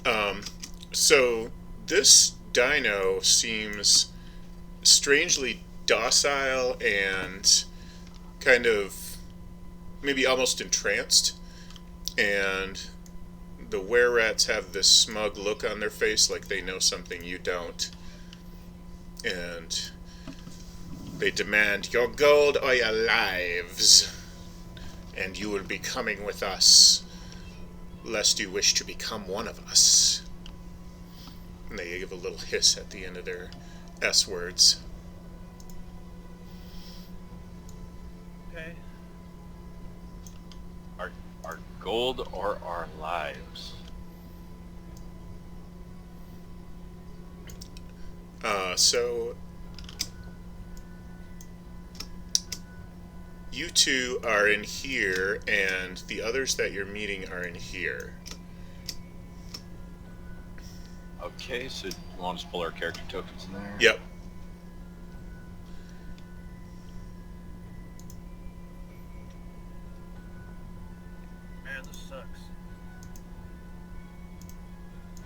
Um, so this dino seems strangely docile and kind of maybe almost entranced. And the Wererats have this smug look on their face like they know something you don't. And they demand your gold or your lives. And you will be coming with us, lest you wish to become one of us. And they give a little hiss at the end of their S words. Okay. Our gold or our lives? So you two are in here, and the others that you're meeting are in here. Okay, so you want us to pull our character tokens in there? Yep. Man, this sucks.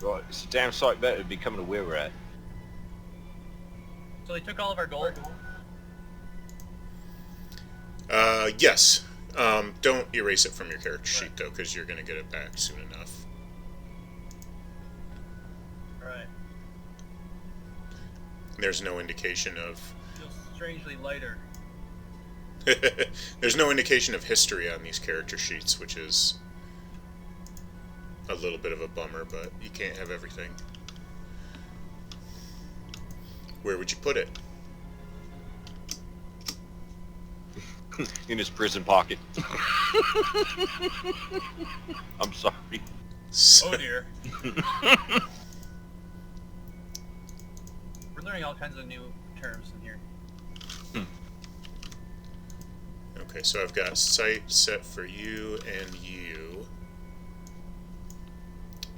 Right, it's a damn sight better becoming a Wererat. So they took all of our gold? Yes. Don't erase it from your character sheet, though, because you're going to get it back soon enough. Alright. There's no indication of... Feels strangely lighter. There's no indication of history on these character sheets, which is a little bit of a bummer, but you can't have everything. Where would you put it? In his prison pocket. I'm sorry. Oh dear. We're learning all kinds of new terms in here. Okay, so I've got sight set for you and you.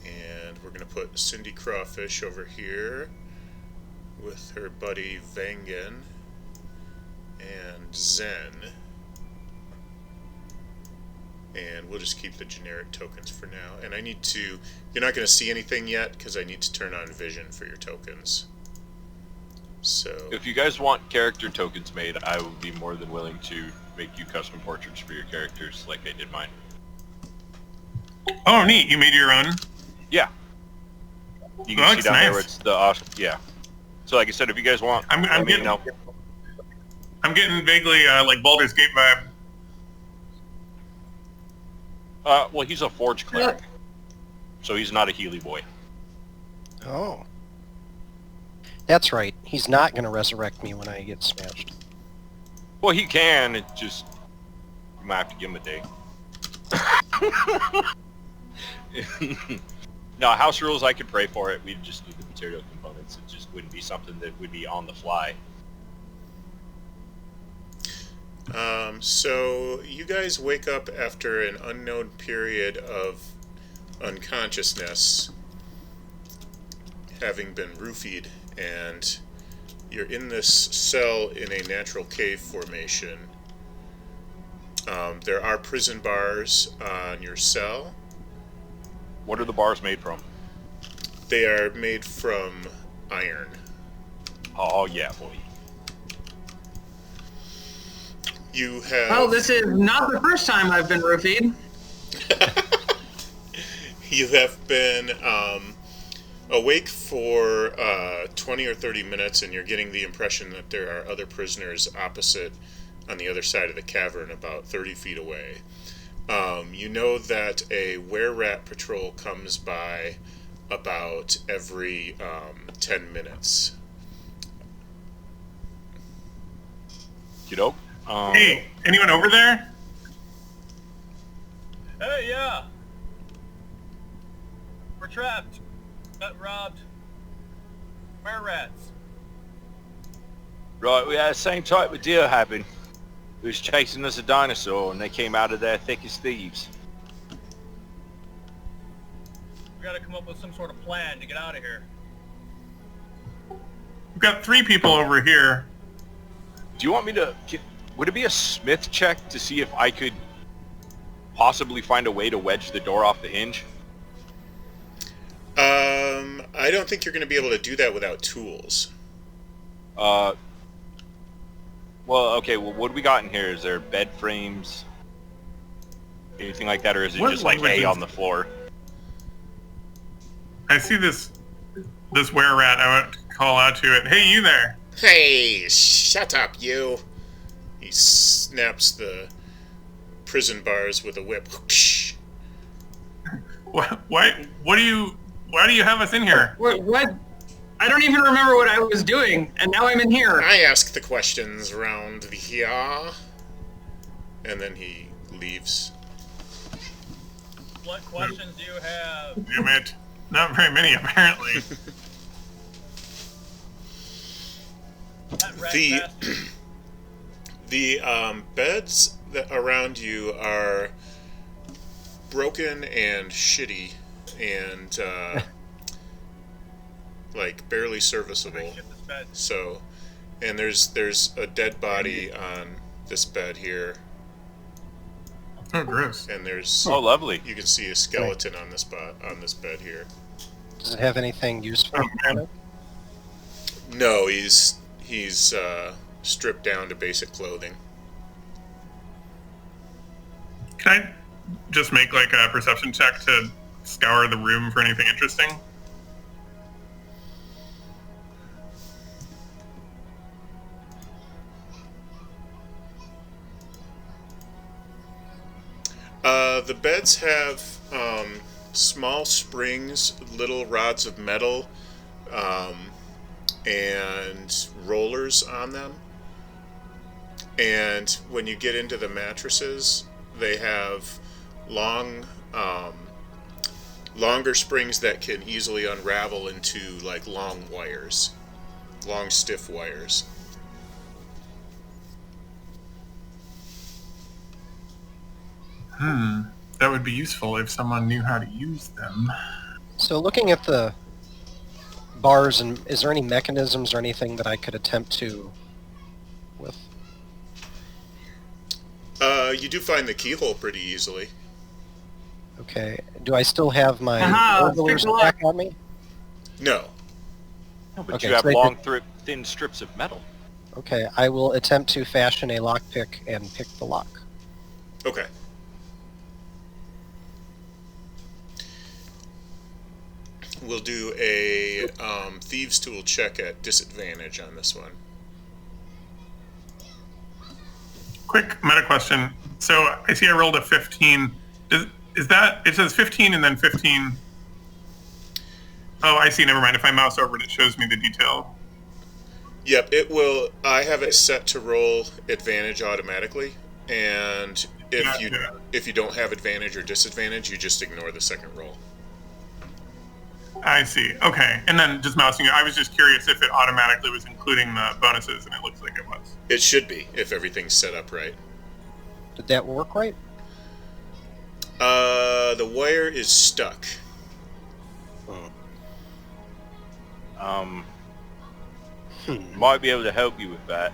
And we're going to put Cindy Crawfish over here with her buddy Vangan and Zen. And we'll just keep the generic tokens for now. And I need to... You're not going to see anything yet because I need to turn on vision for your tokens. So... If you guys want character tokens made, I would be more than willing to make you custom portraits for your characters like I did mine. Oh, neat. You made your own? Yeah. You can Oh, see that's down there nice. where it's the awesome... Yeah. So like I said, if you guys want... I'm let me getting- know. I'm getting vaguely like Baldur's Gate vibe. Well, he's a Forge Cleric. So he's not a Healy boy. Oh. That's right. He's not going to resurrect me when I get smashed. Well, he can, it just... You might have to give him a day. No, house rules, I could pray for it. We just need the material components. It just wouldn't be something that would be on the fly. So you guys wake up after an unknown period of unconsciousness, having been roofied, and you're in this cell in a natural cave formation. There are prison bars on your cell. What are the bars made from? They are made from iron. Oh, yeah, boy. You have... Well, this is not the first time I've been roofied. You have been awake for 20 or 30 minutes, and you're getting the impression that there are other prisoners opposite on the other side of the cavern about 30 feet away. You know that a Wererat patrol comes by about every 10 minutes. Kiddo? Hey, anyone over there? Hey, yeah! We're trapped. Got robbed. Where rats? Right, we had the same type of deal happen. It was chasing us a dinosaur, and they came out of there thick as thieves. We gotta come up with some sort of plan to get out of here. We've got 3 people over here. Do you want me to... Would it be a smith check to see if I could possibly find a way to wedge the door off the hinge? I don't think you're going to be able to do that without tools. Well, okay. Well, what do we got in here? Is there bed frames, anything like that, or is it What just like language hay is- on the floor? I see this Wererat. I want to call out to it. Hey, you there? Hey, shut up, you! He snaps the prison bars with a whip. Why do you have us in here? What? I don't even remember what I was doing, and now I'm in here. I ask the questions round here. And then he leaves. What questions do you have? Damn it. Not very many, apparently. That rat The bastard. the beds that around you are broken and shitty and like barely serviceable. Ship this bed. So, and there's a dead body on this bed here, Oh, gross. and there's Oh, lovely. you can see a skeleton on this bed here. Does it have anything useful Oh, man. on it? No, he's stripped down to basic clothing. Can I just make like a perception check to scour the room for anything interesting? The beds have small springs, little rods of metal, and rollers on them. And when you get into the mattresses, they have longer springs that can easily unravel into like long wires, long stiff wires. That would be useful if someone knew how to use them. So looking at the bars, and is there any mechanisms or anything that I could attempt to with? You do find the keyhole pretty easily. Okay. Do I still have my Aha, burglar's take a look. attack on me? No. No, but Okay, you have so I long, thin strips of metal. Okay, I will attempt to fashion a lockpick and pick the lock. Okay. We'll do a thieves' tool check at disadvantage on this one. Quick meta question. So I see I rolled a 15. Is that, it says 15 and then 15. Oh, I see. Never mind. If I mouse over it, it shows me the detail. Yep, it will. I have it set to roll advantage automatically, and Gotcha. if you don't have advantage or disadvantage, you just ignore the second roll. I see. Okay. And then just mousing it, I was just curious if it automatically was including the bonuses, and it looks like it was. It should be if everything's set up right. Did that work right? The wire is stuck. Might be able to help you with that.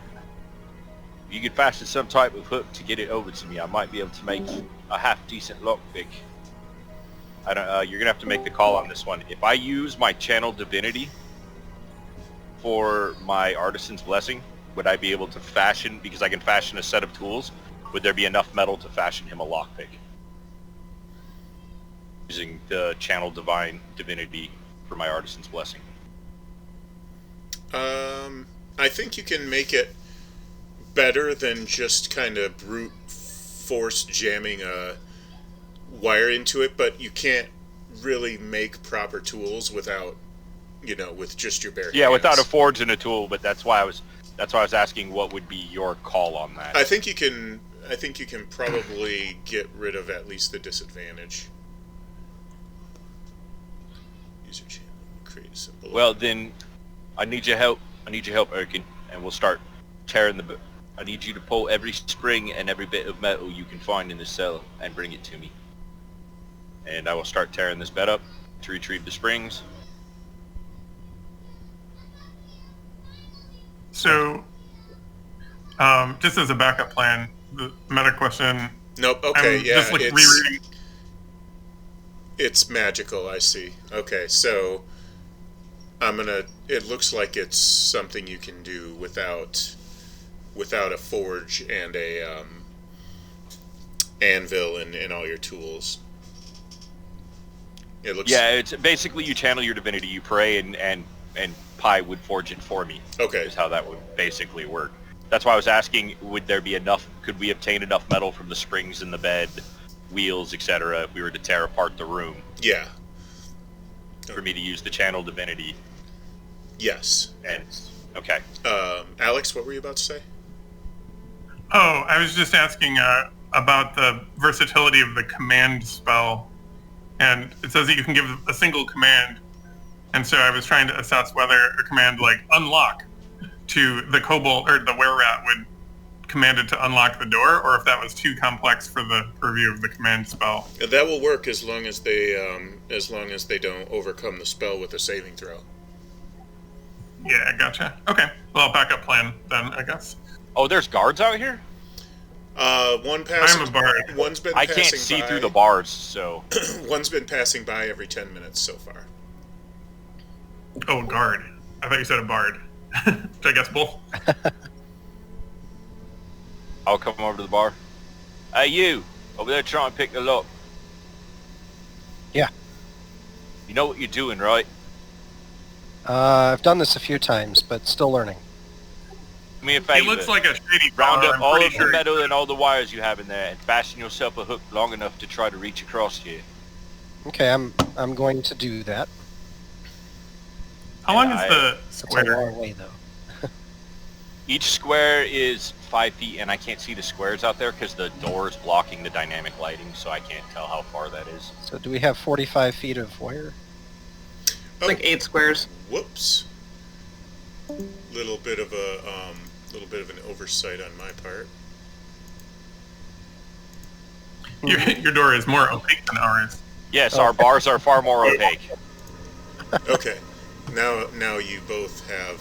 If you could fashion some type of hook to get it over to me, I might be able to make a half-decent lockpick. I don't. You're gonna have to make the call on this one. If I use my channel divinity for my artisan's blessing, would I be able to fashion, because I can fashion a set of tools, would there be enough metal to fashion him a lockpick? Using the channel divinity for my artisan's blessing. I think you can make it better than just kind of brute force jamming a wire into it, but you can't really make proper tools without, with just your bare hands. Yeah, without a forge and a tool, but that's why I was asking what would be your call on that. I think you can probably get rid of at least the disadvantage. User channel, create a symbol. Well, then, I need your help. I need your help, Erkin, and we'll start tearing the. I need you to pull every spring and every bit of metal you can find in this cell and bring it to me. And I will start tearing this bed up to retrieve the springs. So, just as a backup plan, the meta question. Nope. Okay. I'm Yeah. just rereading. It's magical. I see. Okay. So It looks like it's something you can do without a forge and a anvil and all your tools. It looks. Yeah, it's basically you channel your divinity, you pray, and Pi would forge it for me. Okay. Is how that would basically work. That's why I was asking, would there be enough? Could we obtain enough metal from the springs in the bed, wheels, etc., if we were to tear apart the room? Yeah. For me to use the channel divinity. Yes. And okay. Alex, what were you about to say? Oh, I was just asking about the versatility of the command spell. And it says that you can give a single command. And so I was trying to assess whether a command like unlock to the kobold or the Wererat would command it to unlock the door, or if that was too complex for the purview of the command spell. That will work as long as they don't overcome the spell with a saving throw. Yeah, gotcha. Okay. Well, backup plan then, I guess. Oh, there's guards out here? One passing. I'm a bard. One's been I passing can't see by. through the bars, so... One's been passing by every 10 minutes so far. Oh, guard. I thought you said a bard. Which I guess both. I'll come over to the bar. Hey, you! Over there trying to pick the lock. Yeah. You know what you're doing, right? I've done this a few times, but still learning. Do me a He favor. looks like a shady Round fellow, up I'm all pretty of the sure. metal and all the wires you have in there and fasten yourself a hook long enough to try to reach across here. Okay, I'm going to do that. How long is the It's a square? long way, though. Each square is 5 feet, and I can't see the squares out there because the door is blocking the dynamic lighting, so I can't tell how far that is. So do we have 45 feet of wire? It's like 8 squares. Whoops. Little bit of an oversight on my part. Your door is more opaque than ours. Yes, our bars are far more opaque. Okay. Now you both have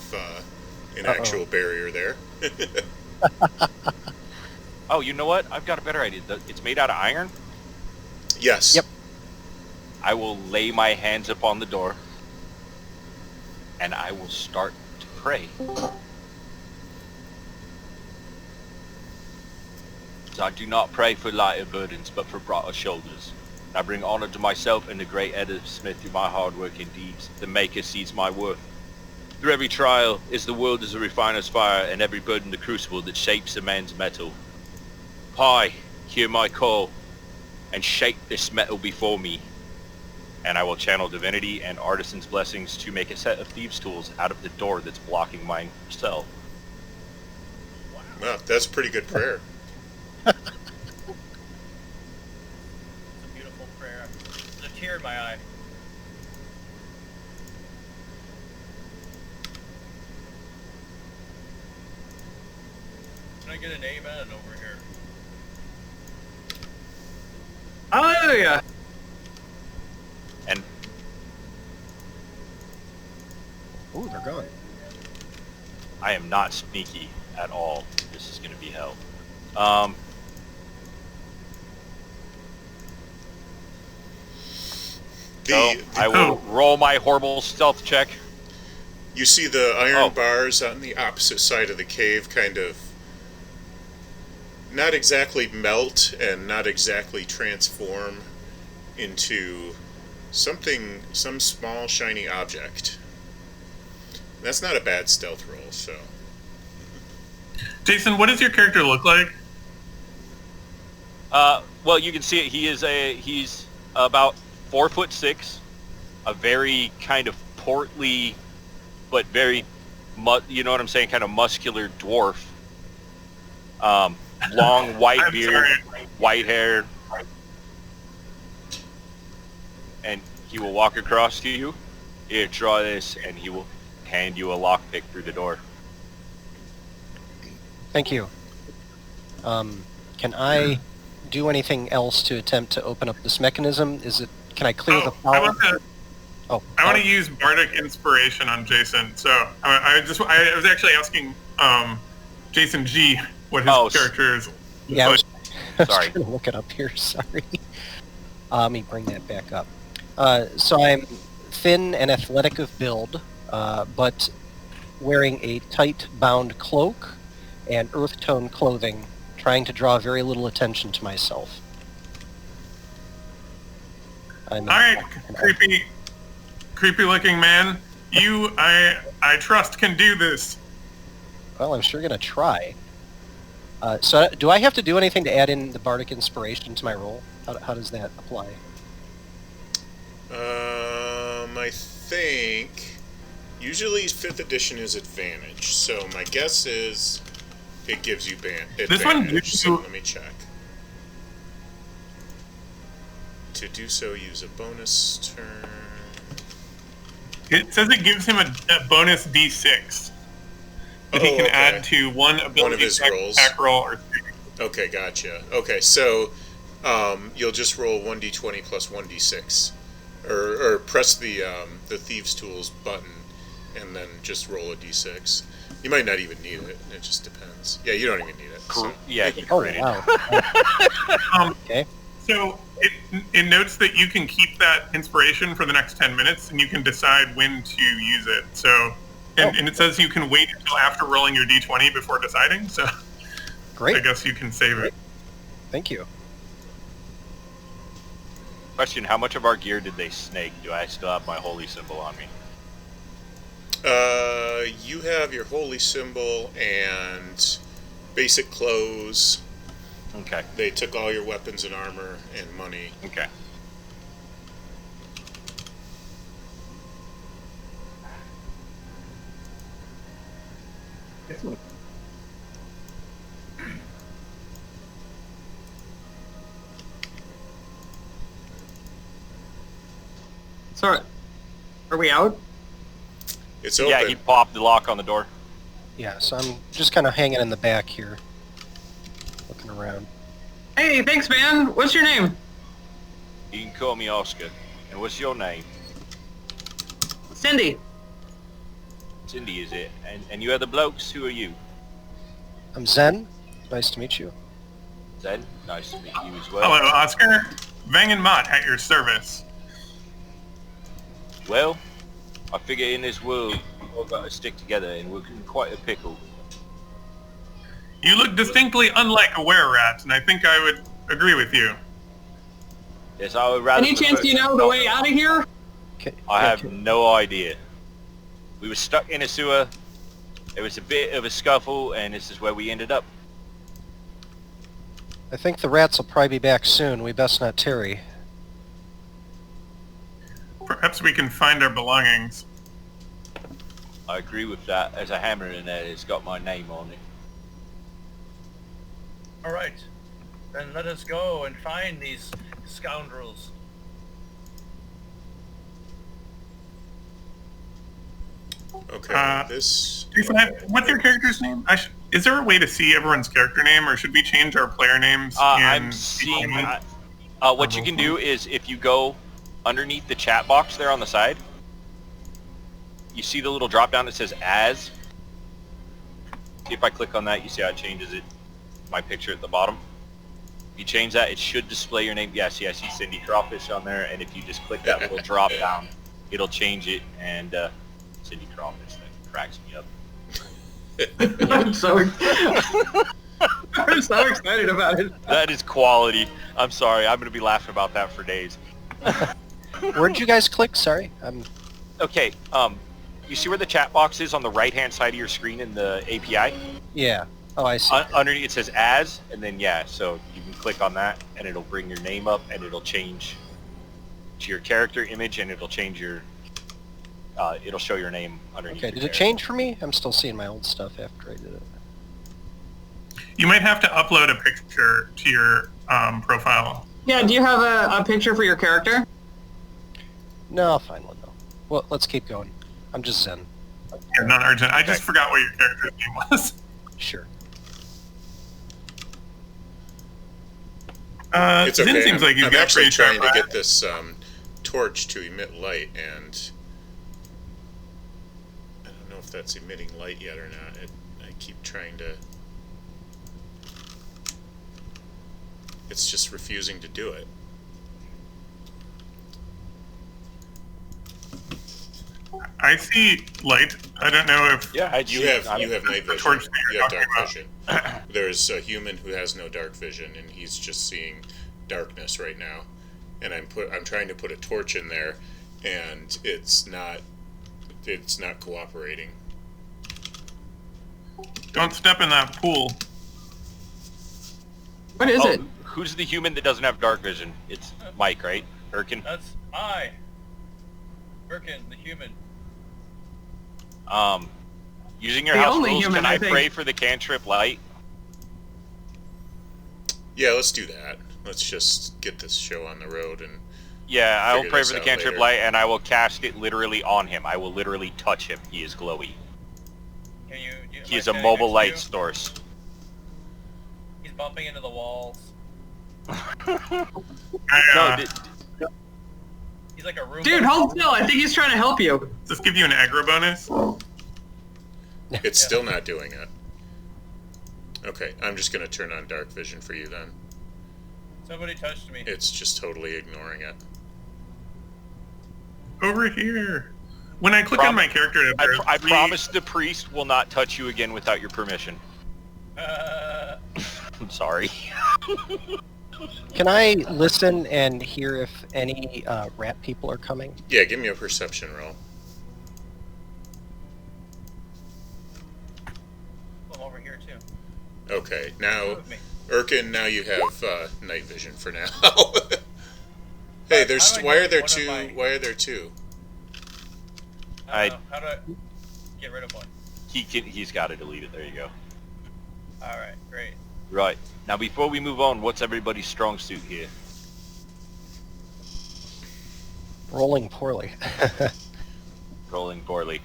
an actual barrier there. Oh, you know what? I've got a better idea. It's made out of iron. Yes. Yep. I will lay my hands upon the door, and I will start to pray. So I do not pray for lighter burdens, but for broader shoulders. I bring honor to myself and the great Edith Smith through my hard work and deeds. The Maker sees my worth. Through every trial is the world as a refiner's fire, and every burden the crucible that shapes a man's metal. Pi, hear my call, and shape this metal before me. And I will channel divinity and artisan's blessings to make a set of thieves' tools out of the door that's blocking my cell. Wow, that's a pretty good prayer. It's a beautiful prayer. There's a tear in my eye. Can I get an amen over here? Hallelujah! And Ooh, they're gone. I am not sneaky at all. This is going to be hell. I will roll my horrible stealth check. You see the iron bars on the opposite side of the cave kind of not exactly melt and not exactly transform into some small shiny object. That's not a bad stealth roll, so. Jason, what does your character look like? Well, you can see it. He's about 4'6", a very kind of portly, but very, you know what I'm saying, kind of muscular dwarf. Long white beard, white hair, and he will walk across to you. Here, try this, and he will hand you a lockpick through the door. Thank you. Can I do anything else to attempt to open up this mechanism? Can I clear the power? I want to use bardic inspiration on Jason. So I was actually asking Jason G what his character is. Yeah, I was Sorry. trying to look it up here. Sorry. Let me bring that back up. So I'm thin and athletic of build. but wearing a tight bound cloak and earth tone clothing, trying to draw very little attention to myself. All right, creepy looking man. You, I trust can do this. Well, I'm sure gonna try. So do I have to do anything to add in the bardic inspiration to my roll? How does that apply? I think usually 5th edition is advantage, so my guess is it gives you advantage. This one gives so you... let me check. To do so, use a bonus turn. It says it gives him a bonus d6 that he can add to one ability of his check, rolls. attack roll, or... Okay, gotcha. Okay, so you'll just roll 1d20 plus 1d6. Or press the Thieves' Tools button and then just roll a d6. You might not even need it. It just depends. Yeah, you don't even need it. So. Yeah, he Oh, critted. wow. Okay. So it notes that you can keep that inspiration for the next 10 minutes, and you can decide when to use it. So, and it says you can wait until after rolling your d20 before deciding. So, Great. I guess you can save it. Thank you. Question, how much of our gear did they snake? Do I still have my holy symbol on me? You have your holy symbol and basic clothes. Okay. They took all your weapons and armor and money. Okay. So, are we out? It's open. Yeah, he popped the lock on the door. Yeah, so I'm just kind of hanging in the back here, looking around. Hey, thanks, man. What's your name? You can call me Oscar. And what's your name? Cindy. Cindy, is it? And you are the blokes? Who are you? I'm Zen. Nice to meet you. Zen? Nice to meet you as well. Hello, Oscar. Vang and Mott at your service. Well, I figure in this world, we've all got to stick together, and we're in quite a pickle. You look distinctly unlike a Wererat, and I think I would agree with you. Yes, I would rather... Any chance you know the way out of here? I have no idea. We were stuck in a sewer. It was a bit of a scuffle, and this is where we ended up. I think the rats will probably be back soon. We best not tarry. Perhaps we can find our belongings. I agree with that. There's a hammer in there. It's got my name on it. All right, then let us go and find these scoundrels. Okay, this... Jason, what's your character's name? Is there a way to see everyone's character name, or should we change our player names? I'm seeing... what you can do is, if you go underneath the chat box there on the side, you see the little drop down that says as. If I click on that, you see how it changes it. My picture at the bottom. If you change that, it should display your name. Yeah, see, I see Cindy Crawfish on there, and if you just click that little drop down, it'll change it, and Cindy Crawfish, that cracks me up. I'm so excited about it. That is quality. I'm sorry, I'm going to be laughing about that for days. Where'd you guys click? Sorry. Okay, you see where the chat box is on the right-hand side of your screen in the API? Yeah. Oh, I see. Underneath it says as, and then yeah, so you can click on that, and it'll bring your name up, and it'll change to your character image, and it'll change your, it'll show your name underneath. Okay, did it change for me? I'm still seeing my old stuff after I did it. You might have to upload a picture to your profile. Yeah, do you have a picture for your character? No, I'll find one though. Well, let's keep going. I'm just Zen. Yeah, non-urgent. I just forgot what your character's name was. Sure. It's Zen okay. seems like you've I'm got actually pretty trying to sharp get eyes. this torch to emit light, and I don't know if that's emitting light yet or not. I keep trying to... It's just refusing to do it. I see light. I don't know if... Yeah, You have night vision. torch that You you're have dark talking vision. There's a human who has no dark vision, and he's just seeing darkness right now. And I'm trying to put a torch in there, and it's not cooperating. Don't step in that pool. What is it? Who's the human that doesn't have dark vision? It's Mike, right? Erkin? That's I. Birkin, the human. Using your The house only rules, human, can I I think. pray for the cantrip light? Yeah, let's do that. Let's just get this show on the road and... Yeah, I will Figure pray this for the out cantrip later. light, and I will cast it literally on him. I will literally touch him. He is glowy. Can you? Am He I is a standing mobile next light to you? source. He's bumping into the walls. No, He's like a room. Dude, hold still. I think he's trying to help you. Does this give you an aggro bonus? It's still not doing it. Okay, I'm just going to turn on dark vision for you then. Somebody touched me. It's just totally ignoring it. Over here. When I click on my character, I promise the priest will not touch you again without your permission. I'm sorry. Can I listen and hear if any rat people are coming? Yeah, give me a perception roll. I'm over here too. Okay, now, Move me. Erkin, now you have night vision for now. Hey, there's... How do I Why know are there one of two? my- Why are there two? How do I get rid of one? He's got to delete it. There you go. All right, great. Right. Now, before we move on, what's everybody's strong suit here? Rolling poorly. Rolling poorly.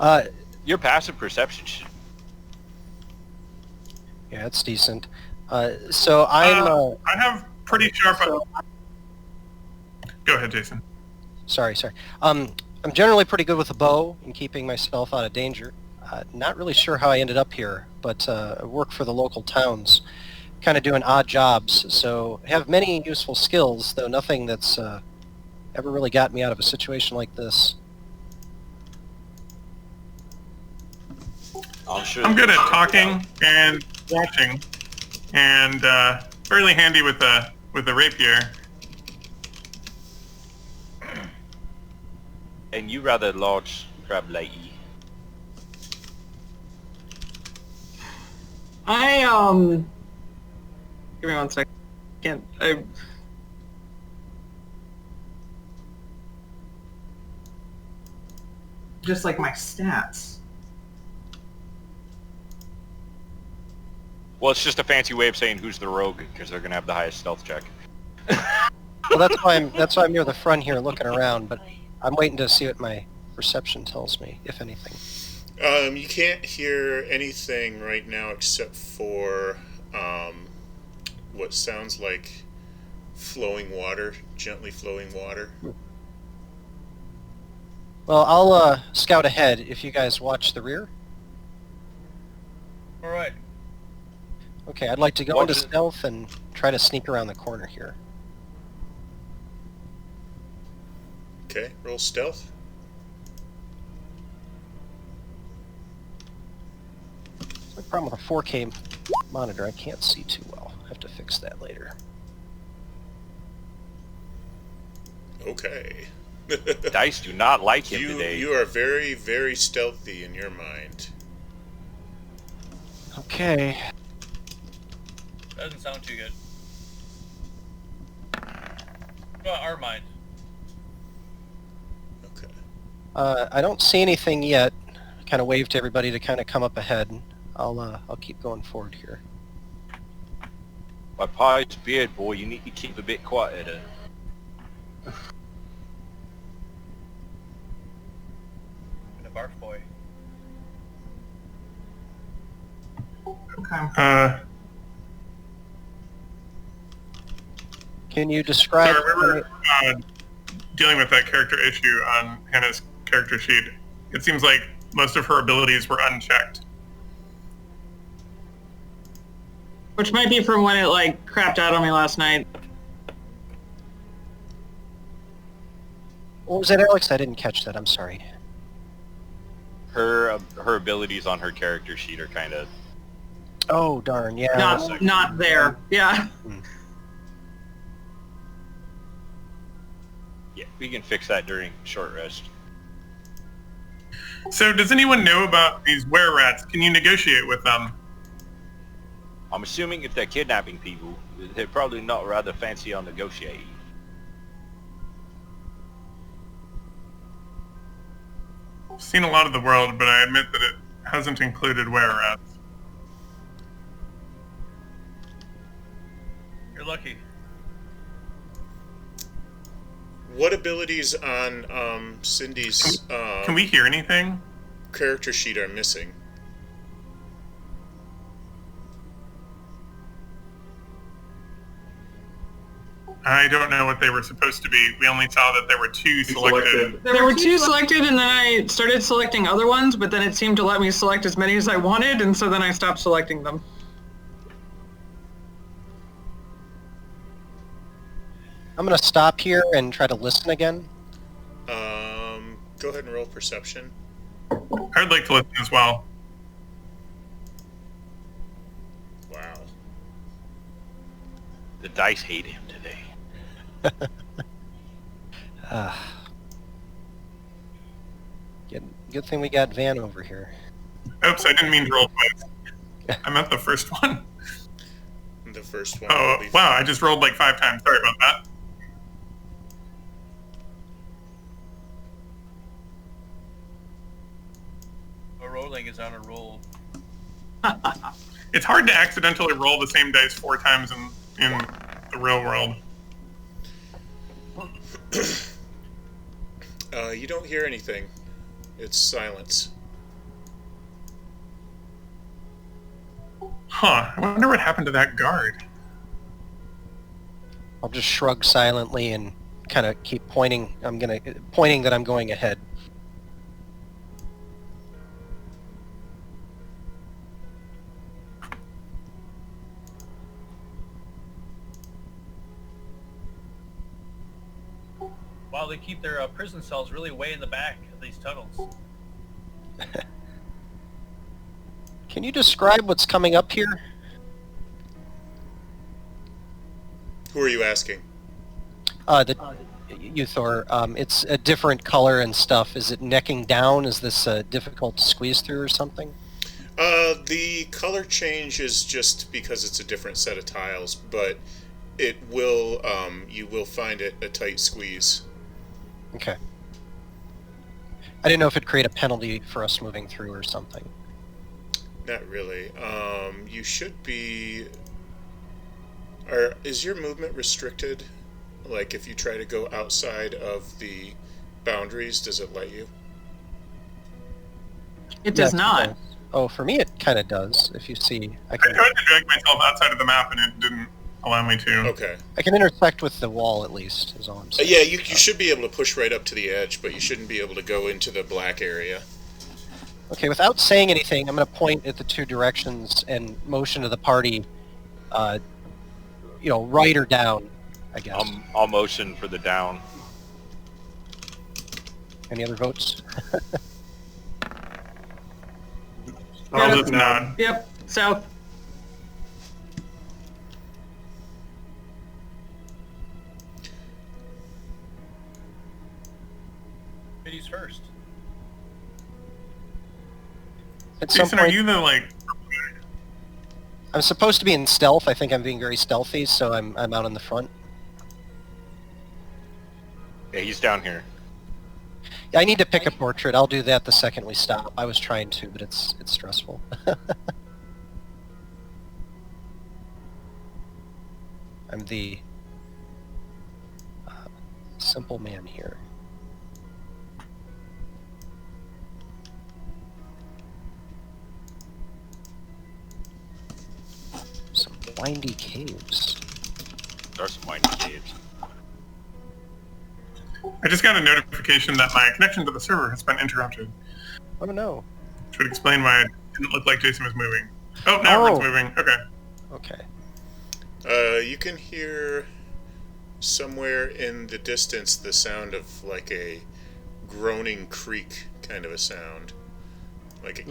Yeah, Your passive perception should... it's decent. So I'm... I have pretty sharp... Go ahead, Jason. Sorry. I'm generally pretty good with a bow and keeping myself out of danger. Not really sure how I ended up here, but I work for the local towns, kind of doing odd jobs, so have many useful skills, though nothing that's ever really got me out of a situation like this. I'm good at talking and watching, and fairly handy with a rapier. And you rather large crab lady. Give me 1 second. Just like my stats. Well, it's just a fancy way of saying who's the rogue, because they're going to have the highest stealth check. Well, that's why I'm near the front here looking around, but I'm waiting to see what my perception tells me, if anything. You can't hear anything right now except for what sounds like flowing water, gently flowing water. Well, I'll scout ahead if you guys watch the rear. All right. Okay, I'd like to go Watch into it. stealth and try to sneak around the corner here. Okay, roll stealth. The problem with a 4K monitor, I can't see too well. I have to fix that later. Okay. Dice do not like him you today. you are very, very stealthy in your mind. Okay. Doesn't sound too good. Well, our mind. Okay. I don't see anything yet. Kind of wave to everybody to kind of come up ahead. I'll keep going forward here. My pie's beard, boy, you need to keep a bit quieter. The barf boy. Okay. Can you describe... Sorry, we were dealing with that character issue on Hannah's character sheet. It seems like most of her abilities were unchecked. Which might be from when it, like, crapped out on me last night. What was that, Alex? I didn't catch that. I'm sorry. Her abilities on her character sheet are kind of... Oh, darn, yeah. Not there. Yeah. Yeah, we can fix that during short rest. So does anyone know about these Wererats? Can you negotiate with them? I'm assuming if they're kidnapping people, they're probably not rather fancy on negotiating. I've seen a lot of the world, but I admit that it hasn't included Wererats. You're lucky. What abilities on Cindy's Can we hear anything? character sheet are missing? I don't know what they were supposed to be. We only saw that there were two selected. There were two selected, and then I started selecting other ones, but then it seemed to let me select as many as I wanted, and so then I stopped selecting them. I'm going to stop here and try to listen again. Go ahead and roll perception. I'd like to listen as well. Wow. The dice hate him today. Good thing we got Van over here. Oops, I didn't mean to roll twice. I meant the first one. The first one. Oh, will be wow, I just rolled like 5 times. Sorry about that. A rolling is on a roll. It's hard to accidentally roll the same dice 4 times in the real world. You don't hear anything. It's silence. Huh, I wonder what happened to that guard. I'll just shrug silently and kind of keep pointing. Pointing that I'm going ahead. While they keep their prison cells really way in the back of these tunnels. Can you describe what's coming up here? Who are you asking? You, Thor. It's a different color and stuff. Is it necking down? Is this difficult to squeeze through or something? The color change is just because it's a different set of tiles, but it will, you will find it a tight squeeze. Okay. I didn't know if it'd create a penalty for us moving through or something. Not really. You should be... Is your movement restricted? Like, if you try to go outside of the boundaries, does it let you? It does Yeah, not. it does. Oh, for me it kind of does. If you see, I tried to drag myself outside of the map and it didn't allow me to. Okay. I can intersect with the wall at least, is all I'm saying. Yeah, you should be able to push right up to the edge, but you shouldn't be able to go into the black area. Okay, without saying anything, I'm going to point at the 2 directions and motion to the party, right or down, I guess. I'll motion for the down. Any other votes? I'll just nod. Yep, south. Ladies first. At some Jason, are point, you the, I'm supposed to be in stealth. I think I'm being very stealthy, so I'm out in the front. Yeah, he's down here. Yeah, I need to pick a portrait. I'll do that the second we stop. I was trying to, but it's stressful. I'm the simple man here. Some windy caves. There's some winding caves. I just got a notification that my connection to the server has been interrupted, Oh no. which would explain why it didn't look like Jason was moving. Oh, now it's moving. Okay. Okay. You can hear somewhere in the distance the sound of like a groaning creek kind of a sound. Like,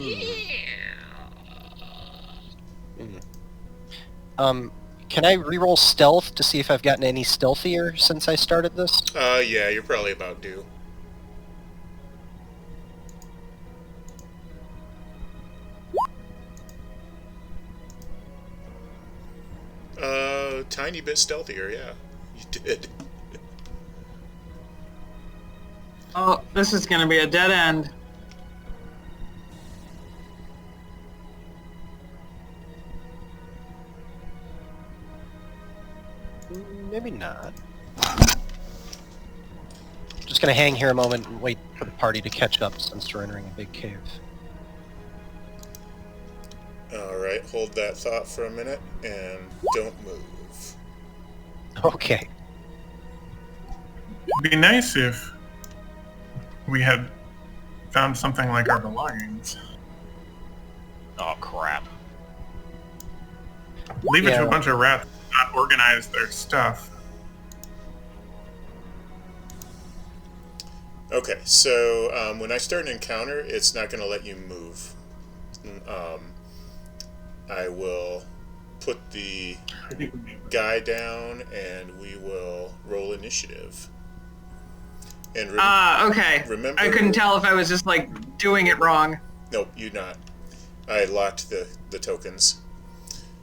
Can I reroll stealth to see if I've gotten any stealthier since I started this? yeah, you're probably about due. Tiny bit stealthier, yeah. You did. Oh, this is going to be a dead end. Maybe not. Just gonna hang here a moment and wait for the party to catch up since we're entering a big cave. Alright, hold that thought for a minute, and don't move. Okay. It'd be nice if we had found something like our belongings. Oh crap. Leave it to Yeah. a bunch of rats to not organize their stuff. Okay, so when I start an encounter, it's not going to let you move. I will put the guy down, and we will roll initiative. And Okay. remember, I couldn't tell if I was just like doing it wrong. Nope, you not. I locked the tokens.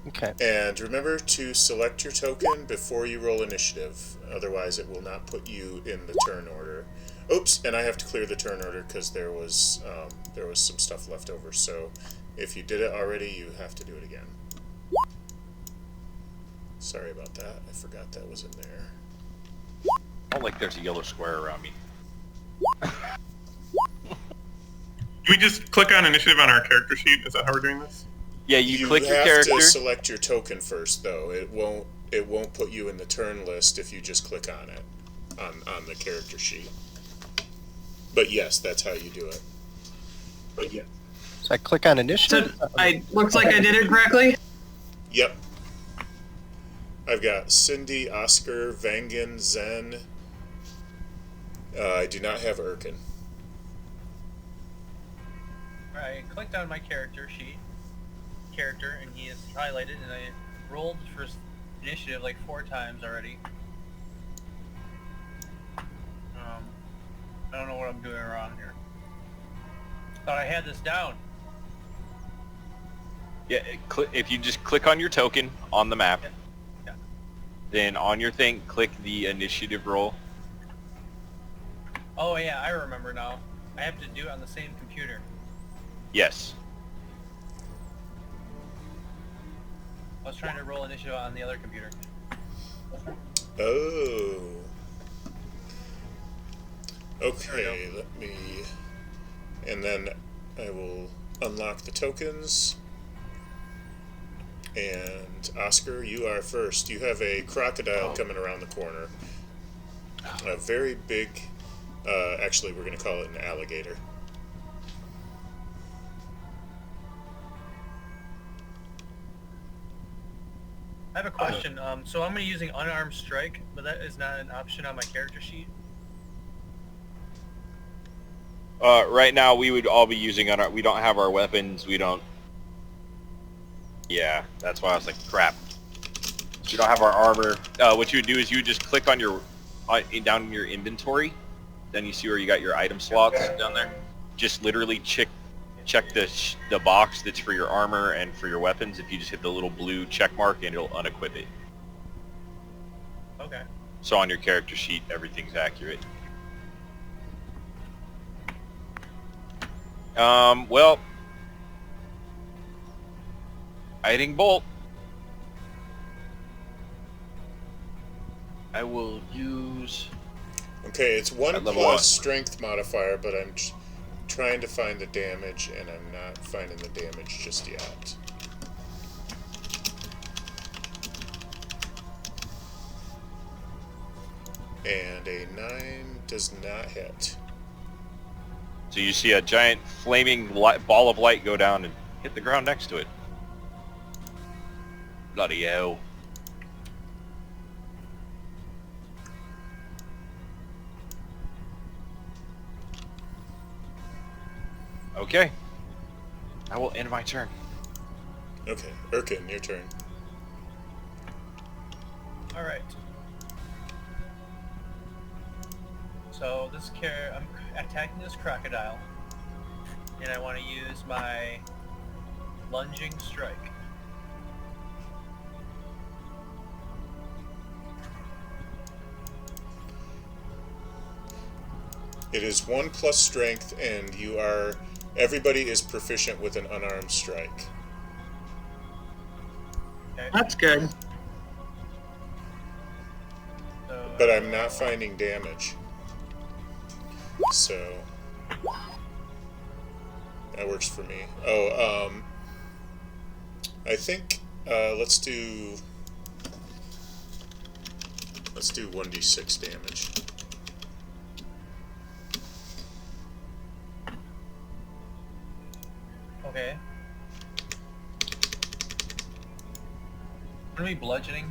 Okay. And remember to select your token before you roll initiative. Otherwise, it will not put you in the turn order. Oops, and I have to clear the turn order because there was some stuff left over. So if you did it already, you have to do it again. Sorry about that. I forgot that was in there. Oh, like there's a yellow square around me. Do we just click on initiative on our character sheet? Is that how we're doing this? Yeah, you click your have character. to select your token first, though. It won't put you in the turn list if you just click on it on the character sheet. But yes, that's how you do it. But yeah. So I click on So initiative. looks like I did it correctly. Yep. I've got Cindy, Oscar, Vangan, Zen. I do not have Erkin. I clicked on my character sheet, and he is highlighted, and I rolled for initiative like 4 times already. I don't know what I'm doing wrong here. Thought I had this down. Yeah, if you just click on your token on the map, Yeah. then on your thing, click the initiative roll. Oh yeah, I remember now. I have to do it on the same computer. Yes. I was trying to roll initiative on the other computer. Oh. Okay, let me... And then I will unlock the tokens. And Oscar, you are first. You have a crocodile coming around the corner. A very big... actually, we're going to call it an alligator. I have a question. So I'm using unarmed strike, but that is not an option on my character sheet. Right now, we would all be using we don't have our weapons. We don't. Yeah, that's why I was like, crap. We don't have our armor. What you would do is you would just click on your down in your inventory. Then you see where you got your item slots down there. Just literally check the box that's for your armor and for your weapons. If you just hit the little blue check mark, and it'll unequip it. Okay. So on your character sheet, everything's accurate. Well, hiding bolt. I will use. Okay, it's 1 At level plus 1. strength modifier, but I'm trying to find the damage, and I'm not finding the damage just yet. And a 9 does not hit. So you see a giant flaming ball of light go down and hit the ground next to it. Bloody hell. Okay. I will end my turn. Okay, Erkin, your turn. All right. So I'm attacking this crocodile, and I want to use my lunging strike. It is 1 plus strength, and everybody is proficient with an unarmed strike. Okay. That's good. So, But I'm not finding damage. So that works for me. I think let's do 1d6 damage. Okay. Gonna be bludgeoning.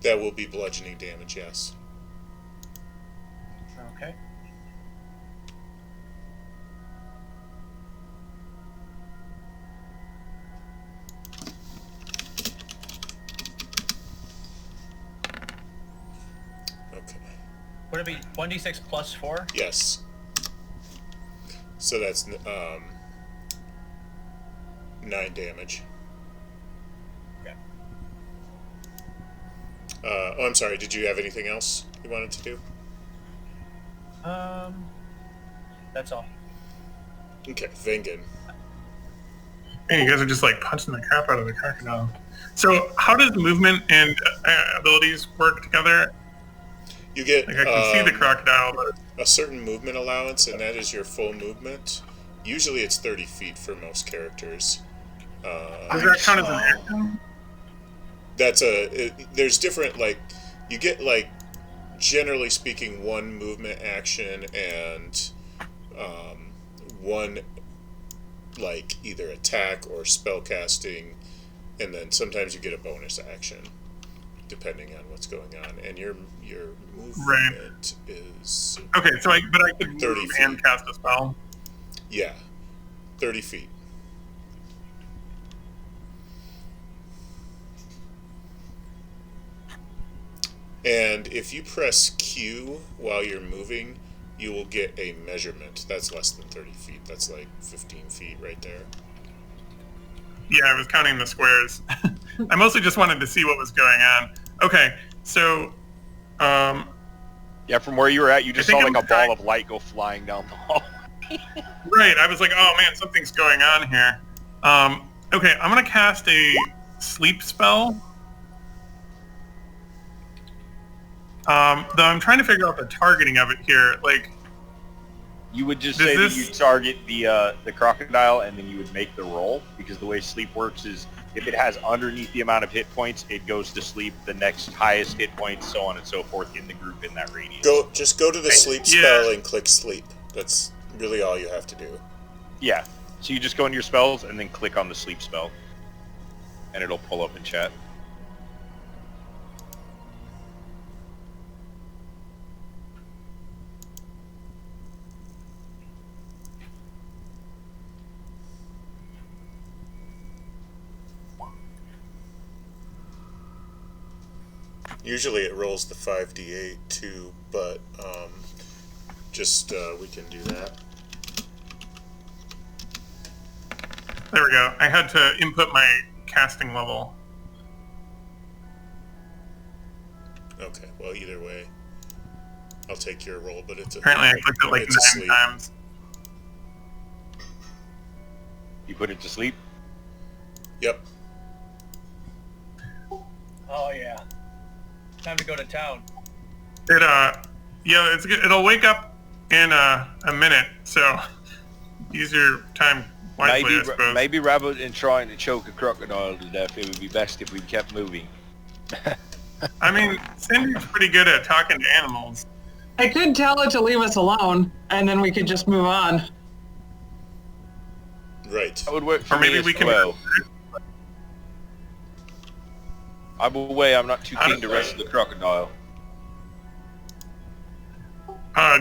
That will be bludgeoning damage, yes. Okay. Okay. Would it be 1d6 plus 4? Yes. So that's 9 damage. Okay. I'm sorry, did you have anything else you wanted to do? That's all. Okay, Vengen. Hey, you guys are just like punching the crap out of the crocodile. So how does movement and abilities work together? You get Like I can see the crocodile, but a certain movement allowance, and that is your full movement. Usually it's 30 feet for most characters. does that count as an action? There's different, you get, generally speaking, 1 movement action and 1, either attack or spell casting, and then sometimes you get a bonus action, depending on what's going on. And your movement is... Okay, so I could 30 move feet. and cast a spell. Yeah, 30 feet. And if you press Q while you're moving, you will get a measurement. That's less than 30 feet. That's like 15 feet right there. Yeah, I was counting the squares. I mostly just wanted to see what was going on. Okay, so Yeah, from where you were at, you just I saw think like I'm a ball trying- of light go flying down the hall. right, I was like, oh man, something's going on here. Okay, I'm gonna cast a sleep spell. Though I'm trying to figure out the targeting of it here. Like, You would just Does say this- that you target the crocodile, and then you would make the roll, because the way sleep works is if it has underneath the amount of hit points, it goes to sleep. The next highest hit points, so on and so forth, in the group in that radius. Just go to the sleep Yeah. spell and click sleep. That's really all you have to do. Yeah. So you just go into your spells and then click on the sleep spell, and it'll pull up in chat. Usually it rolls the 5d8 too, but we can do that. there we go. I had to input my casting level. Okay, well, either way, I'll take your roll, but it's Apparently I clicked it like it's a 9 sleep. times. You put it to sleep. Yep. Oh yeah. Time to go to town. Yeah, it'll wake up in a minute, so use your time wisely, I suppose. Maybe rather than trying to choke a crocodile to death, it would be best if we kept moving. I mean, Cindy's pretty good at talking to animals. I could tell it to leave us alone, and then we could just move on. Right. That would work for Or me maybe as we can... well. Either way, I'm not too keen to Honestly- wrestle the crocodile.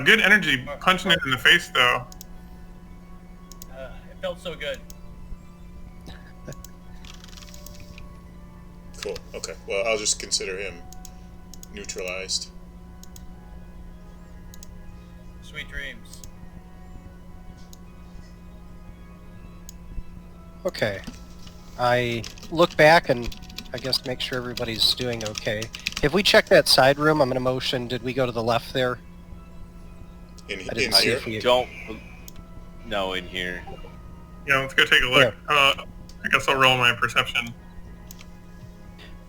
Good energy punching it in the face, though. It felt so good. Cool. Okay. Well, I'll just consider him neutralized. Sweet dreams. Okay. I look back and I guess make sure everybody's doing okay. If we check that side room, I'm going to motion, did we go to the left there? In I didn't see here? if we... Don't... No, in here. Yeah, let's go take a look. I guess I'll roll my perception.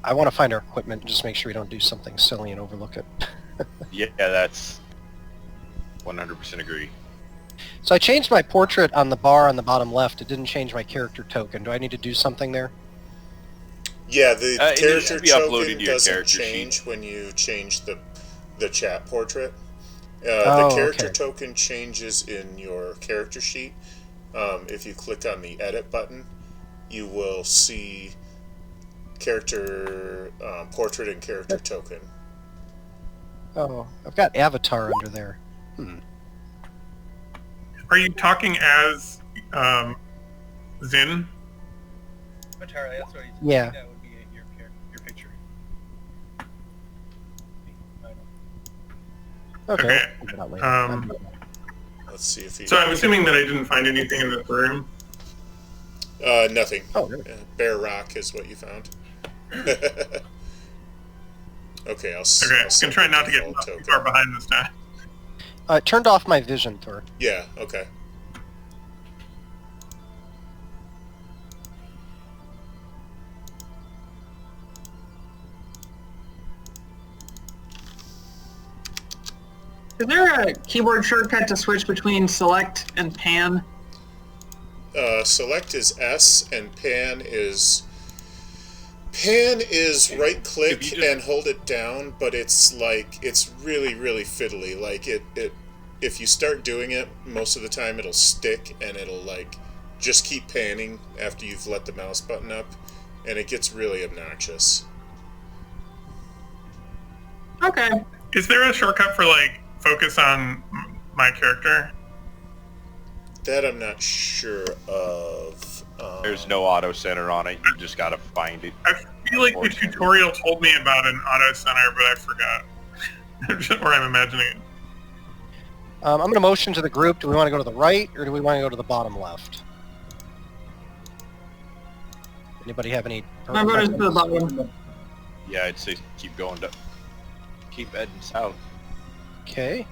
I want to find our equipment and just make sure we don't do something silly and overlook it. Yeah, that's... 100% agree. So I changed my portrait on the bar on the bottom left. It didn't change my character token. Do I need to do something there? Yeah, the It needs character to be uploaded token to your doesn't character change sheet. when you change the chat portrait. Oh, the character okay. token changes in your character sheet. If you click on the edit button, you will see character portrait and character token. Oh, I've got avatar under there. Are you talking as Zin? Entirely, that's what he said. Yeah. That would be your picture. Okay. Okay. We'll figure it out later. Let's see if he. So I'm assuming that I didn't find anything in this room. Nothing. Oh, really? Bare rock is what you found. Okay, I'll. Okay, I'm set try the not to get default too token. far behind this time. It turned off my vision, Thor. Yeah. Okay. Is there a keyboard shortcut to switch between select and pan? Select is S and pan is right If click you just- and hold it down, but it's really fiddly. Like it if you start doing it, most of the time it'll stick and it'll like just keep panning after you've let the mouse button up, and it gets really obnoxious. Okay. Is there a shortcut for like focus on my character? That I'm not sure of. There's no auto center on it. You just gotta find it. I feel like the tutorial told me about an auto center, but I forgot. Or I'm imagining it. I'm going to motion to the group. Do we want to go to the right, or do we want to go to the bottom left? Anybody have any... My vote is to the bottom. Yeah, I'd say keep going to... Keep heading south. Okay.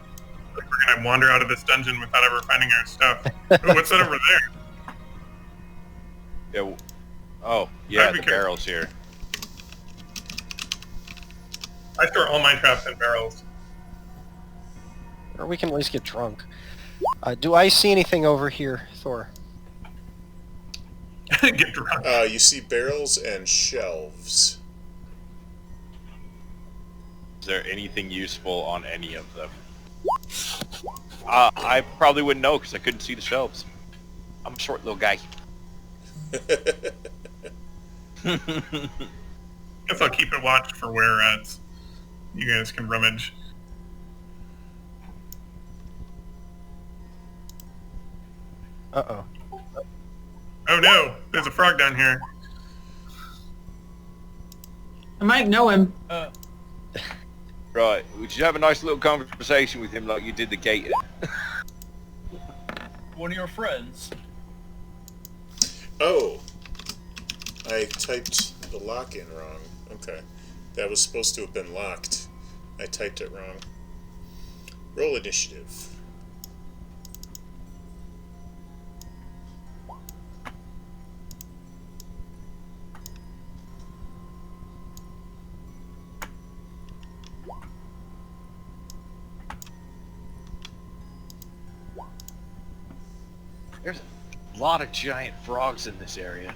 Like we're gonna wander out of this dungeon without ever finding our stuff. Ooh, what's that over there? Yeah. Oh, yeah, I'd be the careful. barrel's here. I store all my traps in barrels. Or we can at least get drunk. Do I see anything over here, Thor? Get drunk. You see barrels and shelves. Is there anything useful on any of them? I probably wouldn't know because I couldn't see the shelves. I'm a short little guy. Guess I'll keep it watched for Wererats. You guys can rummage. Uh-oh. Oh no, there's a frog down here. I might know him. Right, we should have a nice little conversation with him like you did the gate. One of your friends. Oh, I typed the lock in wrong. Okay, that was supposed to have been locked. I typed it wrong. Roll initiative. There's a lot of giant frogs in this area.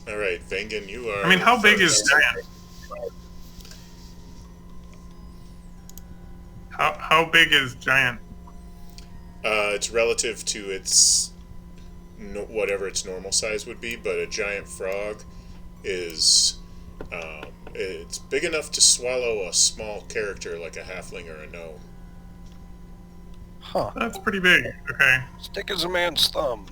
All right, Vengan, you are. I mean, how big is first. giant? How big is giant? It's relative to its whatever its normal size would be, but a giant frog is It's big enough to swallow a small character like a halfling or a gnome. Huh. That's pretty big. Okay. As thick as a man's thumb.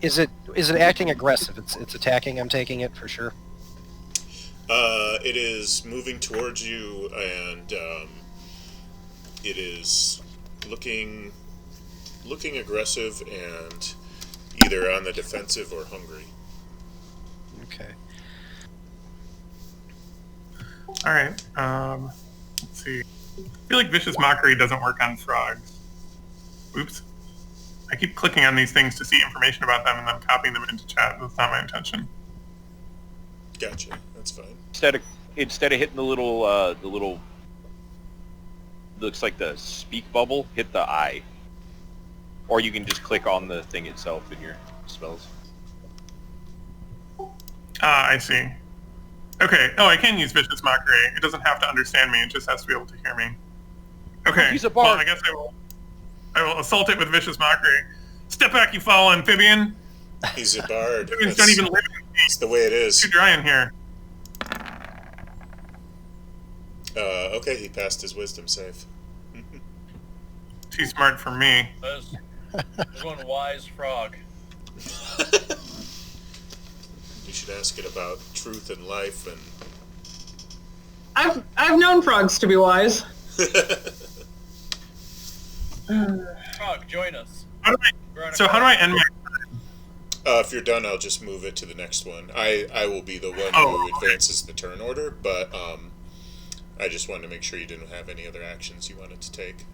Is it acting aggressive? It's attacking. I'm taking it for sure. It is moving towards you, and it is looking aggressive and either on the defensive or hungry. Okay. All right. Let's see. I feel like vicious mockery doesn't work on frogs. Oops. I keep clicking on these things to see information about them and then copying them into chat. That's not my intention. Gotcha. That's fine. Instead of hitting the little looks like the speak bubble, hit the eye. Or you can just click on the thing itself in your spells. Ah, I see. Okay. Oh, I can use vicious mockery. It doesn't have to understand me. It just has to be able to hear me. Okay. He's a bard. Well, I guess I will assault it with vicious mockery. Step back, you foul amphibian. He's a bard. Amphibians don't even live in the That's the way it is. Too dry in here. Okay, he passed his wisdom save. Too smart for me. There's one wise frog. You should ask it about truth and life and... I've known frogs to be wise. Frog, join us. How do I end my if you're done, I'll just move it to the next one. I will be the one who advances the turn order, but I just wanted to make sure you didn't have any other actions you wanted to take.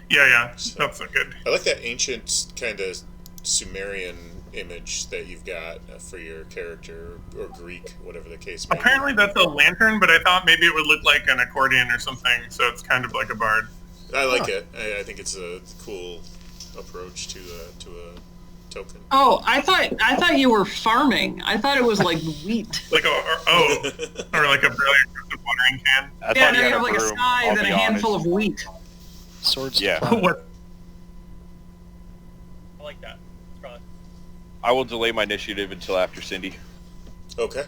Yeah, So, that's so good. I like that ancient kind of Sumerian image that you've got for your character, or Greek, whatever the case may be. Apparently that's a lantern, but I thought maybe it would look like an accordion or something, so it's kind of like a bard. I like it. I think it's a cool approach to a token. Oh, I thought you were farming. I thought it was like wheat. Like or like a really aggressive watering can. I Yeah, thought now he you had have like a broom, scythe I'll and be a handful honest. of wheat. Swords. Yeah. To plow. What? I like that. It's probably... I will delay my initiative until after Cindy. Okay.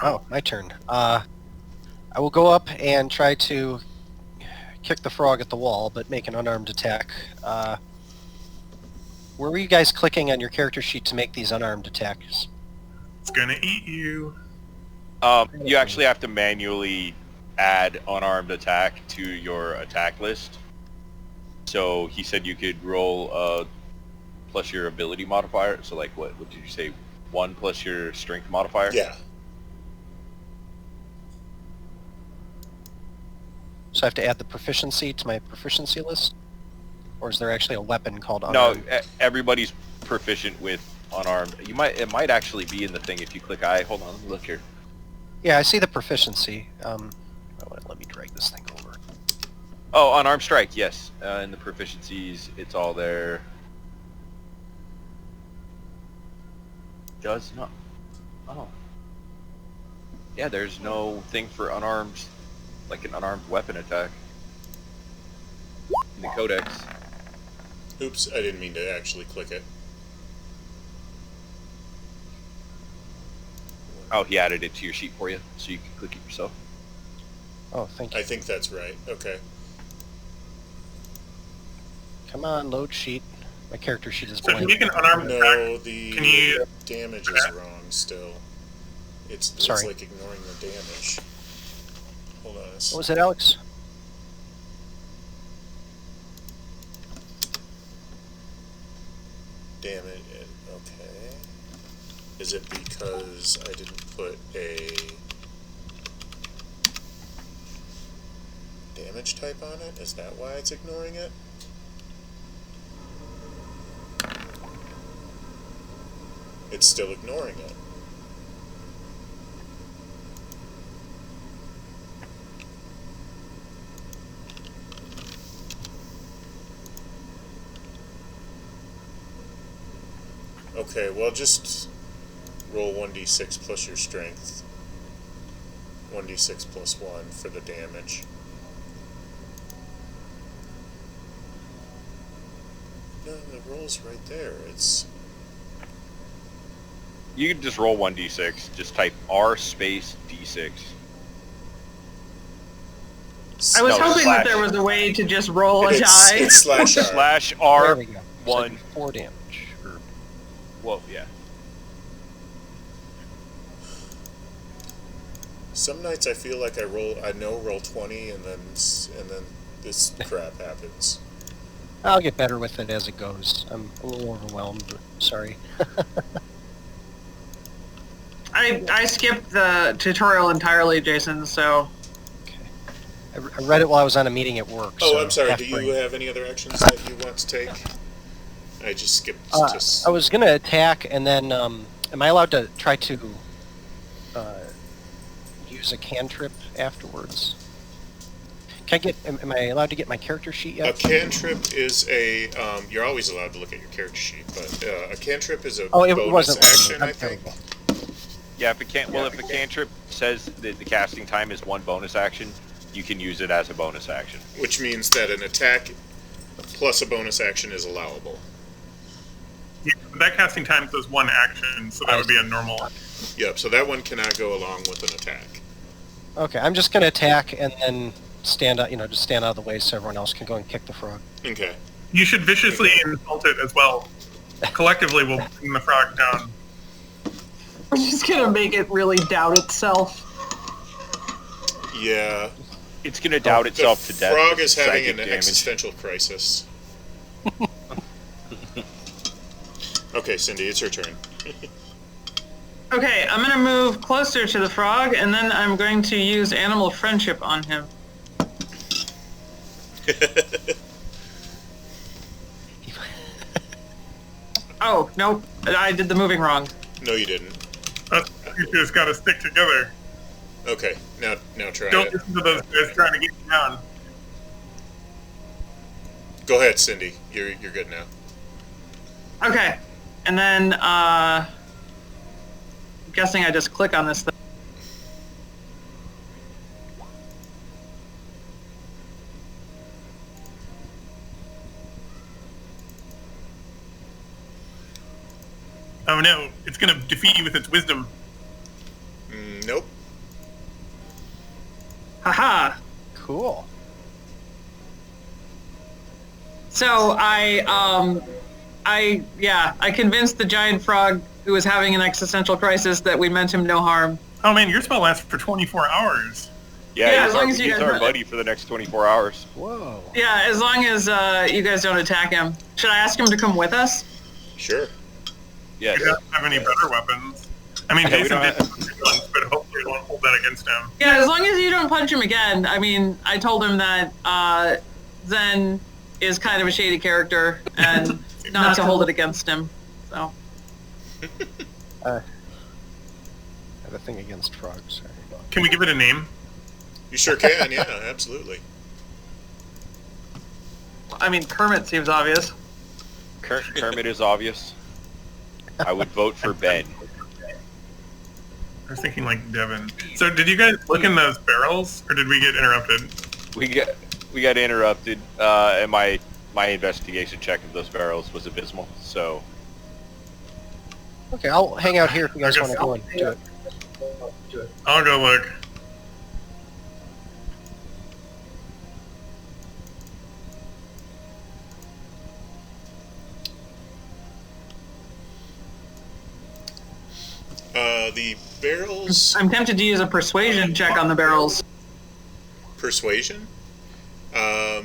Oh, my turn. I will go up and try to kick the frog at the wall, but make an unarmed attack. Where were you guys clicking on your character sheet to make these unarmed attacks? It's gonna eat you. You actually have to manually add unarmed attack to your attack list. So he said you could roll plus your ability modifier. So like what did you say? 1 plus your strength modifier? Yeah. So I have to add the proficiency to my proficiency list? Or is there actually a weapon called unarmed? No, everybody's proficient with unarmed. It might actually be in the thing if you click I. Hold on, let me look here. Yeah, I see the proficiency. Let me drag this thing over. Oh, unarmed strike, yes. In the proficiencies, it's all there. Does not. Oh. Yeah, there's no thing for unarmed, like an unarmed weapon attack in the codex. Oops, I didn't mean to actually click it. Oh, he added it to your sheet for you, so you can click it yourself. Oh, thank you. I think that's right. Okay. Come on, load sheet. My character sheet is So if you blank. make an unarmed No, attack, the can you... damage is wrong still. It's Sorry. like ignoring the damage. Hold on. What was it, Alex? Damage. Okay. Is it because I didn't put a damage type on it? Is that why it's ignoring it? It's still ignoring it. Okay, well just roll 1d6 plus your strength. 1d6 plus 1 for the damage. the roll's right there. It's You can just roll 1d6. Just type R space d6. I was No, hoping slash. that there was a way to just roll a it's, die. it's slash R. Slash There R we go. one. So 4 damage. Or, Well, yeah. Some nights I feel like I roll 20 and then this crap happens. I'll get better with it as it goes. I'm a little overwhelmed. Sorry. I skipped the tutorial entirely, Jason, so... Okay. I read it while I was on a meeting at work. Oh, so I'm sorry. half Do you brain. have any other actions that you want to take? I just skipped. I was going to attack, and then am I allowed to try to use a cantrip afterwards? Am I allowed to get my character sheet A yet? cantrip is a. You're always allowed to look at your character sheet, but a cantrip is a Oh, it bonus wasn't action, letting me. I think. Yeah, if a cantrip says that the casting time is 1 bonus action, you can use it as a bonus action. Which means that an attack plus a bonus action is allowable. Yeah, that casting time says 1 action, so that would be a normal. Yep. So that one cannot go along with an attack. Okay, I'm just going to attack and then stand out. Just stand out of the way so everyone else can go and kick the frog. Okay. You should viciously insult it as well. Collectively, we'll bring the frog down. We're just gonna make it really doubt itself. Yeah. It's going to doubt itself The to death. frog with is having psychic an damage. existential crisis. Okay, Cindy, it's your turn. Okay, I'm gonna move closer to the frog, and then I'm going to use animal friendship on him. Oh, nope, I did the moving wrong. No, you didn't. You just gotta stick together. Okay, now try Don't it. listen to those guys trying to get you down. Go ahead, Cindy. You're good now. Okay, and then, I'm guessing I just click on this thing. Oh no, it's gonna defeat you with its wisdom. Nope. Haha! Cool. So I convinced the giant frog who was having an existential crisis that we meant him no harm. Oh man, your spell lasts for 24 hours. Yeah, Yeah, he's as long our, as you he's guys our know- buddy for the next 24 hours. Whoa. Yeah, as long as you guys don't attack him. Should I ask him to come with us? Sure. Yes. He doesn't have any better weapons. I mean, Yeah, we Jason don't did have- punch you once, but hopefully it won't hold that against him. Yeah, as long as you don't punch him again. I mean, I told him that Zen is kind of a shady character and not to hold it against him. So I have a thing against frogs. Sorry. Can we give it a name? You sure can. Yeah, absolutely. I mean, Kermit seems obvious. Kermit is obvious. I would vote for Ben. I was thinking like Devin. So did you guys look in those barrels, or did we get interrupted? We got interrupted, and my investigation check of those barrels was abysmal. So Okay, I'll hang out here if you guys I want guess to go and do it. I'll go look. The barrels. I'm tempted to use a persuasion check on the barrels. Persuasion? I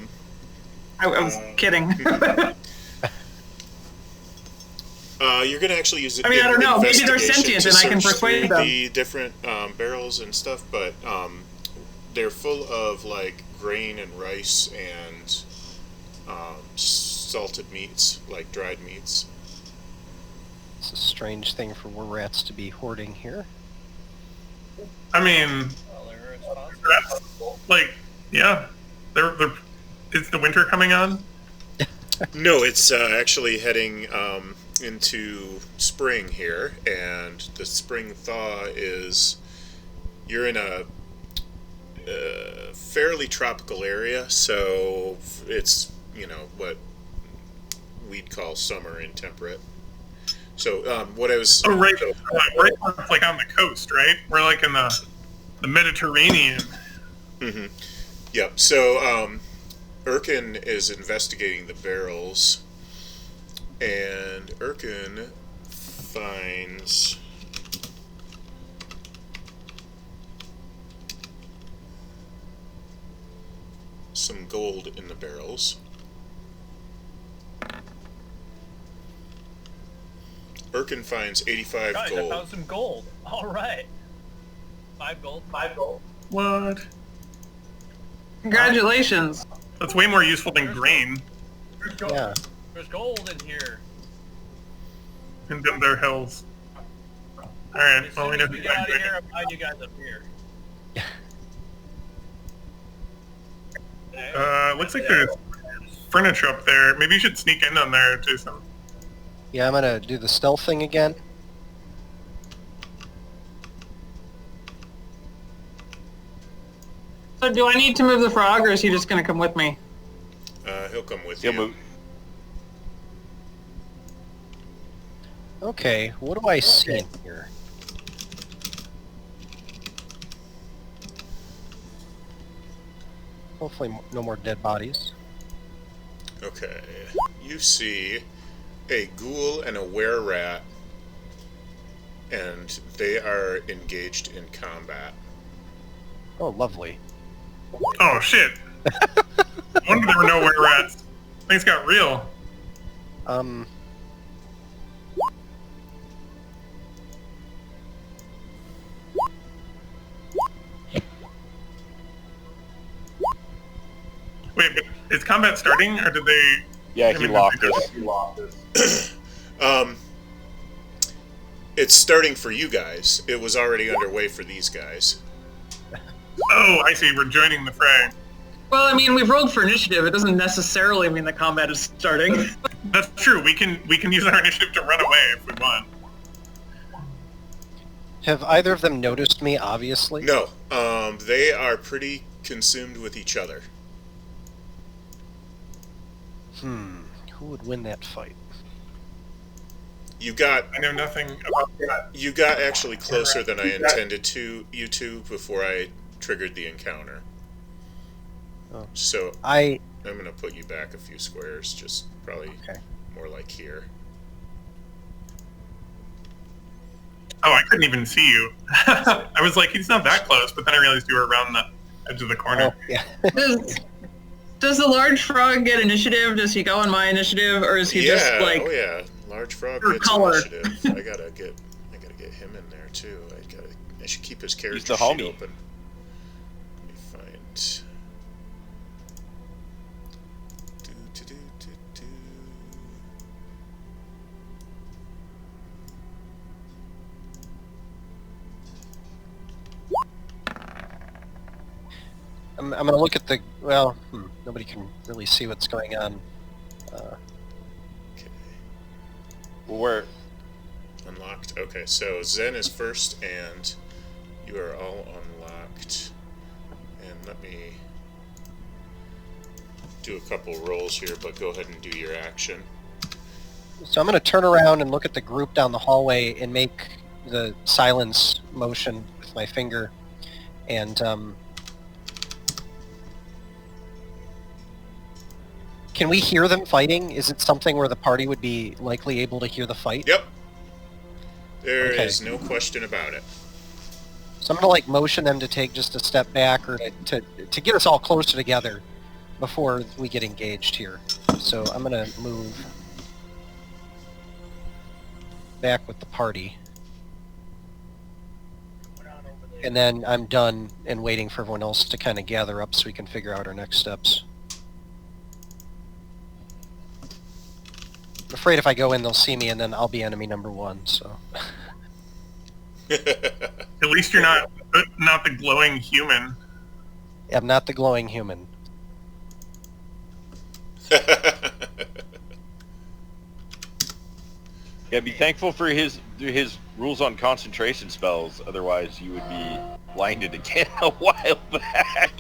was kidding. You're going to actually use it. I mean, I don't know. Maybe they're investigation sentient to and I can search persuade through them. the different barrels and stuff, but they're full of like grain and rice and salted meats, like dried meats. It's a strange thing for Wererats to be hoarding here. I mean, Well, they're responsible. that's like, yeah, they're. Is the winter coming on? No, it's actually heading into spring here, and the spring thaw is. You're in a fairly tropical area, so it's we'd call summer in temperate. So what I was... Oh, right. Right, it's like on the coast, right? We're like in the Mediterranean. Mm-hmm. Yep. So Erkin is investigating the barrels, and Erkin finds some gold in the barrels. Erkin finds 85 Guys, gold. I found some gold. All right. 5 gold. 5 gold. What? Congratulations. That's way more useful than grain. There's gold. Yeah. There's gold in here. And then their hills. Alright, As well, soon we know as who we get out of got here, I'll find you guys up here. looks like there's furniture up there. Maybe you should sneak in on there, Jason. Yeah, I'm gonna do the stealth thing again. So do I need to move the frog, or is he just going to come with me? He'll come with He'll you. move. Okay, what do I see in here? Hopefully no more dead bodies. Okay. You see a ghoul and a wererat, and they are engaged in combat. Oh, lovely. Oh, shit. I wonder there were no were-rats. Things got real. Wait, but is combat starting, or did they... Yeah, I he mean, locked did they us. It's starting for you guys. It was already underway for these guys. Oh, I see. We're joining the fray. Well, I mean, we've rolled for initiative. It doesn't necessarily mean the combat is starting. That's true. We can use our initiative to run away if we want. Have either of them noticed me, obviously? No, they are pretty consumed with each other. Who would win that fight? You got I know nothing about that. you got actually closer than I intended to, you two, before I triggered the encounter. Oh. So I I'm gonna put you back a few squares, just probably Okay. more like here. Oh, I couldn't even see you. I was like, he's not that close, but then I realized you were around the edge of the corner. Oh, yeah. Does the large frog get initiative? Does he go on my initiative, or is he Yeah, just like... oh yeah, large frog Your gets color. initiative. I gotta get him in there too. I should keep his character the sheet homie. open. Let me find. Do. I'm gonna look at the... Well, nobody can really see what's going on. Okay. Well, we're Unlocked. Okay, so Zen is first, and you are all unlocked. And let me do a couple rolls here, but go ahead and do your action. So I'm gonna turn around and look at the group down the hallway and make the silence motion with my finger. And, can we hear them fighting? Is it something where the party would be likely able to hear the fight? Yep. There is Okay. no question about it. So I'm gonna like motion them to take just a step back, or to get us all closer together before we get engaged here. So I'm gonna move back with the party, We're not over there. and then I'm done and waiting for everyone else to kind of gather up so we can figure out our next steps. I'm afraid if I go in, they'll see me, and then I'll be enemy number one. So At least you're not the glowing human. I'm not the glowing human. yeah, be thankful for his rules on concentration spells. Otherwise, you would be blinded again a while back.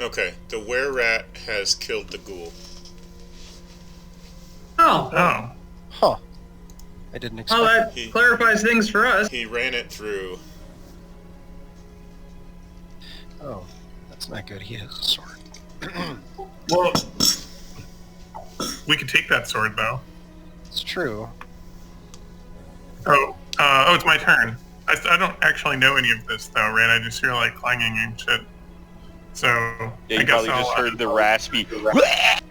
Okay, the Wererat has killed the ghoul. Oh, Oh. Huh. I didn't expect well, that He- clarifies things for us. He ran it through. Oh, that's not good. He has a sword. Well, we could take that sword, though. It's true. Oh, it's my turn. I don't actually know any of this, though, Red. I just hear, like, clanging and shit. So, Yeah, I you guess probably I'll... just heard the raspy. Right,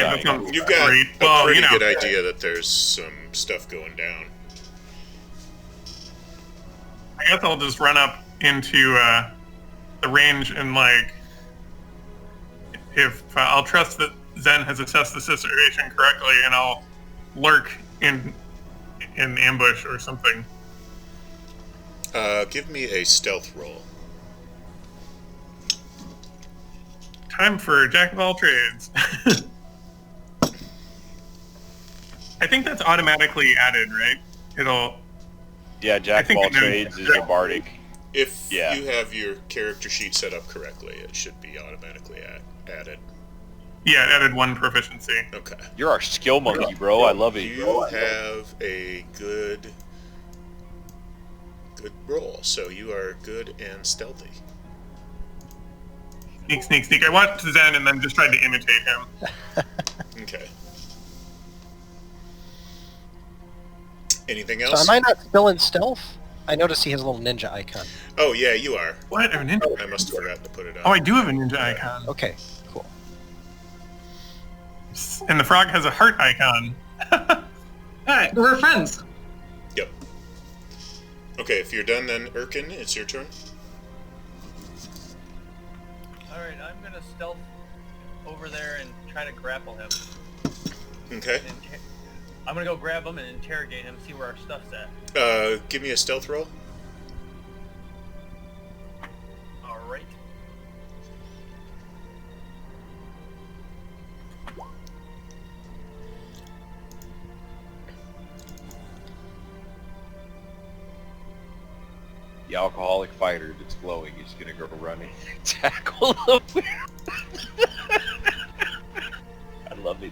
that sounds You've got great. a Well, pretty you know, good idea that there's some stuff going down. I guess I'll just run up into the range and, like, if I'll trust that Zen has assessed the situation correctly, and I'll lurk in ambush or something. Give me a stealth roll. Time for Jack of all trades. I think that's automatically added, right? It'll... Yeah, I Jack of think all I know. trades is your bardic. If Yeah. you have your character sheet set up correctly, it should be automatically added. Yeah, it added 1 proficiency. Okay. You're our skill monkey, bro. I love it. You have a good roll, so you are good and stealthy. Sneak, sneak, sneak. I watched Zen and then just tried to imitate him. Okay. Anything So else? am I not still in stealth? I notice he has a little ninja icon. Oh yeah, you are. What? A ninja? I must have forgotten to put it Oh, on. I do have a ninja icon. Okay, cool. And the frog has a heart icon. Alright, we're friends. Yep. Okay, if you're done, then Erkin, it's your turn. Alright, I'm gonna stealth over there and try to grapple him. Okay. I'm gonna go grab him and interrogate him, see where our stuff's at. Give me a stealth roll. Alright. The alcoholic fighter that's glowing is gonna go running and tackle him. I love it.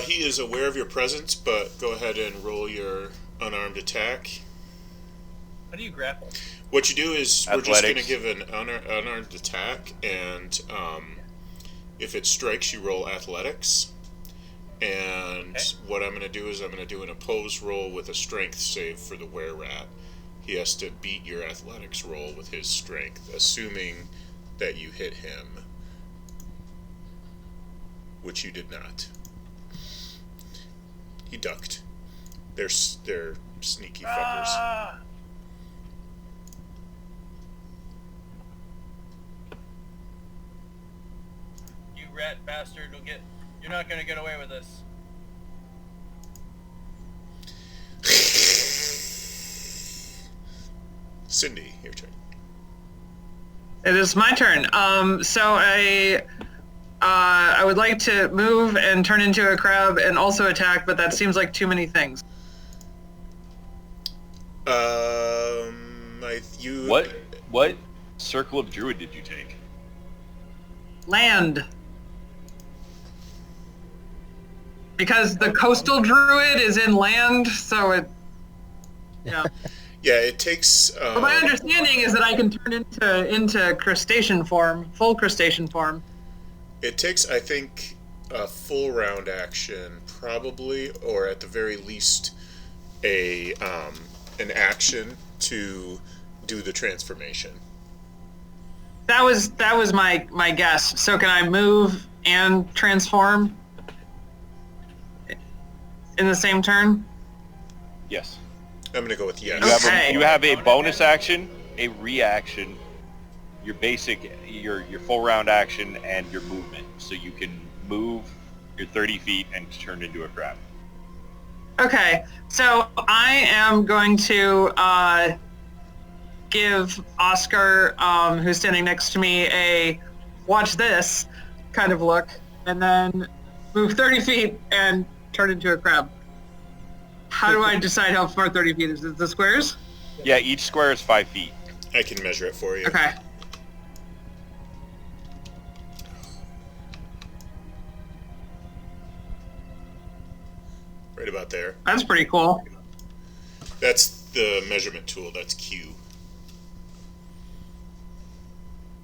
He is aware of your presence, but go ahead and roll your unarmed attack. How do you grapple? What you do is we're just going to Athletics. give an unarmed attack, and if it strikes, you roll athletics. And Okay. what I'm going to do is I'm going to do an opposed roll with a strength save for the Wererat. He has to beat your athletics roll with his strength, assuming that you hit him, which you did not. He ducked. They're sneaky fuckers. Ah! You rat bastard, you're not gonna get away with this. Cindy, your turn. It is my turn. So I would like to move and turn into a crab and also attack, but that seems like too many things. What circle of druid did you take? Land. Because the coastal druid is in land, so it... Yeah. Yeah, it takes. But my understanding is that I can turn into crustacean form, full crustacean form. It takes, I think, a full round action, probably, or at the very least, an action to do the transformation. That was my guess. So can I move and transform in the same turn? Yes. I'm gonna go with yes. Okay. You have a bonus action, a reaction, your basic, your full round action, and your movement. So you can move your 30 feet and turn into a crab. Okay, so I am going to give Oscar, who's standing next to me, a watch this kind of look, and then move 30 feet and turn into a crab. How do I decide how far 30 feet is? Is it the squares? Yeah, each square is 5 feet. I can measure it for you. Okay. Right about there. That's pretty cool. That's the measurement tool. That's Q.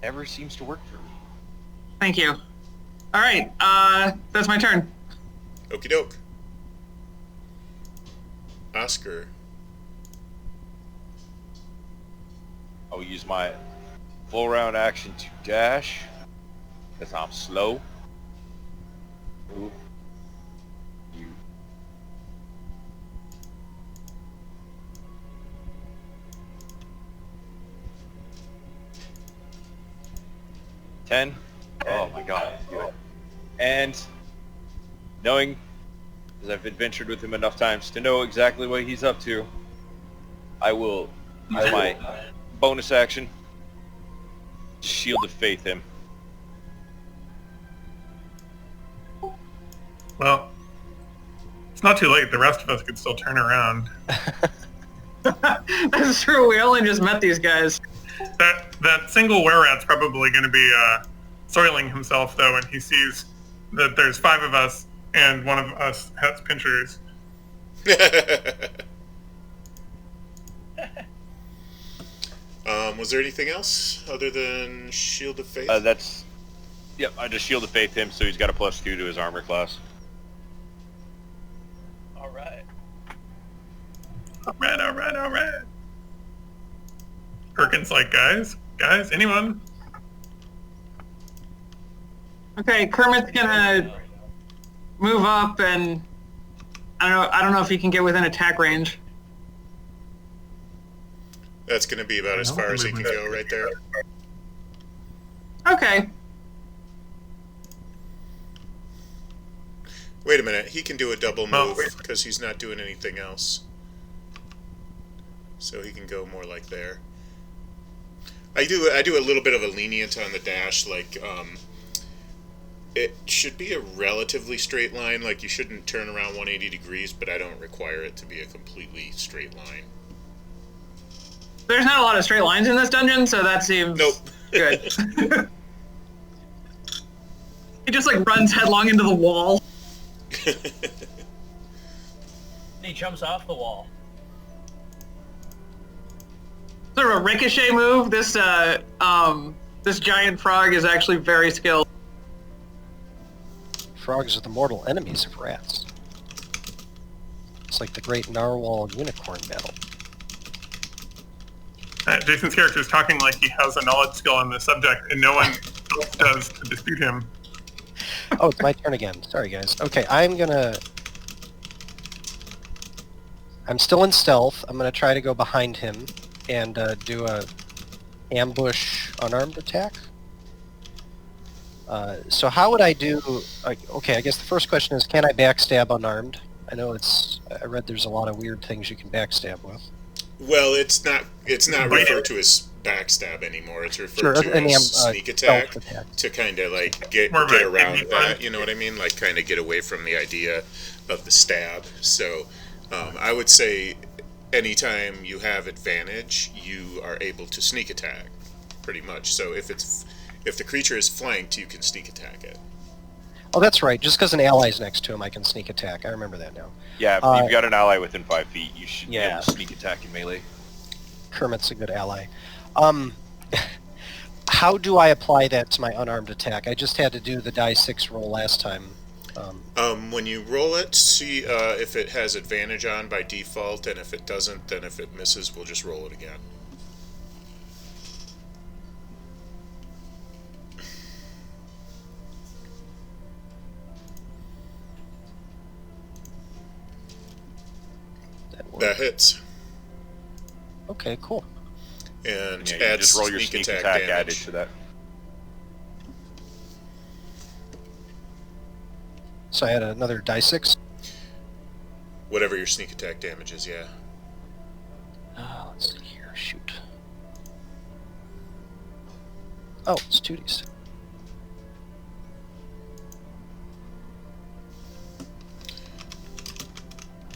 Never seems to work for me. Thank you. All right. That's my turn. Okie doke. Oscar. I'll use my full round action to dash, because I'm slow. Ooh. You. Ten. Oh my god. Good. And knowing, as I've adventured with him enough times to know exactly what he's up to, I will use my bonus action, Shield of Faith him. Well, it's not too late. The rest of us could still turn around. That's true. We only just met these guys. That single Wererat's probably going to be soiling himself, though, when he sees that there's 5 of us and one of us has pinchers. Was there anything else other than Shield of Faith? Yep, I just Shield of Faith him, so he's got a +2 to his armor class. All right. All right. Perkins like, guys, anyone? Okay, Kermit's gonna move up, and I don't know if he can get within attack range. That's going to be about as far as he can go right there. Okay. Wait a minute, he can do a double move because he's not doing anything else. So he can go more like there. I do a little bit of a lenient on the dash, like it should be a relatively straight line, like you shouldn't turn around 180 degrees, but I don't require it to be a completely straight line. There's not a lot of straight lines in this dungeon, so that seems good. He just like runs headlong into the wall. He jumps off the wall. Sort of a ricochet move. This giant frog is actually very skilled. Frogs are the mortal enemies of rats. It's like the great narwhal unicorn battle. Jason's character is talking like he has a knowledge skill on this subject, and no one else does to dispute him. Oh, it's my turn again. Sorry, guys. Okay, I'm still in stealth. I'm gonna try to go behind him and do a ambush unarmed attack. So how would I do... okay, I guess the first question is, can I backstab unarmed? I know I read there's a lot of weird things you can backstab with. Well, it's not referred to as backstab anymore. It's referred to as sneak attack to kind of like get around that. You know what I mean? Like kind of get away from the idea of the stab. So I would say anytime you have advantage, you are able to sneak attack, pretty much. So if the creature is flanked, you can sneak attack it. Oh, that's right. Just because an ally's next to him, I can sneak attack. I remember that now. Yeah, if you've got an ally within 5 feet, you should be able to sneak attack in melee. Kermit's a good ally. How do I apply that to my unarmed attack? I just had to do the die 6 roll last time. When you roll it, see if it has advantage on by default, and if it doesn't, then if it misses, we'll just roll it again. That hits. Okay, cool. And you add just roll your sneak attack added damage. to that. So I had another die 6? Whatever your sneak attack damage is, yeah. Let's see here. Shoot. Oh, it's 2d6.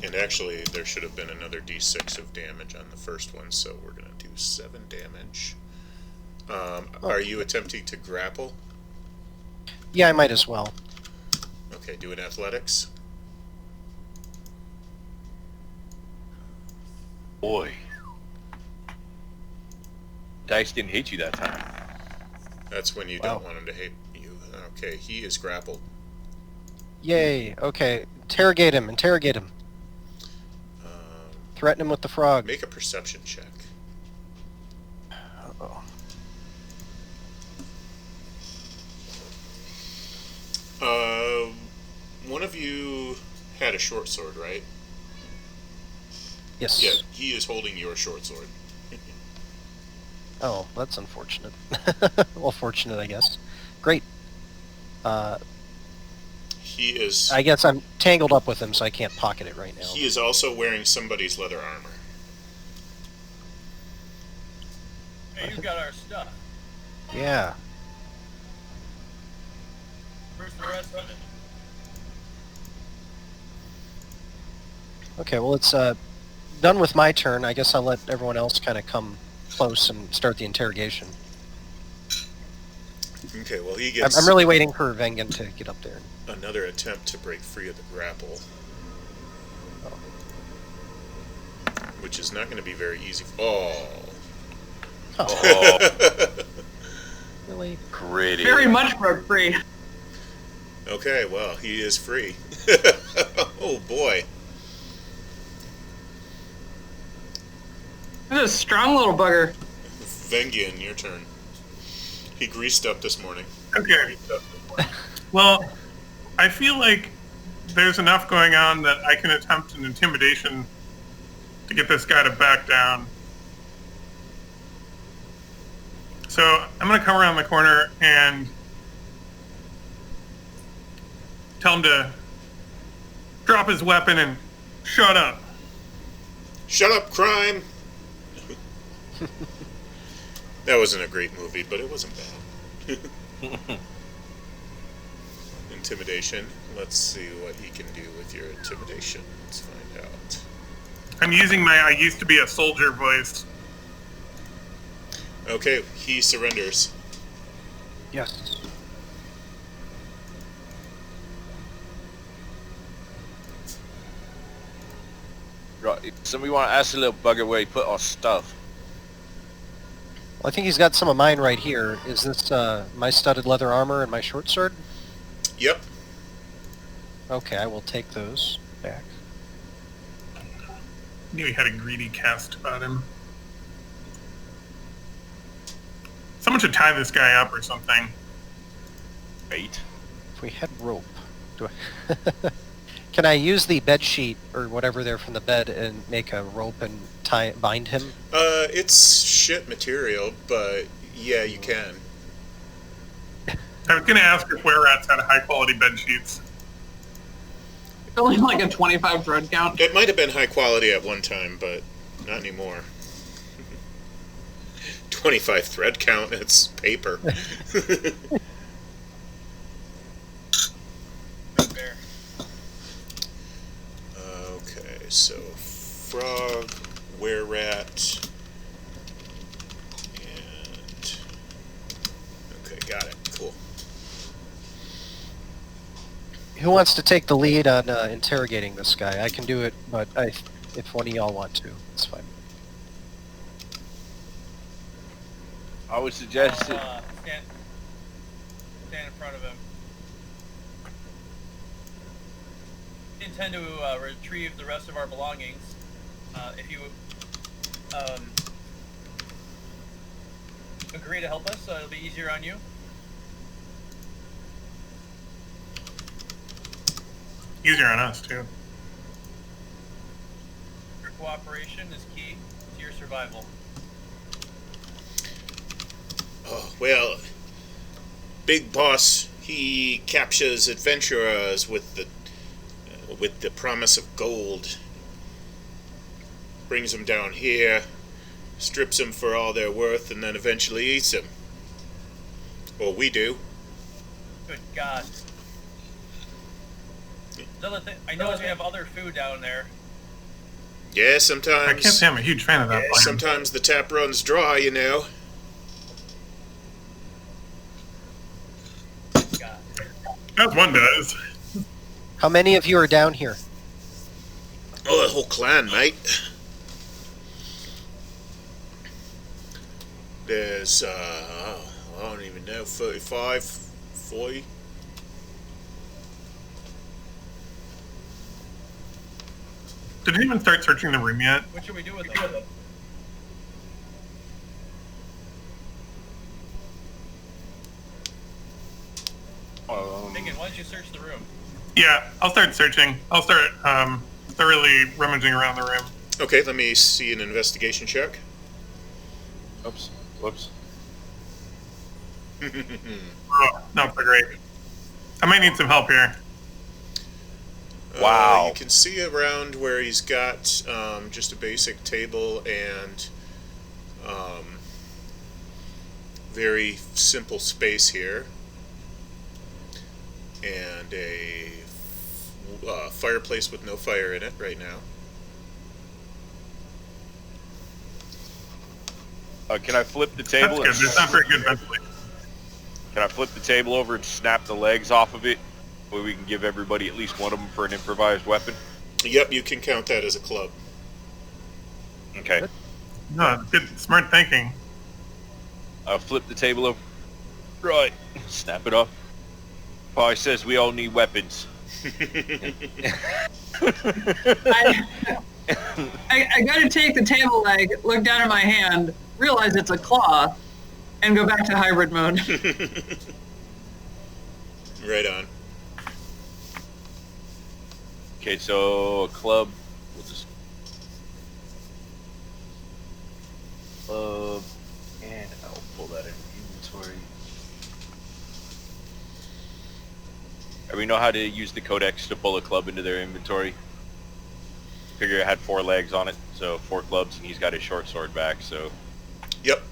And actually, there should have been another d6 of damage on the first one, so we're going to do 7 damage. Are you attempting to grapple? Yeah, I might as well. Okay, do an athletics. Boy. Dice didn't hit you that time. That's when you don't want him to hit you. Okay, he is grappled. Yay. Okay. Interrogate him. Interrogate him. Threaten him with the frog. Make a perception check. Uh-oh. One of you had a short sword, right? Yes. Yeah, he is holding your short sword. Oh, that's unfortunate. Well, fortunate, I guess. Great. He is. I guess I'm tangled up with him, so I can't pocket it right now. He is also wearing somebody's leather armor. Hey, you got our stuff. Yeah. Where's the rest of it? Okay, well, it's done with my turn. I guess I'll let everyone else kind of come close and start the interrogation. Okay, well, he gets I'm really waiting for Vengen to get up there. another attempt to break free of the grapple. Which is not going to be very easy. Oh, Really? pretty. Very much broke free. Okay, well, he is free. Oh, boy. This is a strong little bugger. Vengian, your turn. He greased up this morning. Okay. Well, I feel like there's enough going on that I can attempt an intimidation to get this guy to back down. So I'm going to come around the corner and tell him to drop his weapon and shut up. Shut up, crime! That wasn't a great movie, but it wasn't bad. Intimidation. Let's see what he can do with your intimidation. Let's find out. I'm using my I used to be a soldier voice. Okay, he surrenders. Yes. Right. Somebody want to ask the little bugger where he put our stuff. Well, I think he's got some of mine right here. Is this my studded leather armor and my short sword? Yep. Okay, I will take those back. Knew he had a greedy cast about him. Someone should tie this guy up or something. Right. If we had rope, do I... Can I use the bed sheet or whatever there from the bed and make a rope and bind him? It's shit material, but yeah, you can. I was going to ask if Wererat's had high quality bed sheets. It's only like a 25 thread count. It might have been high quality at one time, but not anymore. 25 thread count, it's paper. Bear. Okay, so frog, Wererat, and... Okay, got it. Cool. Who wants to take the lead on interrogating this guy? I can do it, but if one of y'all want to, it's fine. I would suggest it. Stand in front of him. We intend to retrieve the rest of our belongings. If you agree to help us, it'll be easier on you. Easier on us, too. Your cooperation is key to your survival. Oh, well, Big Boss, he captures adventurers with the promise of gold. Brings them down here, strips them for all they're worth, and then eventually eats them. Or we do. Good God. Another thing, I noticed we have other food down there. Yeah, I sometimes. can't say I'm a huge fan of that plan. Sometimes the tap runs dry, you know. God. As one does. How many of you are down here? Oh, the whole clan, mate. There's, I don't even know, 35, 40. Did anyone start searching the room yet? What should we do with them? Megan, why don't you search the room? Yeah, I'll start searching. I'll start thoroughly rummaging around the room. Okay, let me see an investigation check. Oops. Whoops. Oh, not so great. I might need some help here. Wow. You can see around where he's got just a basic table and very simple space here, and a fireplace with no fire in it right now. Can I flip the That's table? good. There's not very good ventilation. Can I flip the table over and snap the legs off of it? Where we can give everybody at least one of them for an improvised weapon? Yep, you can count that as a club. Okay. No, good, smart thinking. I'll flip the table over. Right. Snap it off. Pi says we all need weapons. I gotta take the table leg, look down at my hand, realize it's a claw, and go back to hybrid mode. Right on. Okay, so a club. We'll just club, and I'll pull that in inventory. We know how to use the codex to pull a club into their inventory. Figure it had 4 legs on it, so 4 clubs, and he's got his short sword back. So Yep.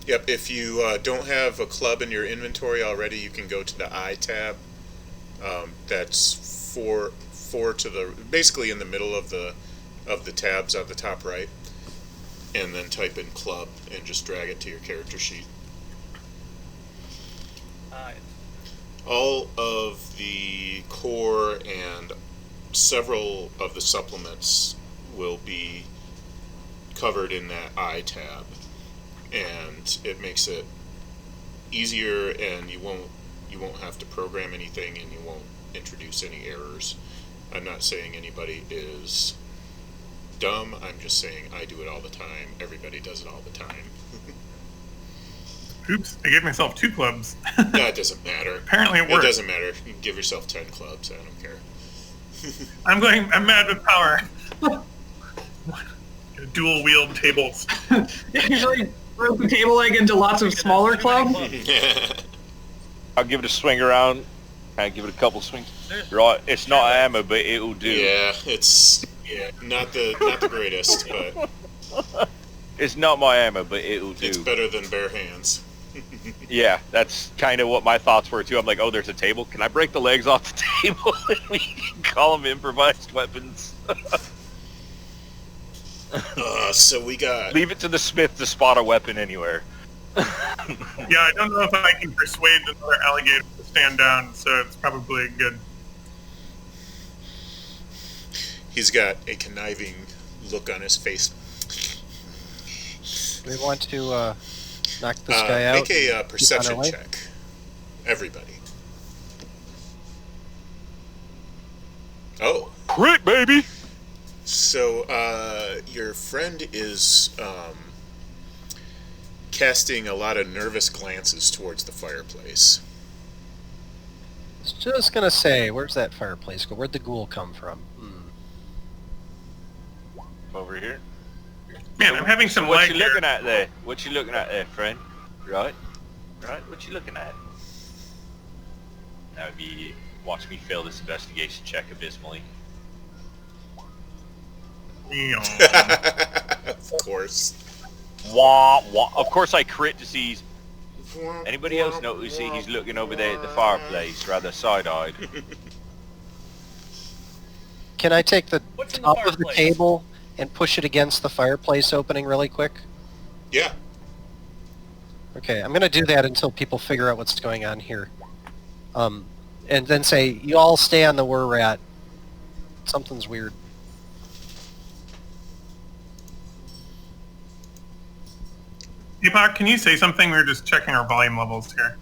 Yep, if you don't have a club in your inventory already, you can go to the I tab. That's four to the, basically in the middle of the tabs on the top right, and then type in club and just drag it to your character sheet. All of the core and several of the supplements will be covered in that I tab, and it makes it easier, and you won't have to program anything, and you won't introduce any errors. I'm not saying anybody is dumb, I'm just saying I do it all the time. Everybody does it all the time. Oops, I gave myself 2 clubs. That doesn't matter. Apparently it It worked. doesn't matter. You can give yourself 10 clubs, I don't care. I'm mad with power. Dual wield tables. Usually broke the table leg into lots of smaller clubs. I'll give it a swing around. Kind of give it a couple swings. There's- Right, it's not ammo, but it'll do. Yeah, it's not the greatest, but It's not my ammo, but it'll do. it's better than bare hands. Yeah, that's kind of what my thoughts were too. I'm like, oh, there's a table. Can I break the legs off the table and we can call them improvised weapons? So we got Leave it to the smith to spot a weapon anywhere. Yeah, I don't know if I can persuade another alligator to stand down, so it's probably good. he's got a conniving look on his face. Do we want to knock this guy out? Make a and perception keep on our way? check. Everybody. Oh. Crit, baby! So, your friend is casting a lot of nervous glances towards the fireplace. I was just gonna say, where's that fireplace go? Where'd the ghoul come from? Over here. Man, I'm having some What lag you here. looking at there? What you looking at there, friend? Right? Right? What you looking at? That would be... Watch me fail this investigation check abysmally. Of course. Wah, wah. Of course I crit to see... Anybody else notice he's looking over there at the fireplace, rather side-eyed? Can I take the What's in the top of the fireplace? table and push it against the fireplace opening really quick? Yeah. Okay, I'm going to do that until people figure out what's going on here. And then say, you all stay on the Wererat. Something's weird. Deepak, can you say something? We're just checking our volume levels here.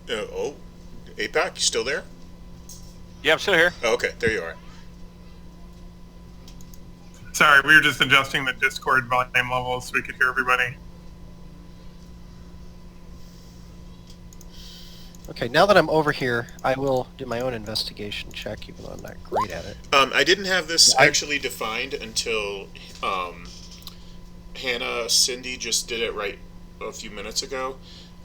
Oh, APAC, you still there? Yeah, I'm still here. Oh, okay, there you are. Sorry, we were just adjusting the Discord volume levels so we could hear everybody. Okay, now that I'm over here, I will do my own investigation check, even though I'm not great at it. I didn't have this actually defined until Hannah Cindy just did it right a few minutes ago.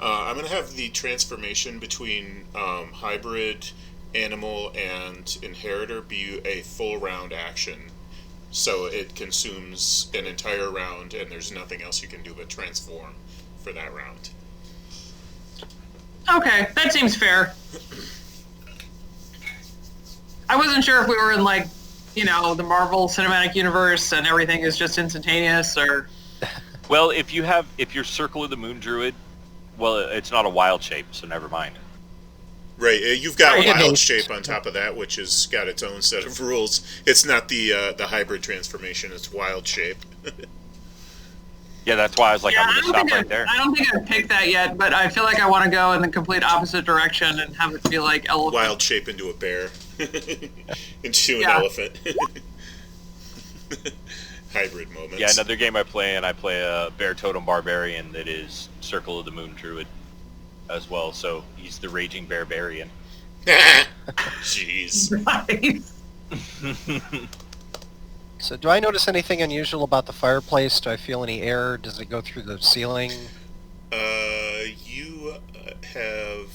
I'm going to have the transformation between hybrid, animal, and inheritor be a full round action. So it consumes an entire round, and there's nothing else you can do but transform for that round. Okay, that seems fair. I wasn't sure if we were in, like, you know, the Marvel Cinematic Universe and everything is just instantaneous, or... Well, if you're Circle of the Moon Druid, well, it's not a wild shape, so never mind. Right, you've got Right. wild shape on top of that, which has got its own set of rules. It's not the hybrid transformation; it's wild shape. Yeah, that's why I was like, Yeah, I'm going to stop right there. I don't think I've picked that yet, but I feel like I want to go in the complete opposite direction and have it be like elephant. Wild shape into a bear, into an Yeah. elephant. Hybrid moments. Yeah, another game I play a Bear Totem Barbarian that is Circle of the Moon Druid as well, so he's the Raging Barbarian. Jeez. Nice. So do I notice anything unusual about the fireplace? Do I feel any air? Does it go through the ceiling? You have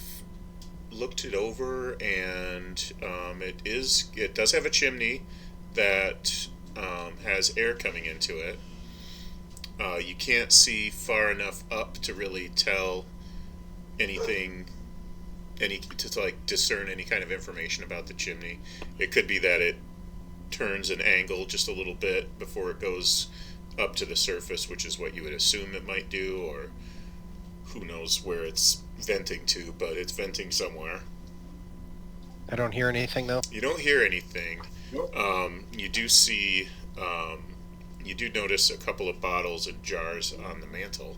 looked it over, and it does have a chimney that has air coming into it. You can't see far enough up to really tell anything, to like discern any kind of information about the chimney. It could be that it turns an angle just a little bit before it goes up to the surface, which is what you would assume it might do, or who knows where it's venting to, but it's venting somewhere. I don't hear anything, though? You don't hear anything. You do see, you do notice a couple of bottles and jars on the mantle.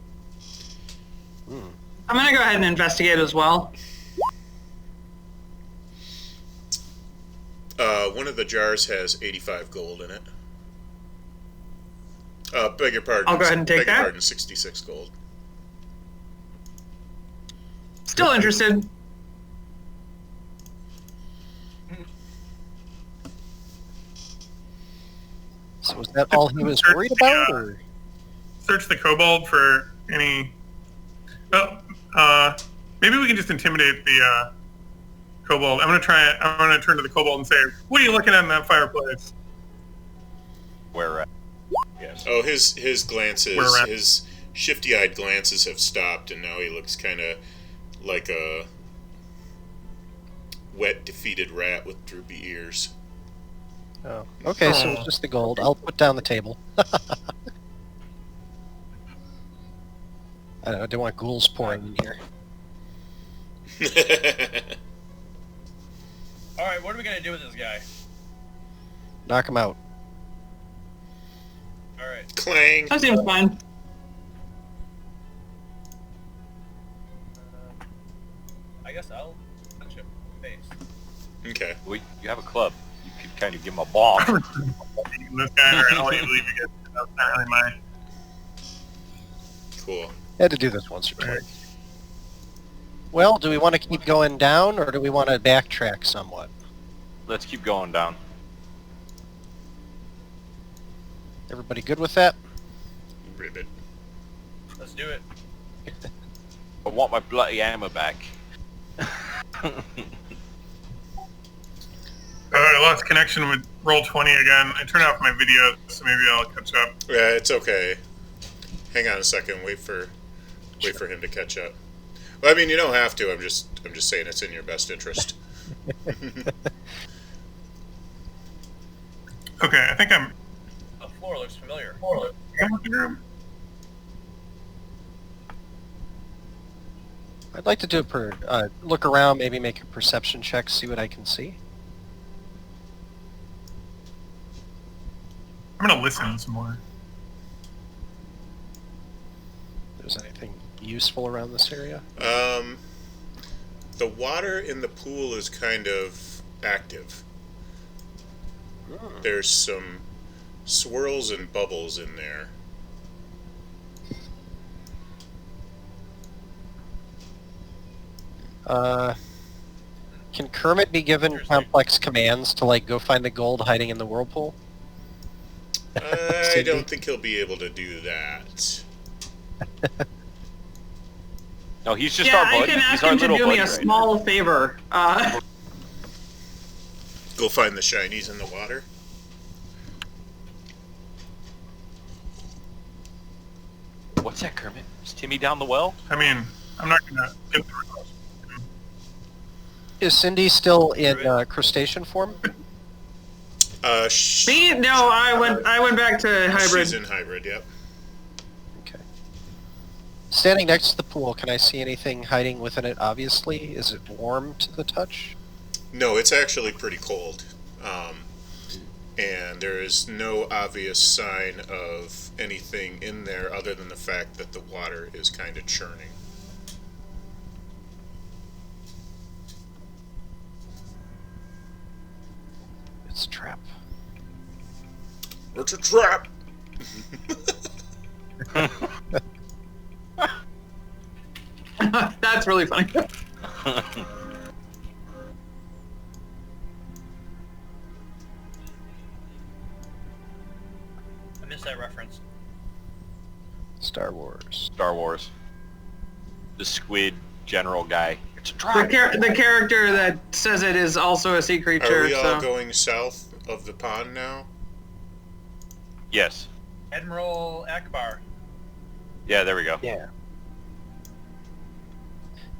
I'm going to go ahead and investigate as well. One of the jars has 85 gold in it. Beg your pardon. I'll go ahead and take beg your that. pardon, 66 gold. Still interested. So was that all he was worried about, or? Search the kobold for any... Well, maybe we can just intimidate the kobold. I'm gonna turn to the kobold and say, "What are you looking at in that fireplace?" Where yes. Oh, his glances, Wererat. his shifty-eyed glances have stopped, and now he looks kind of like a wet, defeated rat with droopy ears. Oh, okay, so it's just the gold. I'll put down the table. I don't want ghouls pouring in here. Alright, what are we gonna do with this guy? Knock him out. Alright. Clang. That seems fine. I guess I'll punch him in the face. Okay. Well, you have a club. You could kind of give him a bomb. This guy, or I'll let you leave again. That's not really my... Cool. Had to do this once or twice. Well, do we want to keep going down, or do we want to backtrack somewhat? Let's keep going down. Everybody good with that? Ribbit. Let's do it. I want my bloody hammer back. I lost connection with Roll20 again. I turned off my video, so maybe I'll catch up. Yeah, it's okay. Hang on a second. Wait for him to catch up. Well, I mean, you don't have to. I'm just I'm just saying it's in your best interest. Okay, I think I'm. The floor looks familiar. I'd like to do a look around, maybe make a perception check, see what I can see. I'm gonna listen some more. If there's anything useful around this area. The water in the pool is kind of active. There's some swirls and bubbles in there. Can Kermit be given complex commands to, like, go find the gold hiding in the whirlpool? I don't think he'll be able to do that. No, he's just Yeah, our I buddy. can He's ask our him to little do buddy me a right small favor. Go find the shinies in the water. now. What's that, Kermit? Is Timmy down the well? I mean, I'm not gonna get the request. Is Cindy still in crustacean form? Me? No, I went back to hybrid. She's in hybrid, yep. Okay. Standing next to the pool, can I see anything hiding within it, obviously? Is it warm to the touch? No, it's actually pretty cold. And there is no obvious sign of anything in there other than the fact that the water is kind of churning. It's a trap. It's a trap! That's really funny. I missed that reference. Star Wars. Star Wars. The squid general guy. It's a The, trap. the character that says it is also a sea creature. Are we all So going south of the pond now? Yes. Admiral Akbar. Yeah, there we go. Yeah.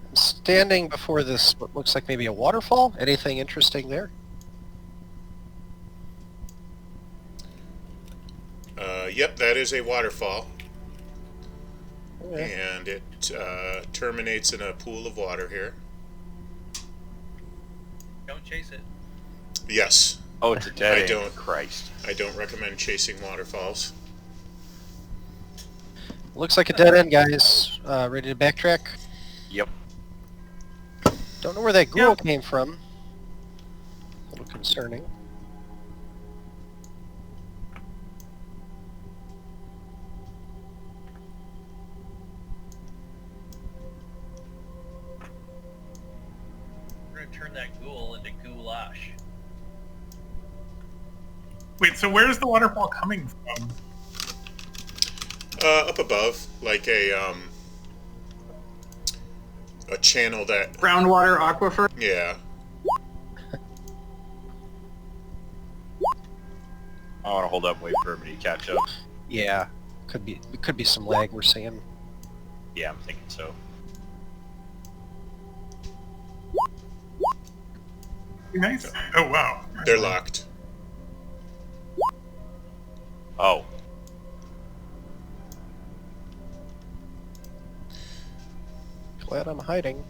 I'm standing before this, what looks like maybe a waterfall. Anything interesting there? Yep, that is a waterfall. Okay. And it terminates in a pool of water here. Don't chase it. Yes, Oh, it's a dead I end. don't- Christ. I don't recommend chasing waterfalls. Looks like a dead end, guys. Ready to backtrack? Yep. Don't know where that ghoul Yeah. came from. A little concerning. We're gonna turn that ghoul into goulash. Wait, so where's the waterfall coming from? Up above, like a channel that, groundwater aquifer. yeah. I want to hold up and wait for everybody to catch up. Yeah, could be some lag we're seeing. Yeah, I'm thinking so. Nice. Oh wow. They're locked. Oh. Glad I'm hiding.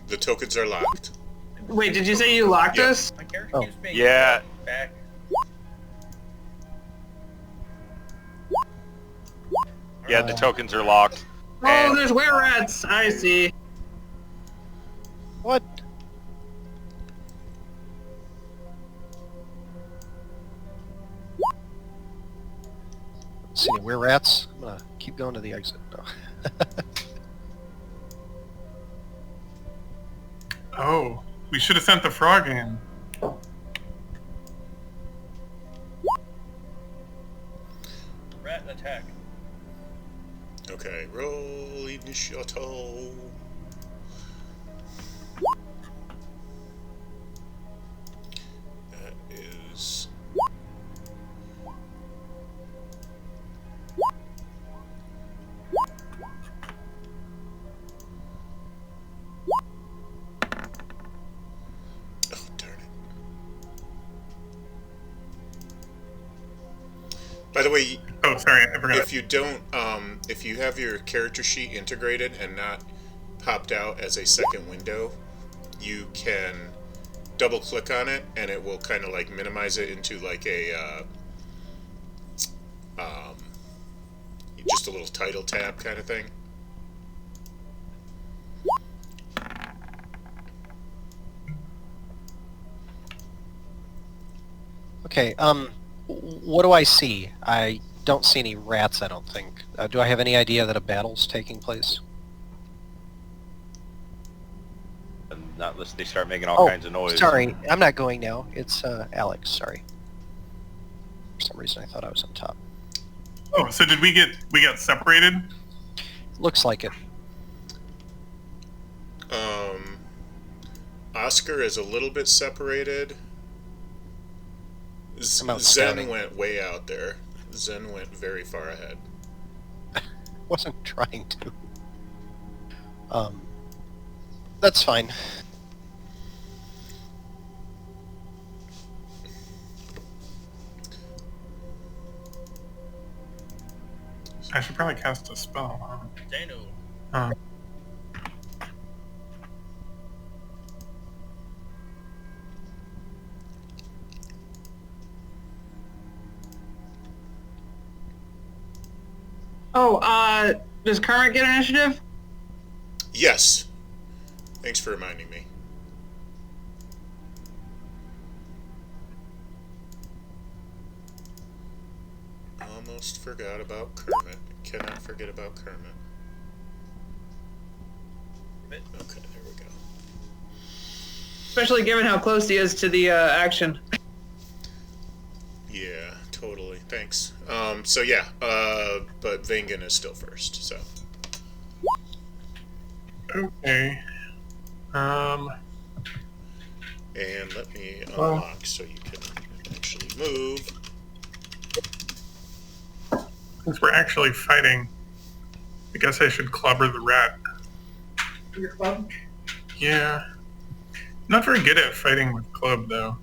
The tokens are locked. Wait, did you say you locked Yeah. us? My character Oh. keeps being Yeah. back. Yeah, the tokens are locked. Oh, And- there's wererats. I see. What? See any Wererat? I'm gonna keep going to the exit. No. Oh, we should have sent the frog in. Rat attack. Okay, roll initiative. That is... By the way, Oh, sorry, I forgot. if you don't, if you have your character sheet integrated and not popped out as a second window, you can double click on it and it will kind of like minimize it into like a um, just a little title tab kind of thing. Okay, what do I see? I don't see any rats, I don't think. Do I have any idea that a battle's taking place? And not unless they start making all kinds of noise. Sorry, I'm not going now. It's Alex, sorry. For some reason I thought I was on top. Oh, so we got separated? Looks like it. Oscar is a little bit separated. I'm out Zen scouting. went way out there. Zen went very far ahead. Wasn't trying to. That's fine. I should probably cast a spell, huh? Dano. Oh, does Kermit get initiative? Yes. Thanks for reminding me. Almost forgot about Kermit. Cannot forget about Kermit. Okay, there we go. Especially given how close he is to the action. Yeah, totally. Thanks. So yeah, but Vengen is still first, so. Okay. And let me unlock so you can actually move. Since we're actually fighting, I guess I should clobber the rat. Your club? Yeah. Not very good at fighting with club, though.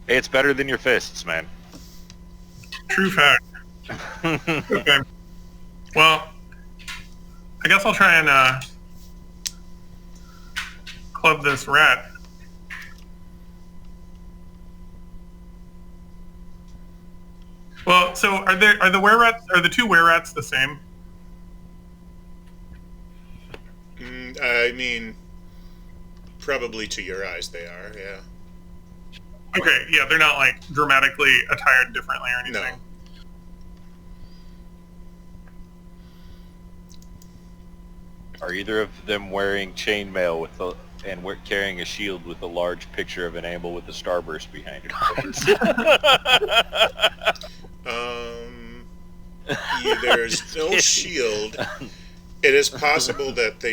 Hey, it's better than your fists, man. True fact. Okay. Well, I guess I'll try and club this rat. Well, so are the two wererats the same? I mean, probably to your eyes they are, yeah. Okay, yeah, they're not like dramatically attired differently or anything. No. Are either of them wearing chainmail and carrying a shield with a large picture of an amble with a starburst behind it? There's no shield. It is possible that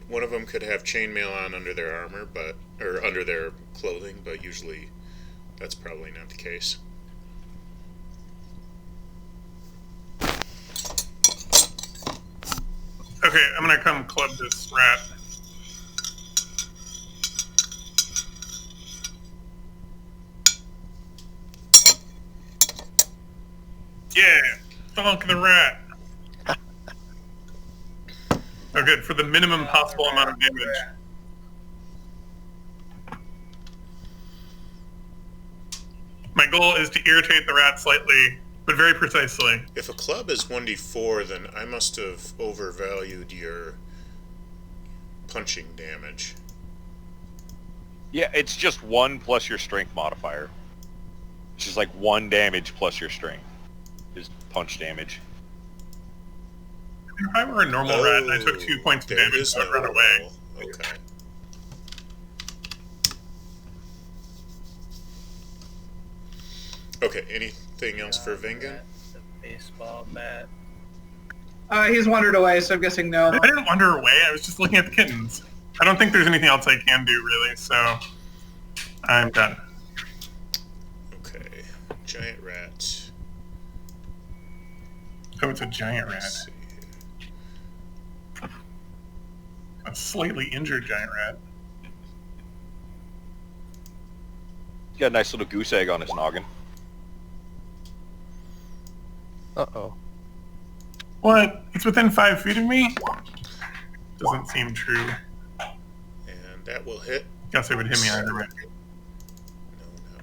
one of them could have chainmail on under their armor, or under their clothing, but usually that's probably not the case. Okay, I'm gonna come club this rat. Yeah, thunk the rat. Oh, good, for the minimum possible amount of damage. My goal is to irritate the rat slightly, but very precisely. If a club is 1d4, then I must have overvalued your punching damage. Yeah, it's just 1 plus your strength modifier. It's just like 1 damage plus your strength is punch damage. If I were a normal rat and I took 2 points of damage, is I would run away. roll. Okay. Okay, anything else for Vengen? The baseball bat. He's wandered away, so I'm guessing no. I didn't wander away, I was just looking at the kittens. I don't think there's anything else I can do, really, so I'm done. Okay, giant rat. Oh, it's a giant rat. Let's see. A slightly injured giant rat. Got a nice little goose egg on his noggin. Uh-oh. What? It's within 5 feet of me? Doesn't seem true. And that will hit. Guess it would hit me either way. No, not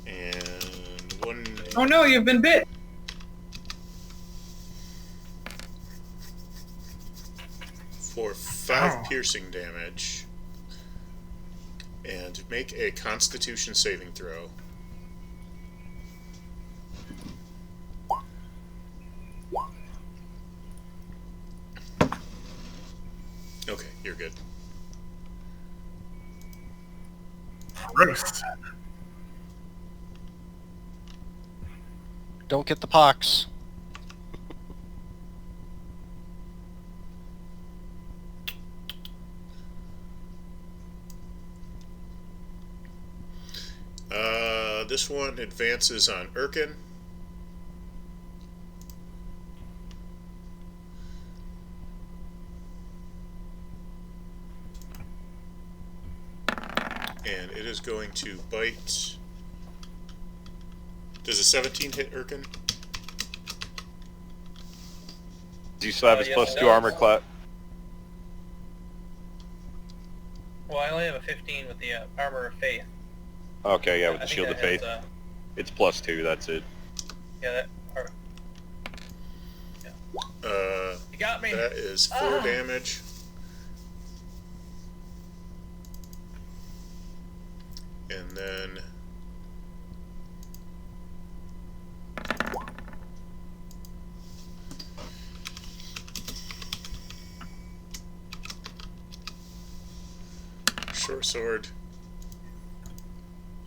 Wererat. And one. Oh no, you've been bit. For 5 Ow. piercing damage. And make a Constitution saving throw. Okay, you're good. Gross. Don't get the pox. This one advances on Erkin. And it is going to bite. Does a 17 hit Erkin? Do you still have his Yes, plus it 2 does. armor class? Well, I only have a 15 with the Armor of Faith. Okay, yeah, with I the think Shield of that hits, Faith. It's plus 2, that's it. yeah, that. You got me. That is 4 Ah. damage. And then short sword,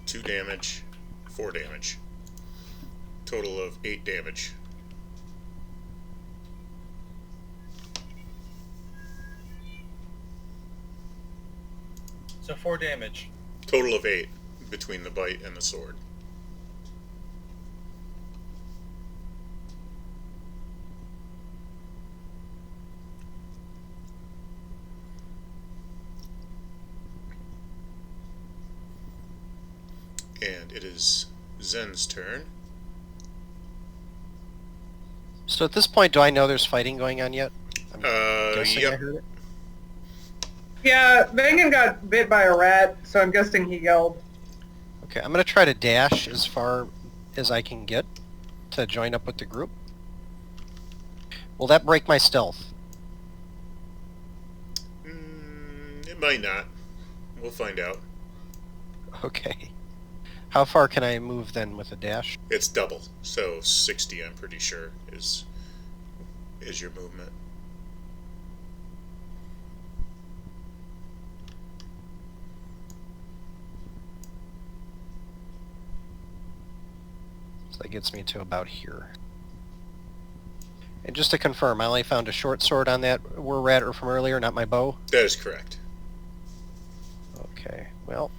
2 damage, 4 damage. Total of 8 damage. So 4 damage. Total of 8 between the bite and the sword. And it is Zen's turn. So at this point, do I know there's fighting going on yet? I'm guessing I Yep. heard it. Yeah, Vangan got bit by a rat, so I'm guessing he yelled. Okay, I'm going to try to dash as far as I can get to join up with the group. Will that break my stealth? It might not. We'll find out. Okay. How far can I move then with a dash? It's double, so 60 I'm pretty sure is your movement. So that gets me to about here. And just to confirm, I only found a short sword on that Wererat from earlier, not my bow? That is correct. Okay, well...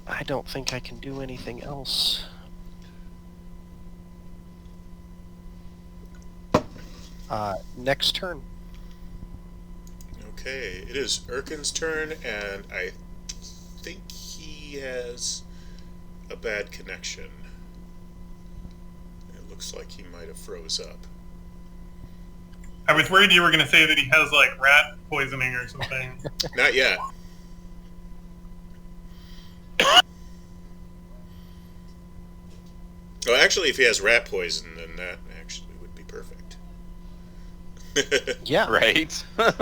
I don't think I can do anything else. Next turn. Okay, it is Erkin's turn, and I think he has a bad connection. It looks like he might have froze up. I was worried you were going to say that he has, like, rat poisoning or something. Not yet. Well, actually, if he has rat poison, then that actually would be perfect. Yeah. Right? If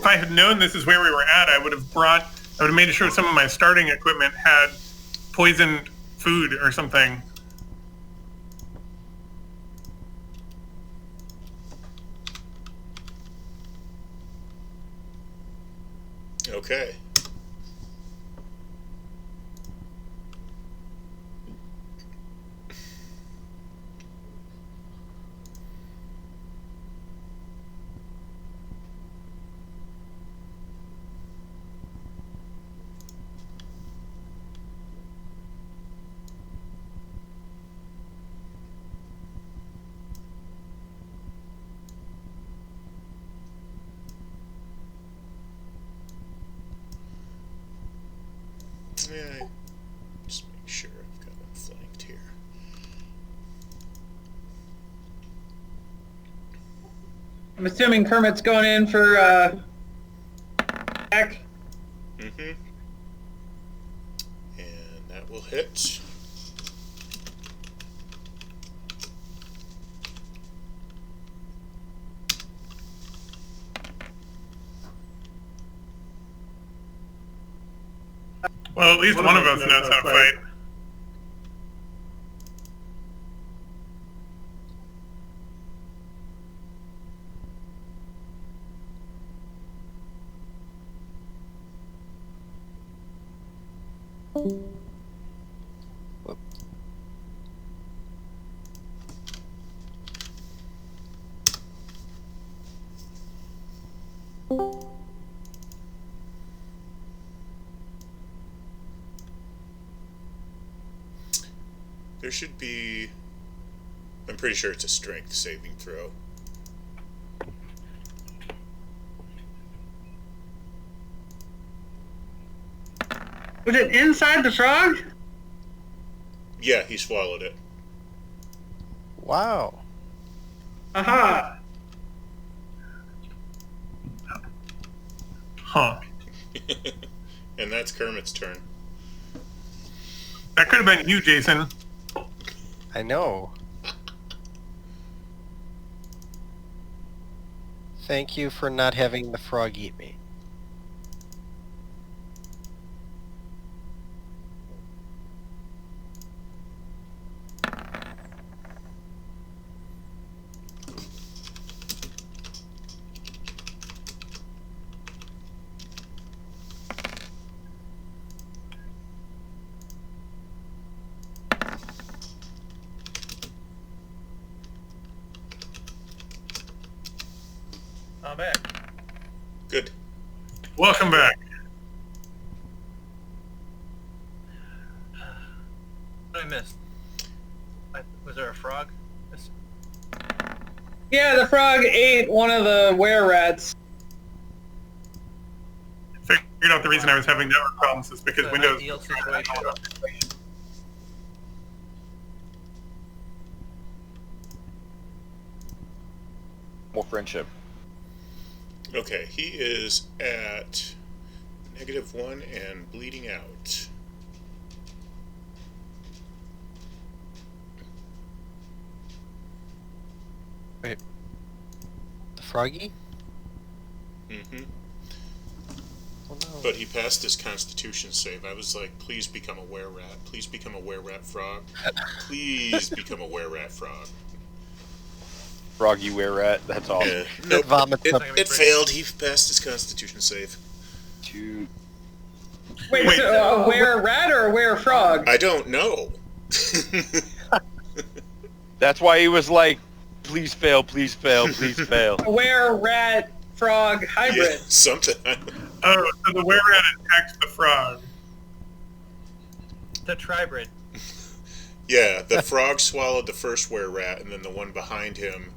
I had known this is where we were at, I would have made sure some of my starting equipment had poisoned food or something. Okay. May I just make sure I've got it flanked here? I'm assuming Kermit's going in for attack. Mm-hmm. And that will hit. Well, at least one of us knows how to fight. There should be... I'm pretty sure it's a strength saving throw. Was it inside the frog? Yeah, he swallowed it. Wow. Aha! Huh. And that's Kermit's turn. That could have been you, Jason. I know. Thank you for not having the frog eat me. I'm back. Good. Welcome back. What did I miss? Was there a frog? Yeah, the frog ate one of the wererats. Figured out the reason I was having network problems is because It's an Windows... ideal situation. More friendship. Okay, he is at -1 and bleeding out. Wait. The froggy? Mm-hmm. Oh no. But he passed his Constitution save. I was like, please become a wererat. Please become a wererat frog. Please become a wererat frog. Froggy Wererat, that's awesome. Yeah. Nope. vomits up. It failed. He passed his Constitution save. Two. Wait, Wait, so a wererat or a werefrog? I don't know. That's why he was like, please fail, please fail, please fail. A were-rat frog hybrid. Yeah, something. Oh, so the wererat attacked the frog. The tribrid. Yeah, the frog swallowed the first wererat, and then the one behind him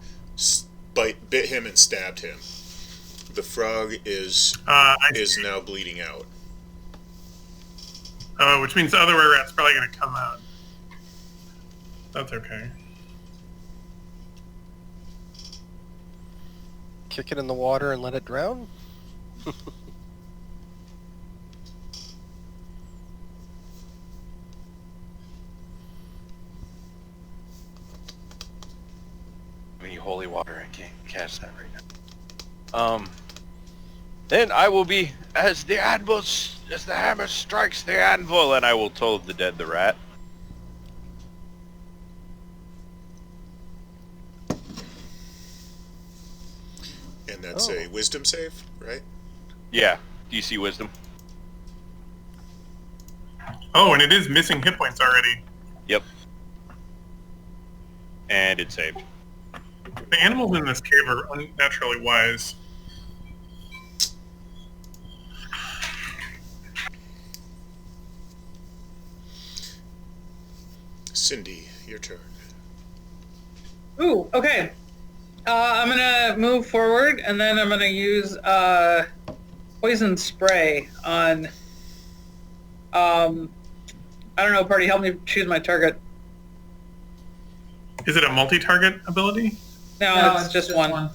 bit him and stabbed him. The frog is now bleeding out. Which means the other wererat's probably going to come out. That's okay. Kick it in the water and let it drown? I mean, holy water, I can't catch that right now. Then I will be as the hammer strikes the anvil, and I will toll the dead the rat. And that's a wisdom save, right? Yeah, DC wisdom. Oh, and it is missing hit points already. Yep. And it saved. The animals in this cave are unnaturally wise. Cindy, your turn. Ooh, okay. I'm gonna move forward, and then I'm gonna use poison spray on I don't know, party, help me choose my target. Is it a multi-target ability? No, it's just one.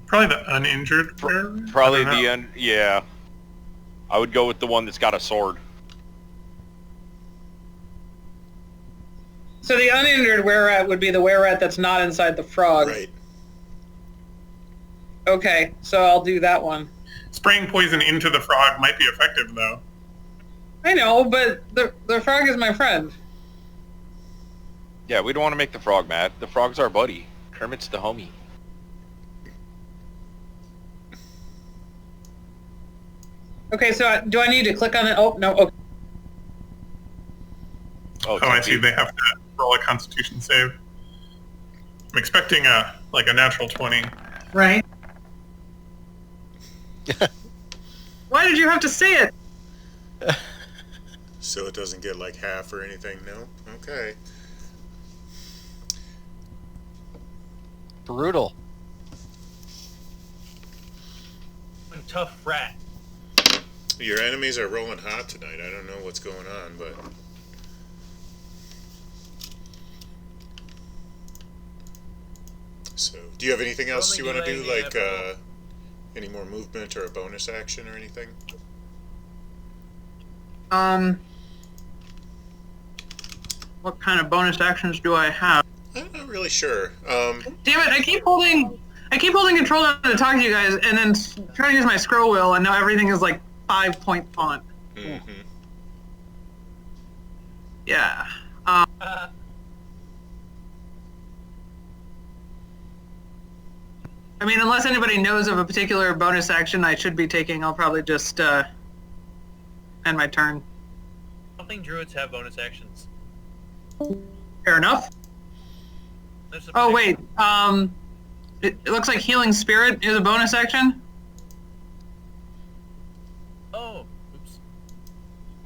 Probably the uninjured. Probably yeah. I would go with the one that's got a sword. So the uninjured Wererat would be the Wererat that's not inside the frog. Right. Okay, so I'll do that one. Spraying poison into the frog might be effective, though. I know, but the frog is my friend. Yeah, we don't want to make the frog mad. The frog's our buddy. Kermit's the homie. Okay, so do I need to click on it? Oh, no. Okay. Oh, I see. They have to roll a Constitution save. I'm expecting a natural 20. Right. Why did you have to say it? So it doesn't get like half or anything? No? Okay. Brutal. Tough rat. Your enemies are rolling hot tonight. I don't know what's going on, but... So, do you have anything else you want to do? Like, any more movement or a bonus action or anything? What kind of bonus actions do I have? I'm not really sure. Damn it! I keep holding control down to talk to you guys, and then try to use my scroll wheel, and now everything is like 5-point font. Mm-hmm. Yeah. I mean, unless anybody knows of a particular bonus action I should be taking, I'll probably just end my turn. I don't think druids have bonus actions. Fair enough. Oh wait, it looks like Healing Spirit is a bonus action. Oh, oops.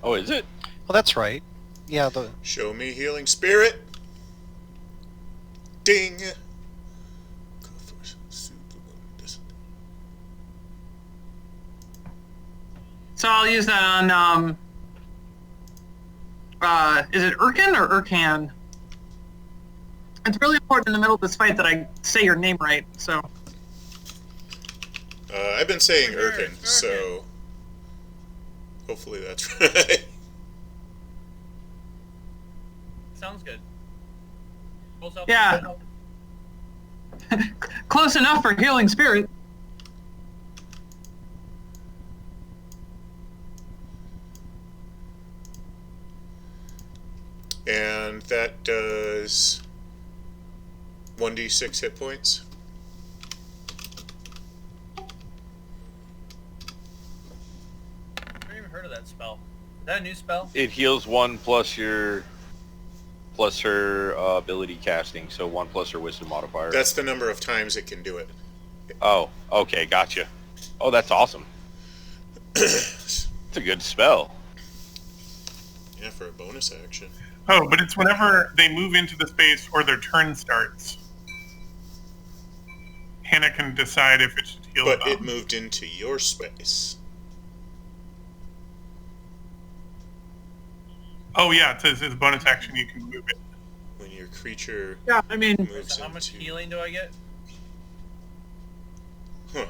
Oh, is it? Well, that's right. Yeah, the Show me healing spirit. Ding. So I'll use that on, is it Urkin or Urkan? It's really important in the middle of this fight that I say your name right, so. I've been saying Urkin, so hopefully that's right. Sounds good. Yeah. Close enough for Healing Spirit. And that does 1d6 hit points. I've never even heard of that spell. Is that a new spell? It heals 1 plus her ability casting, so 1 plus her wisdom modifier. That's the number of times it can do it. Oh, okay, gotcha. Oh, that's awesome. It's a good spell. Yeah, for a bonus action. Oh, but it's whenever they move into the space or their turn starts. Hannah can decide if it should heal But them. it moved into your space. Oh yeah, it says as a bonus action you can move it. When your creature Yeah, I mean, moves So how much into... healing do I get? Huh.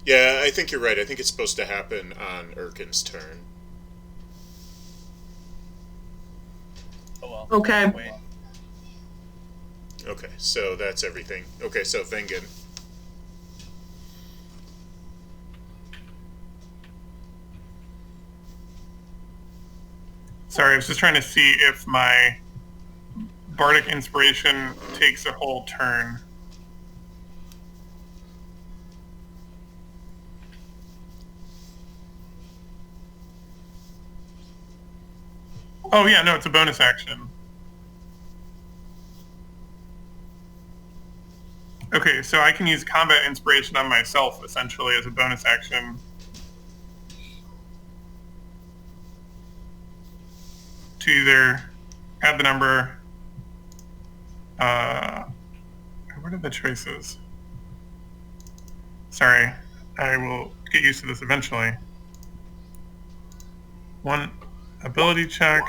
Yeah, I think you're right. I think it's supposed to happen on Urkin's turn. Oh well. Okay. Wait. Okay, so that's everything. Okay, so Vengen. Sorry, I was just trying to see if my Bardic Inspiration takes a whole turn. Oh yeah, no, it's a bonus action. Okay, so I can use Combat Inspiration on myself, essentially, as a bonus action. To either add the number... what are the choices? Sorry, I will get used to this eventually. One ability check.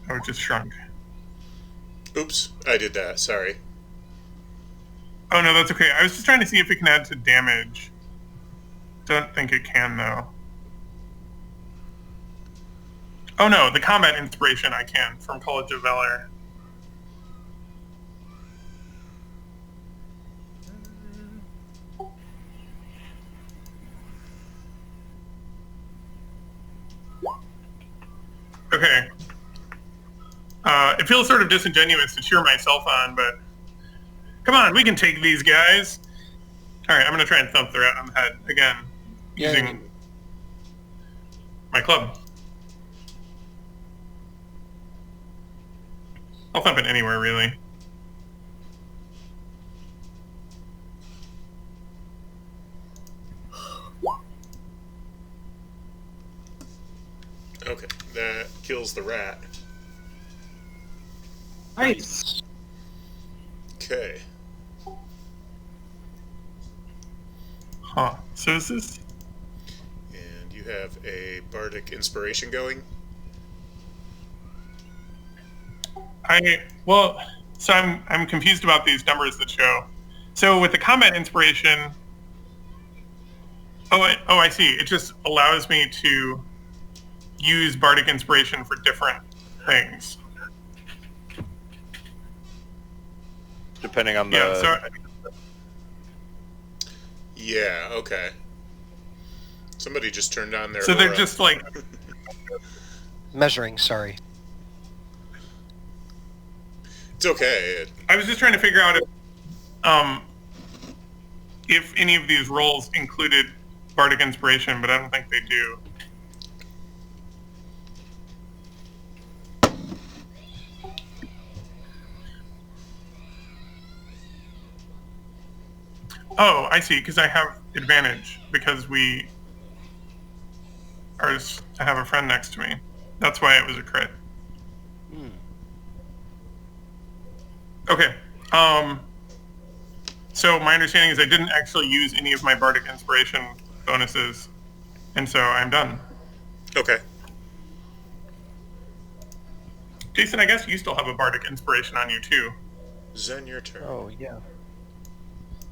Oh, it just shrunk. Oops, I did that. Sorry. Oh no, that's okay. I was just trying to see if it can add to damage. Don't think it can though. Oh no, the combat inspiration I can from College of Valor. Okay. It feels sort of disingenuous to cheer myself on, but come on, we can take these guys. All right, I'm gonna try and thump the rat on the head again, using my club. I'll thump it anywhere, really. Okay, that kills the rat. Nice. Okay. Huh. So is this... And you have a bardic inspiration going? So I'm confused about these numbers that show. So with the combat inspiration... I see. It just allows me to use bardic inspiration for different things. Depending on the... Yeah, so... Yeah, okay. Somebody just turned on their So they're aura. just like... Measuring, sorry. It's okay. I was just trying to figure out if any of these roles included bardic inspiration, but I don't think they do. Oh, I see, because I have advantage, because I have a friend next to me. That's why it was a crit. Okay. So my understanding is I didn't actually use any of my bardic inspiration bonuses, and so I'm done. Okay. Jason, I guess you still have a bardic inspiration on you too. Zen, your turn. Oh, yeah.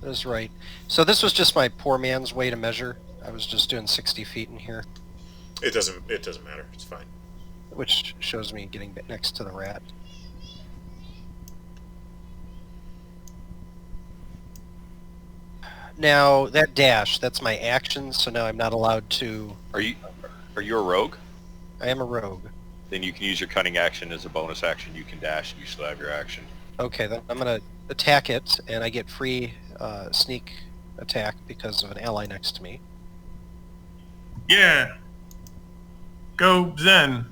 That's right. So this was just my poor man's way to measure. I was just doing 60 feet in here, It doesn't matter. It's fine. which shows me getting next to the rat. Now, that dash, that's my action, so now I'm not allowed to... Are you a rogue? I am a rogue. Then you can use your cunning action as a bonus action. You can dash and you still have your action. Okay, then I'm going to attack it, and I get free sneak attack because of an ally next to me. Yeah. Go Zen.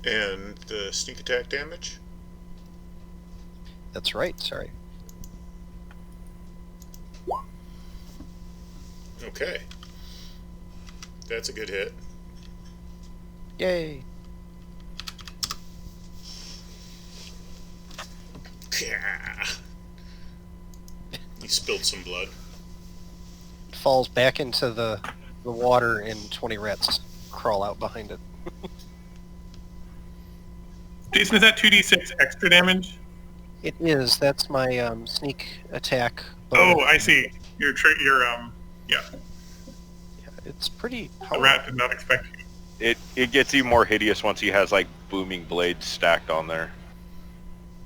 And the sneak attack damage? That's right, sorry. Okay. That's a good hit. Yay! You spilled some blood. Falls back into the water, and 20 rats crawl out behind it. Jason, is that 2d6 extra damage? It is. That's my sneak attack. Oh, bonus. I see. Yeah. It's pretty The powerful. rat did not expect you. It gets even more hideous once he has like booming blades stacked on there.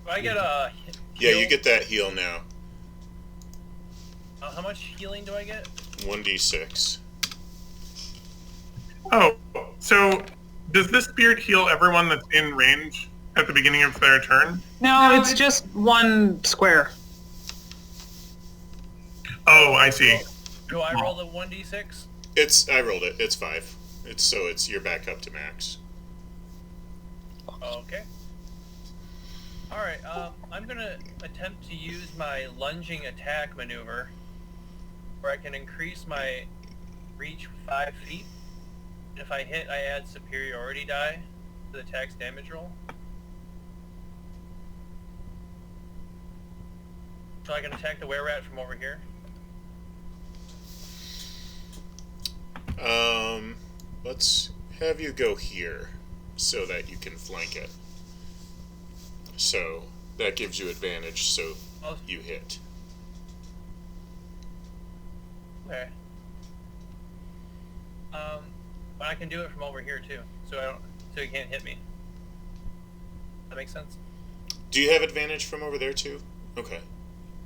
Do I get a Yeah, heal? you get that heal now. How much healing do I get? 1d6. Oh, so does this beard heal everyone that's in range at the beginning of their turn? No, it's just one square. Oh, I see. Do I roll the 1d6? I rolled it. It's 5. You're back up to max. Okay. Alright, I'm gonna attempt to use my lunging attack maneuver, where I can increase my reach 5 feet. And if I hit, I add superiority die to the attack's damage roll. So I can attack the Wererat from over here. Let's have you go here so that you can flank it. So that gives you advantage, so you hit. Okay. But I can do it from over here too, so he can't hit me. That makes sense? Do you have advantage from over there too? Okay,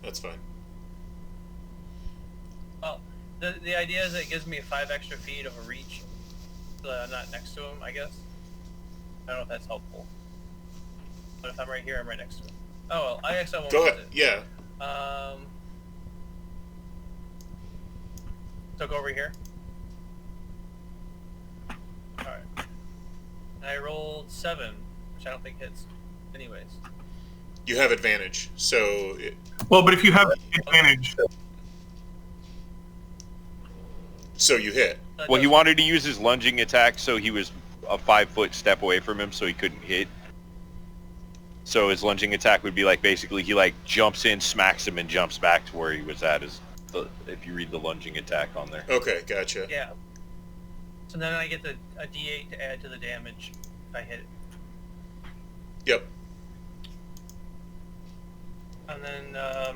that's fine. Well, the idea is that it gives me 5 extra feet of a reach, so that I'm not next to him, I guess. I don't know if that's helpful. But if I'm right here, I'm right next to him. Oh well, I guess I won't Go use ahead. it. Yeah. So go over here. Alright. And I rolled 7, which I don't think hits anyways. You have advantage, so Well, but if you have advantage, so you hit. Well, he wanted to use his lunging attack, so he was a 5-foot step away from him, so he couldn't hit. So his lunging attack would be like basically he like jumps in, smacks him, and jumps back to where he was at. If you read the lunging attack on there. Okay, gotcha. Yeah. So then I get a D8 to add to the damage if I hit it. Yep. And then I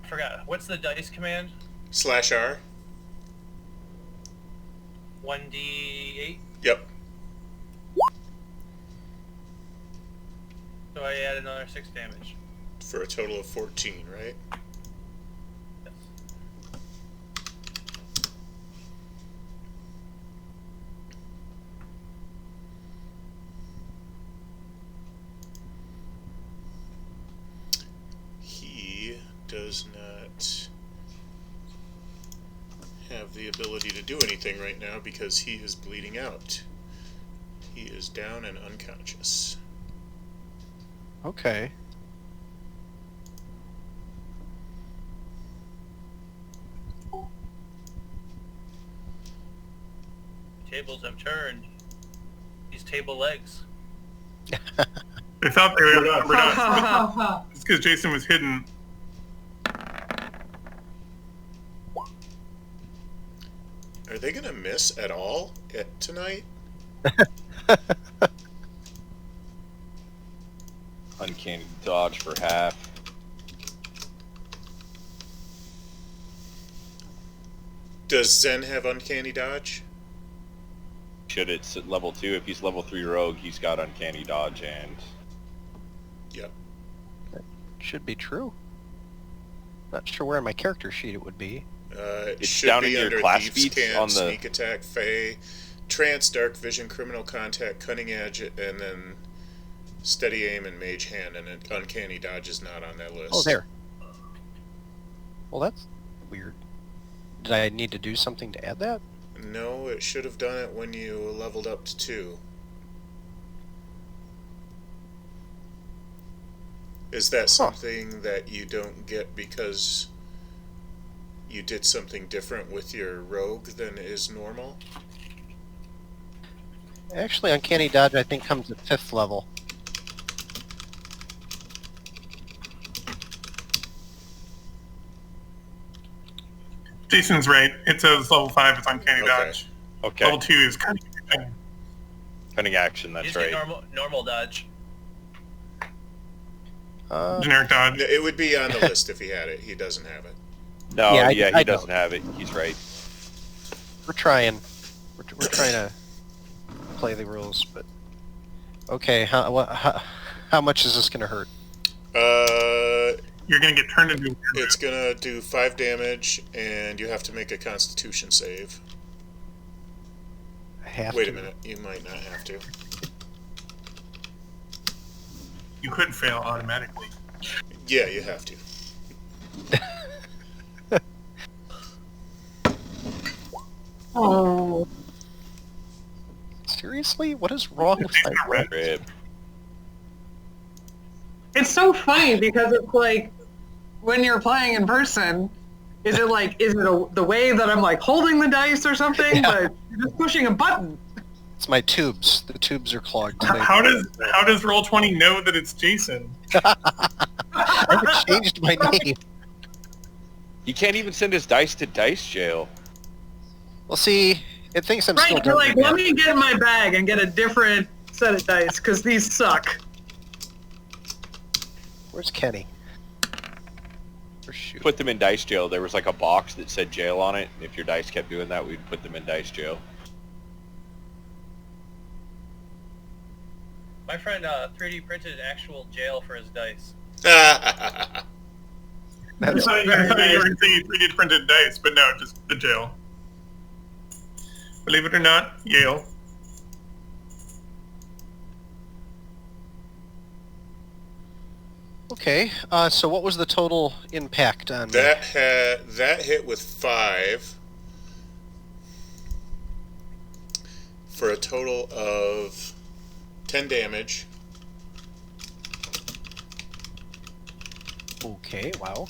forgot. What's the dice command? /R. 1d8. Yep. So I add another 6 damage. For a total of 14, right? Yes. He does not have the ability to do anything right now because he is bleeding out. He is down and unconscious. Okay. Tables have turned. These table legs. they thought they were numbered us. It's because Jason was hidden. Are they gonna miss at all tonight? Uncanny dodge for half. Does Zen have uncanny dodge? Should it's at level 2. If he's level 3 rogue, he's got uncanny dodge and... Yep. Should be true. Not sure where in my character sheet it would be. It It's should down be in your under class Thieves' feats Cant, on the- Sneak Attack, Fey, Trance, Dark Vision, Criminal Contact, Cunning Edge, and then Steady Aim and Mage Hand, and Uncanny Dodge is not on that list. Oh, there. Well, that's weird. Did I need to do something to add that? No, it should have done it when you leveled up to 2. Is that something that you don't get because you did something different with your rogue than is normal? Actually, Uncanny Dodge, I think, comes at 5th level. Jason's right. It says level 5 is uncanny Okay. dodge. Okay, Level 2 is cunning. cunning action, You that's just get right. normal dodge. Generic dodge. It would be on the list if he had it. He doesn't have it. No, Yeah, yeah, I he doesn't don't. have it. He's right. We're trying. We're trying to play the rules, but... Okay, how much is this going to hurt? You're going to get turned into a It's gonna do 5 damage, and you have to make a Constitution save. I have Wait to. a minute, you might not have to. You could fail automatically. Yeah, you have to. Oh. Seriously? What is wrong with my brain? Rip. It's so funny because it's like when you're playing in person, is it the way that I'm like holding the dice or something? Yeah. But you're just pushing a button. It's my tubes. The tubes are clogged. How does Roll20 know that it's Jason? I I haven't changed my name. He can't even send his dice to dice jail. Well, see, it thinks I'm still Right, you're doing like, let me get in my bag and get a different set of dice, because these suck. Where's Kenny? Or shoot. Put them in dice jail. There was like a box that said jail on it, and if your dice kept doing that, we'd put them in dice jail. My friend 3D printed an actual jail for his dice. I That's thought you were going to say 3D printed dice, but no, just the jail. Believe it or not, Yale. okay. So what was the total impact on me? That hit with 5 for a total of 10 damage. Okay, wow.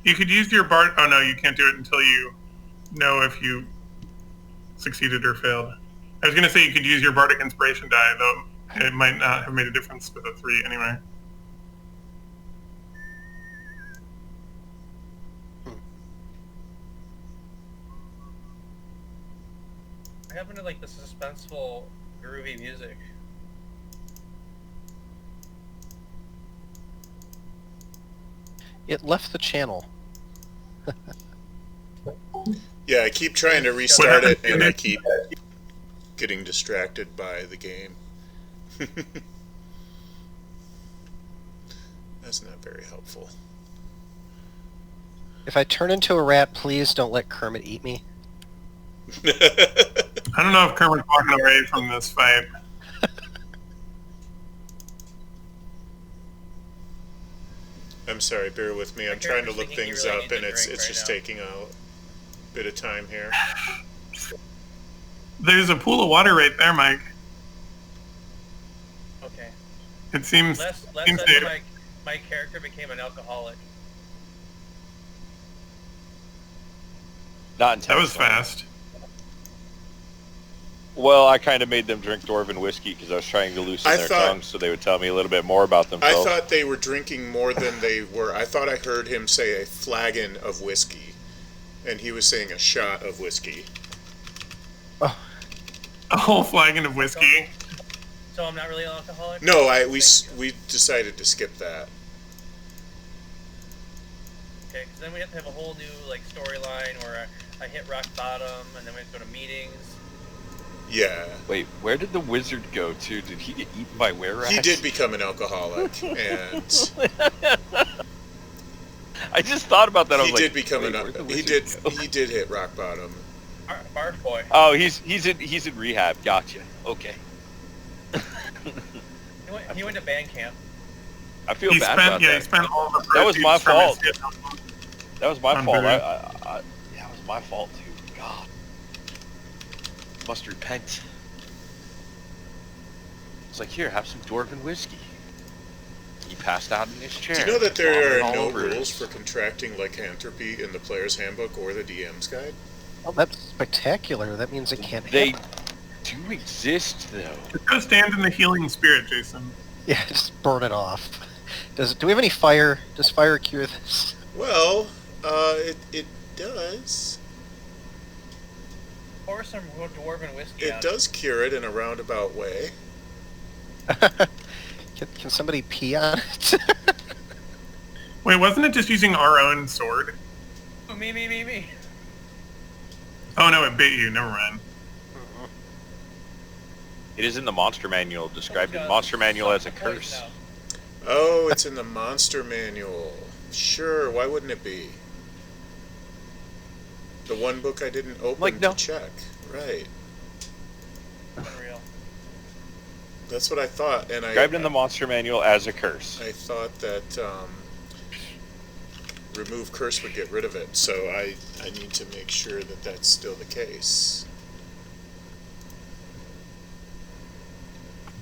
You could use your Bard. Oh no, you can't do it until you know if you succeeded or failed. I was going to say you could use your Bardic Inspiration die, though it might not have made a difference with a 3 anyway. I happen to like the suspenseful, groovy music. It left the channel. Yeah, I keep trying to restart it, and I keep getting distracted by the game. That's not very helpful. If I turn into a rat, please don't let Kermit eat me. I don't know if Kermit's walking away from this fight. I'm sorry, bear with me. I'm trying to look thinking you things really up, need and to it's drink just right now. taking a bit of time here. There's a pool of water right there, Mike. Okay. It seems Last seems time safe. my character became an alcoholic. Not intentionally. That was fast. Well, I kind of made them drink Dwarven whiskey because I was trying to loosen their tongues so they would tell me a little bit more about I themselves. thought they were drinking more than they were. I thought I heard him say a flagon of whiskey, and he was saying a shot of whiskey. A whole flagon of whiskey. So I'm not really an alcoholic? No, we decided to skip that. Okay, because then we have to have a whole new like storyline where I hit rock bottom, and then we have to go to meetings. Yeah. Wait, where did the wizard go to? Did he get eaten by Wererat? He did become an alcoholic, and I just thought about that. I he was did like, become wait, an. where'd the He wizard go? did hit rock bottom. Barf boy. Oh, he's in rehab. Gotcha. Okay. He went to band camp. I feel He bad spent about he that. spent all the That was my proceeds from his fault. hit. That was my On fault. booze. That was my fault too. God. Must repent. It's like, here, have some Dwarven whiskey. He passed out in his chair. Do you know that there Vomited all are no over rules us. for contracting lycanthropy in the player's handbook or the DM's guide? Oh, that's spectacular. That means it can't They happen. do exist, though. Just go stand in the healing spirit, Jason. Yeah, just burn it off. Do we have any fire? Does fire cure this? Well, it does. Pour some dwarven whiskey It on does cure it in a roundabout way. Can somebody pee on it? Wait, wasn't it just using our own sword? Oh, me. Oh no, it bit you. Never mind. It is in the monster manual, described in the monster manual as a curse. Oh, it's in the monster manual. Sure, why wouldn't it be? The one book I didn't open Like, no. to check. Right. Unreal. That's what I thought, and Described in the monster manual as a curse. I thought that remove curse would get rid of it, so I need to make sure that that's still the case.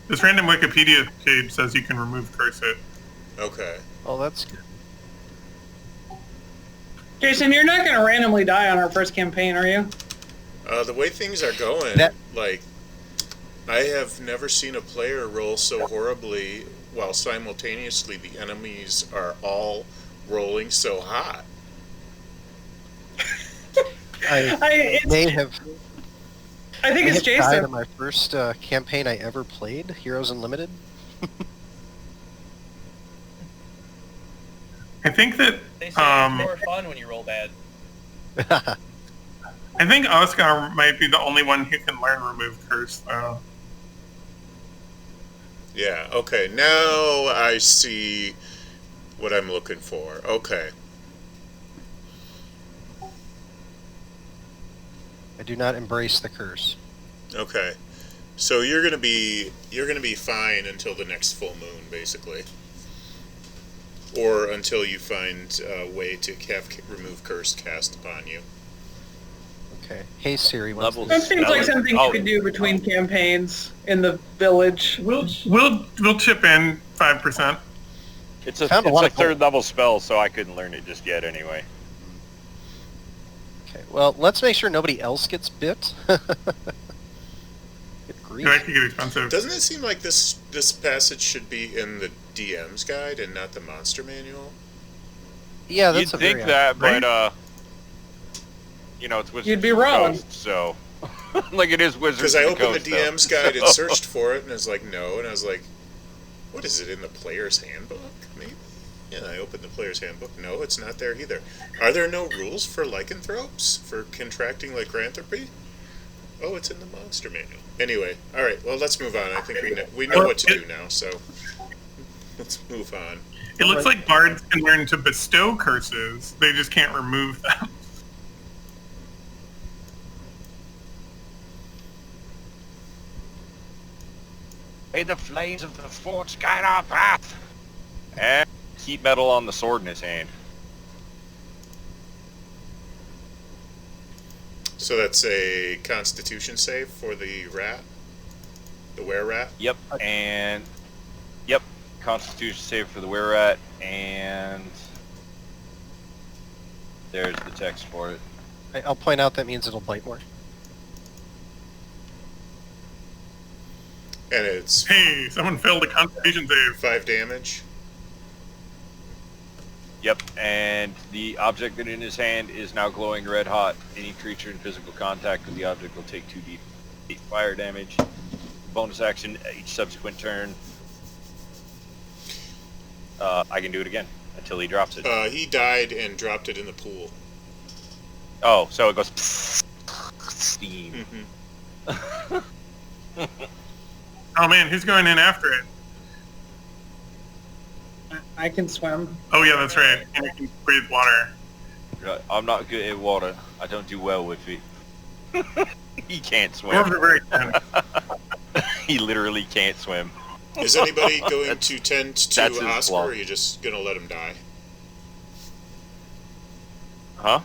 This random Wikipedia page says you can remove curse it. Okay. Oh, that's good. Jason, you're not going to randomly die on our first campaign, are you? The way things are going, That- like, I have never seen a player roll so horribly while simultaneously the enemies are all rolling so hot. I may have I think it's died Jason. in my first campaign I ever played, Heroes Unlimited. I think that They say it's more fun when you roll bad. I think Oscar might be the only one who can learn Remove Curse, though. Yeah, okay, now I see what I'm looking for. Okay. I do not embrace the curse. Okay. So you're gonna be fine until the next full moon, basically. Or until you find a way to have Remove Curse cast upon you. Okay. Hey Siri, Levels. That seems like something Oh. you could do between campaigns in the village. We'll chip in 5%. It's a Found a lot of third gold. level spell, so I couldn't learn it just yet anyway. Okay. Well, let's make sure nobody else gets bit. Good grief. That could get expensive. Doesn't it seem like this passage should be in the DM's guide and not the monster manual? Yeah, that's You'd a think very that, Right? but you know, it's Wizards You'd be of the wrong. Coast, so like it is Wizards Because of I the opened the Coast, though. DM's guide and searched for it, and it's like, no. And I was like, what is it, in the player's handbook? Maybe? And I opened the player's handbook. No, it's not there either. Are there no rules for lycanthropes? For contracting lycanthropy? Oh, it's in the monster manual. Anyway, alright, well, let's move on. I think we know what to do now, so let's move on. It looks like bards can learn to bestow curses. They just can't remove them. May the flames of the forge guide our path. And keep metal on the sword in his hand. So that's a constitution save for the rat? The Wererat? Yep, and yep, Constitution save for the Wererat, and there's the text for it. I'll point out that means it'll bite more. And it's Hey, someone failed a Constitution save. 5 damage. Yep, and the object that in his hand is now glowing red hot. Any creature in physical contact with the object will take 2d8 fire damage. Bonus action each subsequent turn. I can do it again until he drops it. He died and dropped it in the pool. Oh, so it goes steam. Mm-hmm. Oh man, who's going in after it? I can swim. Oh yeah, that's right. And you can breathe water. I'm not good at water. I don't do well with it. He can't swim. Dwarves are very thin. He literally can't swim. Is anybody going to tend to that's his Oscar, flaw. or are you just going to let him die? Huh?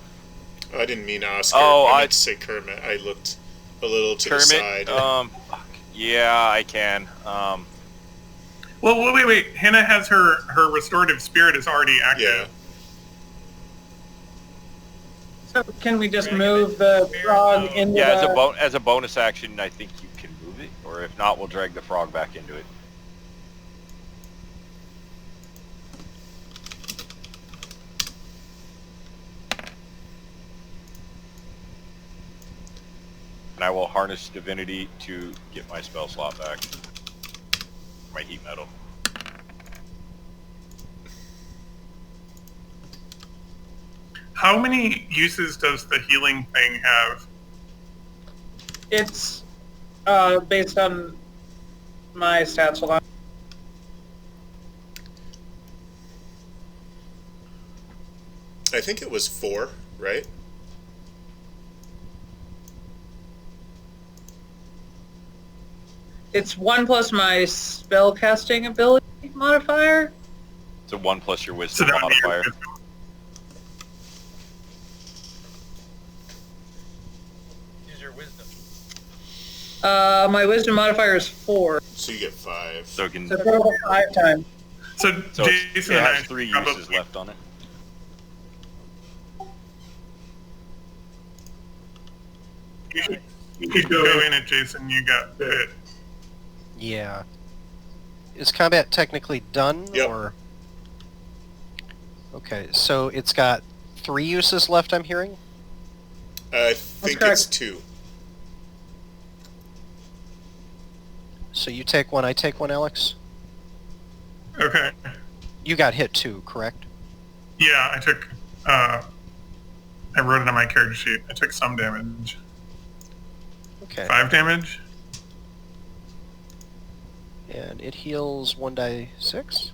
I didn't mean Oscar. Oh, I I- meant to say Kermit. I looked a little to the Kermit? side. Fuck. Yeah, I can. Well, wait. Hannah has her restorative spirit is already active. yeah. So can we just move the frog into Yeah, the... as a bonus action, I think you can move it, or if not, we'll drag the frog back into it. And I will harness divinity to get my spell slot back. My heat metal. How many uses does the healing thing have? It's based on my stats. Hold on. I think it was 4, right? It's 1 plus my spell casting ability modifier. So 1 plus your So wisdom that would be your modifier. wisdom. Use your wisdom. My wisdom modifier is 4. So you get 5. So it can. So total 5 times. So So Jason it and I has 3 probably- uses left on it. You could go in it, Jason. You got bit. Yeah. is combat technically done? Yep. Or okay, so it's got 3 uses left, I'm hearing? I think correct. it's 2. So you take 1, I take 1, Alex? Okay. You got hit too, correct? Yeah, I took. I wrote it on my character sheet. I took some damage. Okay. 5 damage. And it heals 1d6?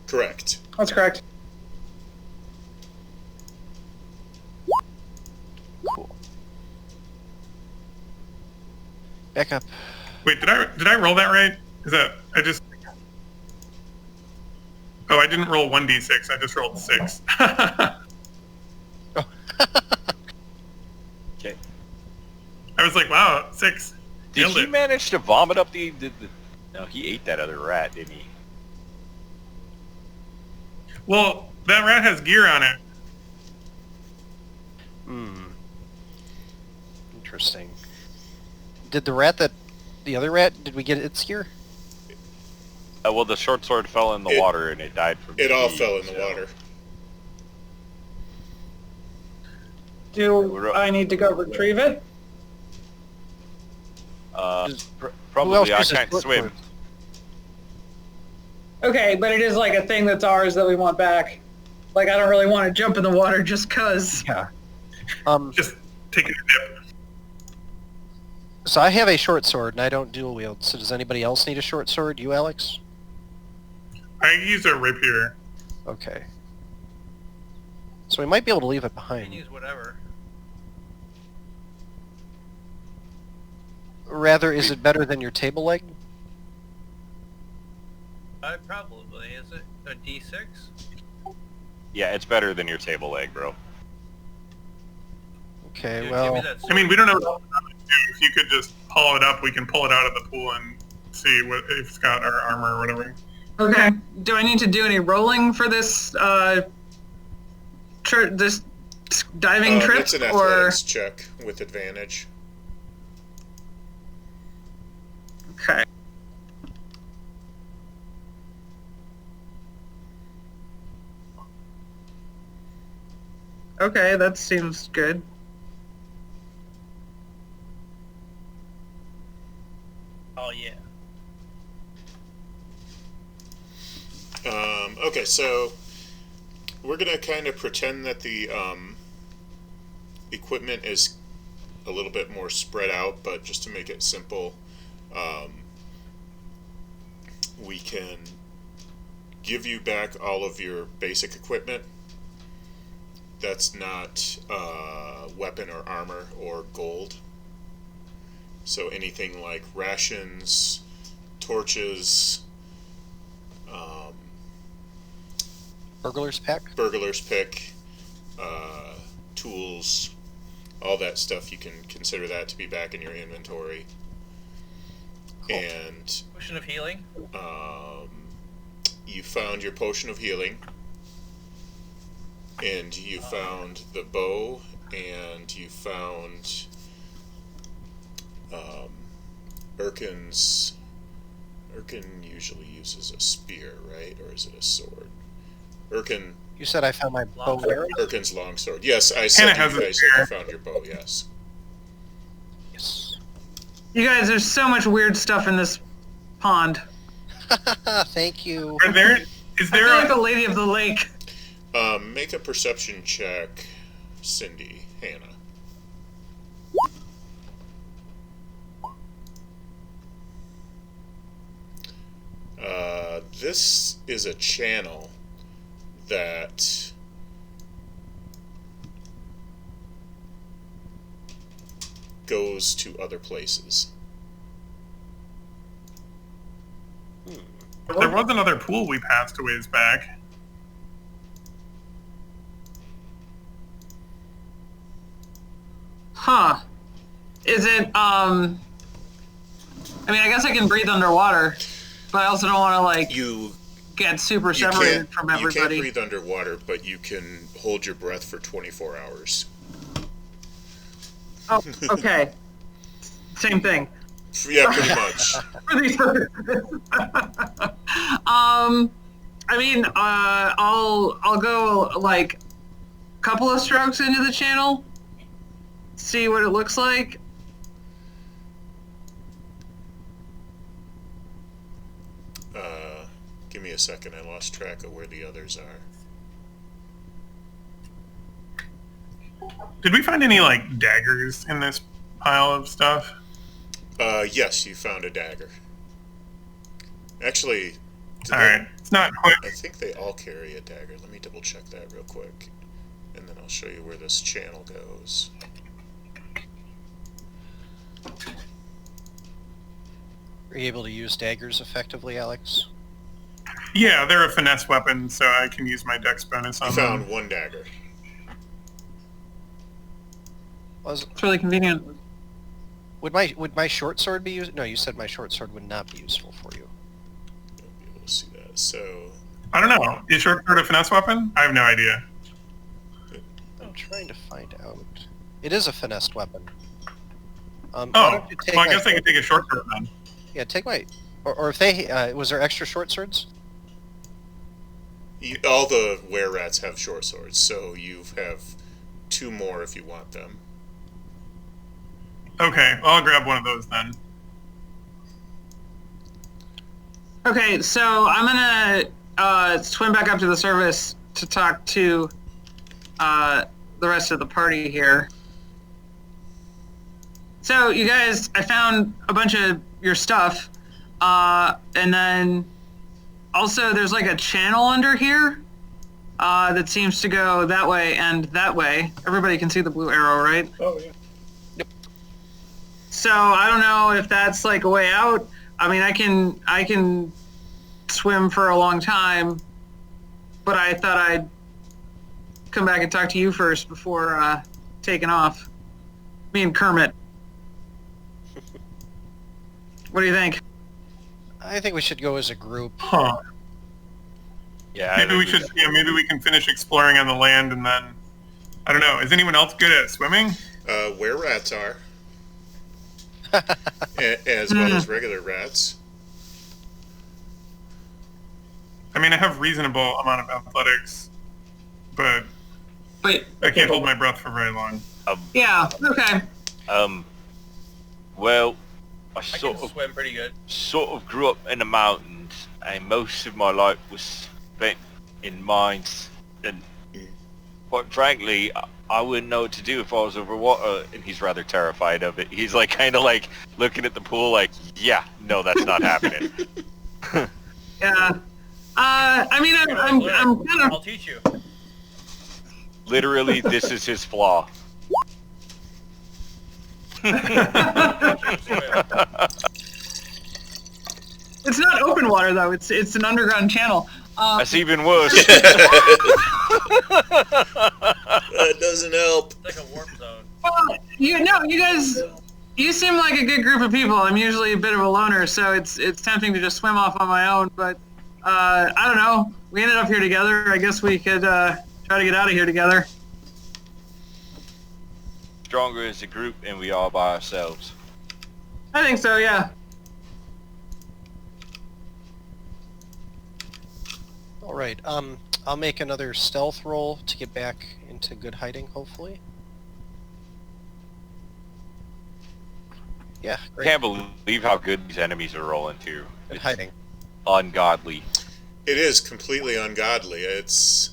Correct. That's correct. Cool. Back up. Wait, did I roll that right? Is that I just? Oh, I didn't roll 1d6. I just rolled 6. Okay. I was like, wow, 6. Did Nailed he it. manage to vomit up the? No, he ate that other rat, didn't he? Well, that rat has gear on it. Interesting. Did the other rat, did we get its gear? Well, the short sword fell in the water and it died from. It all heat, fell in the so- water. Do I need to go retrieve it? Probably. I uses can't short swim. swords? Okay, but it is like a thing that's ours that we want back. Like, I don't really want to jump in the water just cause. Yeah. Just taking a dip. So I have a short sword and I don't dual wield. So does anybody else need a short sword? You, Alex? I use a rapier. Okay. So we might be able to leave it You can behind. use whatever. Rather, is it better than your table leg? Probably. Is it a D6? Yeah, it's better than your table leg, bro. Okay, Dude, well, give me that I mean, sword. we don't know what to do. If you could just pull it up, we can pull it out of the pool and see what if it's got our armor or whatever. Okay. Do I need to do any rolling for this this diving trip, It's an or athletics check with advantage. okay? Okay, that seems good. Oh yeah. Okay, so we're gonna kind of pretend that the equipment is a little bit more spread out, but just to make it simple, we can give you back all of your basic equipment that's not weapon or armor or gold. So anything like rations, torches, burglar's pack? burglar's pick, tools, all that stuff, you can consider that to be back in your inventory. Cool. And Potion of healing. you found your potion of healing, and you found the bow, and you found Erkin usually uses a spear, right? Or is it a sword? Erkin, You said I found my bow Long where? Erkin's longsword. Yes, I said Hannah has you a guys spear. had found your bow, yes. Yes. You guys, there's so much weird stuff in this pond. Thank you. Is there I feel like a the Lady of the Lake. Make a perception check, Cindy, Hannah. This is a channel that goes to other places. there was another pool we passed a ways back? Huh. Is it, I mean, I guess I can breathe underwater, but I also don't want to, like, You get super you separated can't from you can't everybody. breathe underwater, but you can hold your breath for 24 hours. Oh, okay. Same thing. Yeah, pretty much. For these purposes. I mean, I'll go like a couple of strokes into the channel, see what it looks like. Give me a second. I lost track of where the others are. Did we find any like daggers in this pile of stuff? Yes, you found a dagger. Actually, All right, it's not quite. I think they all carry a dagger. Let me double check that real quick, and then I'll show you where this channel goes. Are you able to use daggers effectively, Alex? Yeah, they're a finesse weapon, so I can use my dex bonus on You them. found one dagger. It's really convenient. Would my short sword be used? No, you said my short sword would not be useful for you. You'll be able to see that. So, I don't know. Is short sword a finesse weapon? I have no idea. I'm trying to find out. It is a finessed weapon. Why Oh, don't you take well, I my guess I could take a short sword then. Yeah, take my... Or if they... was there extra short swords? all the Wererats have short swords, so you have 2 more if you want them. Okay, I'll grab one of those then. Okay, so I'm gonna swim back up to the service to talk to the rest of the party here. So you guys, I found a bunch of your stuff, and then also there's like a channel under here that seems to go that way and that way. Everybody can see the blue arrow, right? Oh, yeah. So I don't know if that's like a way out. I mean, I can swim for a long time, but I thought I'd come back and talk to you first before taking off. Me and Kermit. What do you think? I think we should go as a group. Huh. Yeah. Maybe we should. Yeah, maybe we can finish exploring on the land, and then I don't know. Is anyone else good at swimming? Wererats are, as well as regular rats. I mean, I have reasonable amount of athletics, but Wait. I can't hold my breath for very long. Yeah. Okay. Well, I I can sort of swim pretty good. grew up in the mountains, and most of my life was spent in mines. And quite frankly, I wouldn't know what to do if I was over water. And he's rather terrified of it. He's like kind of like looking at the pool, like, yeah, no, that's not happening. Yeah. I mean, I'm kind of. I'll teach you. Literally, this is his flaw. It's not open water though. It's an underground channel. That's even worse. That doesn't help. It's like a warp zone. You guys, you seem like a good group of people. I'm usually a bit of a loner, so it's tempting to just swim off on my own. But I don't know. We ended up here together. I guess we could try to get out of here together. Stronger as a group, and we all by ourselves. I think so. Yeah. All right. I'll make another stealth roll to get back into good hiding, hopefully. Yeah, I great. can't believe how good these enemies are rolling too. Good It's hiding. ungodly. It is completely ungodly. It's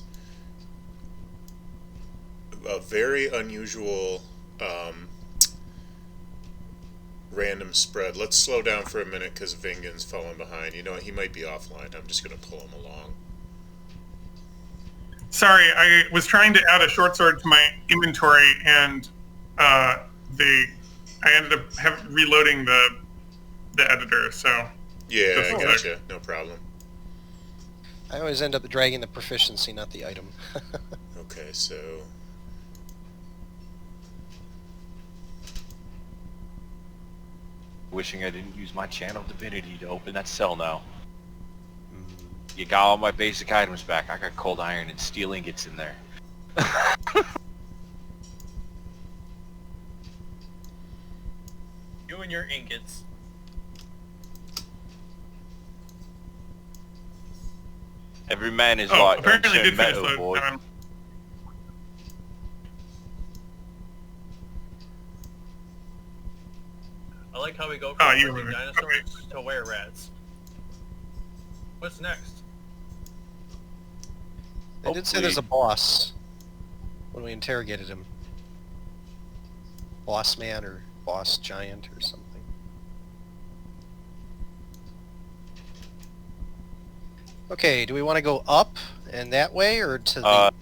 a very unusual random spread. Let's slow down for a minute because Vingan's falling behind. You know, he might be offline. I'm just going to pull him along. Sorry, I was trying to add a short sword to my inventory, and I ended up reloading the editor. So Yeah, Just I a gotcha. No problem. I always end up dragging the proficiency, not the item. Okay, so... Wishing I didn't use my channel divinity to open that cell now. You got all my basic items back. I got cold iron and steel ingots in there. You and your ingots. Every man is Oh, like apparently unchained did finish metal, the. boy. I like how we go Oh, from you hunting were- dinosaurs to wererats. What's next? They did say there's a boss when we interrogated him. Boss man or boss giant or something. Okay, do we want to go up and that way or to the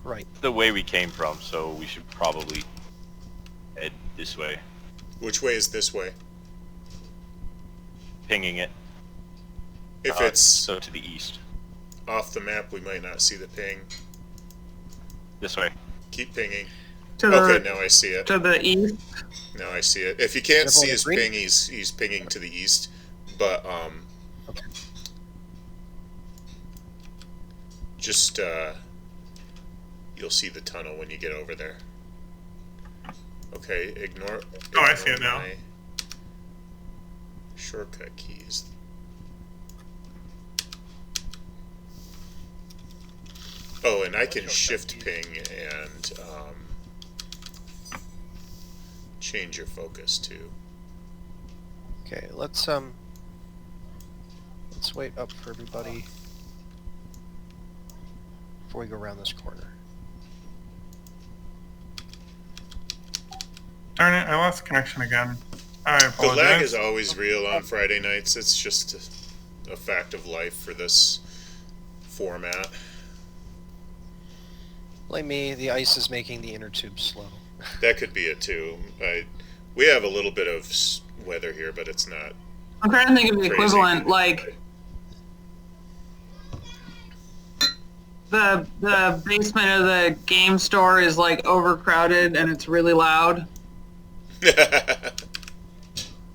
right? The way we came from, so we should probably head this way. Which way is this way? Pinging it. If it's so to the east. off the map, we might not see the ping. This way. Keep pinging. To the Okay, now I see it. to the east. Now I see it. If you can't Is everyone see his green? ping, he's pinging to the east. But Okay. just you'll see the tunnel when you get over there. Okay, ignore. Oh, I see it now. my shortcut keys. Oh, and I can shift ping and change your focus too. Okay, let's wait up for everybody before we go around this corner. Darn it! I lost connection again. I The apologize. lag is always real on Friday nights. It's just a fact of life for this format. Blame me, the ice is making the inner tube slow. That could be it too. We have a little bit of weather here, but it's not. I'm trying to think of the Crazy. equivalent, like the basement of the game store is like overcrowded and it's really loud.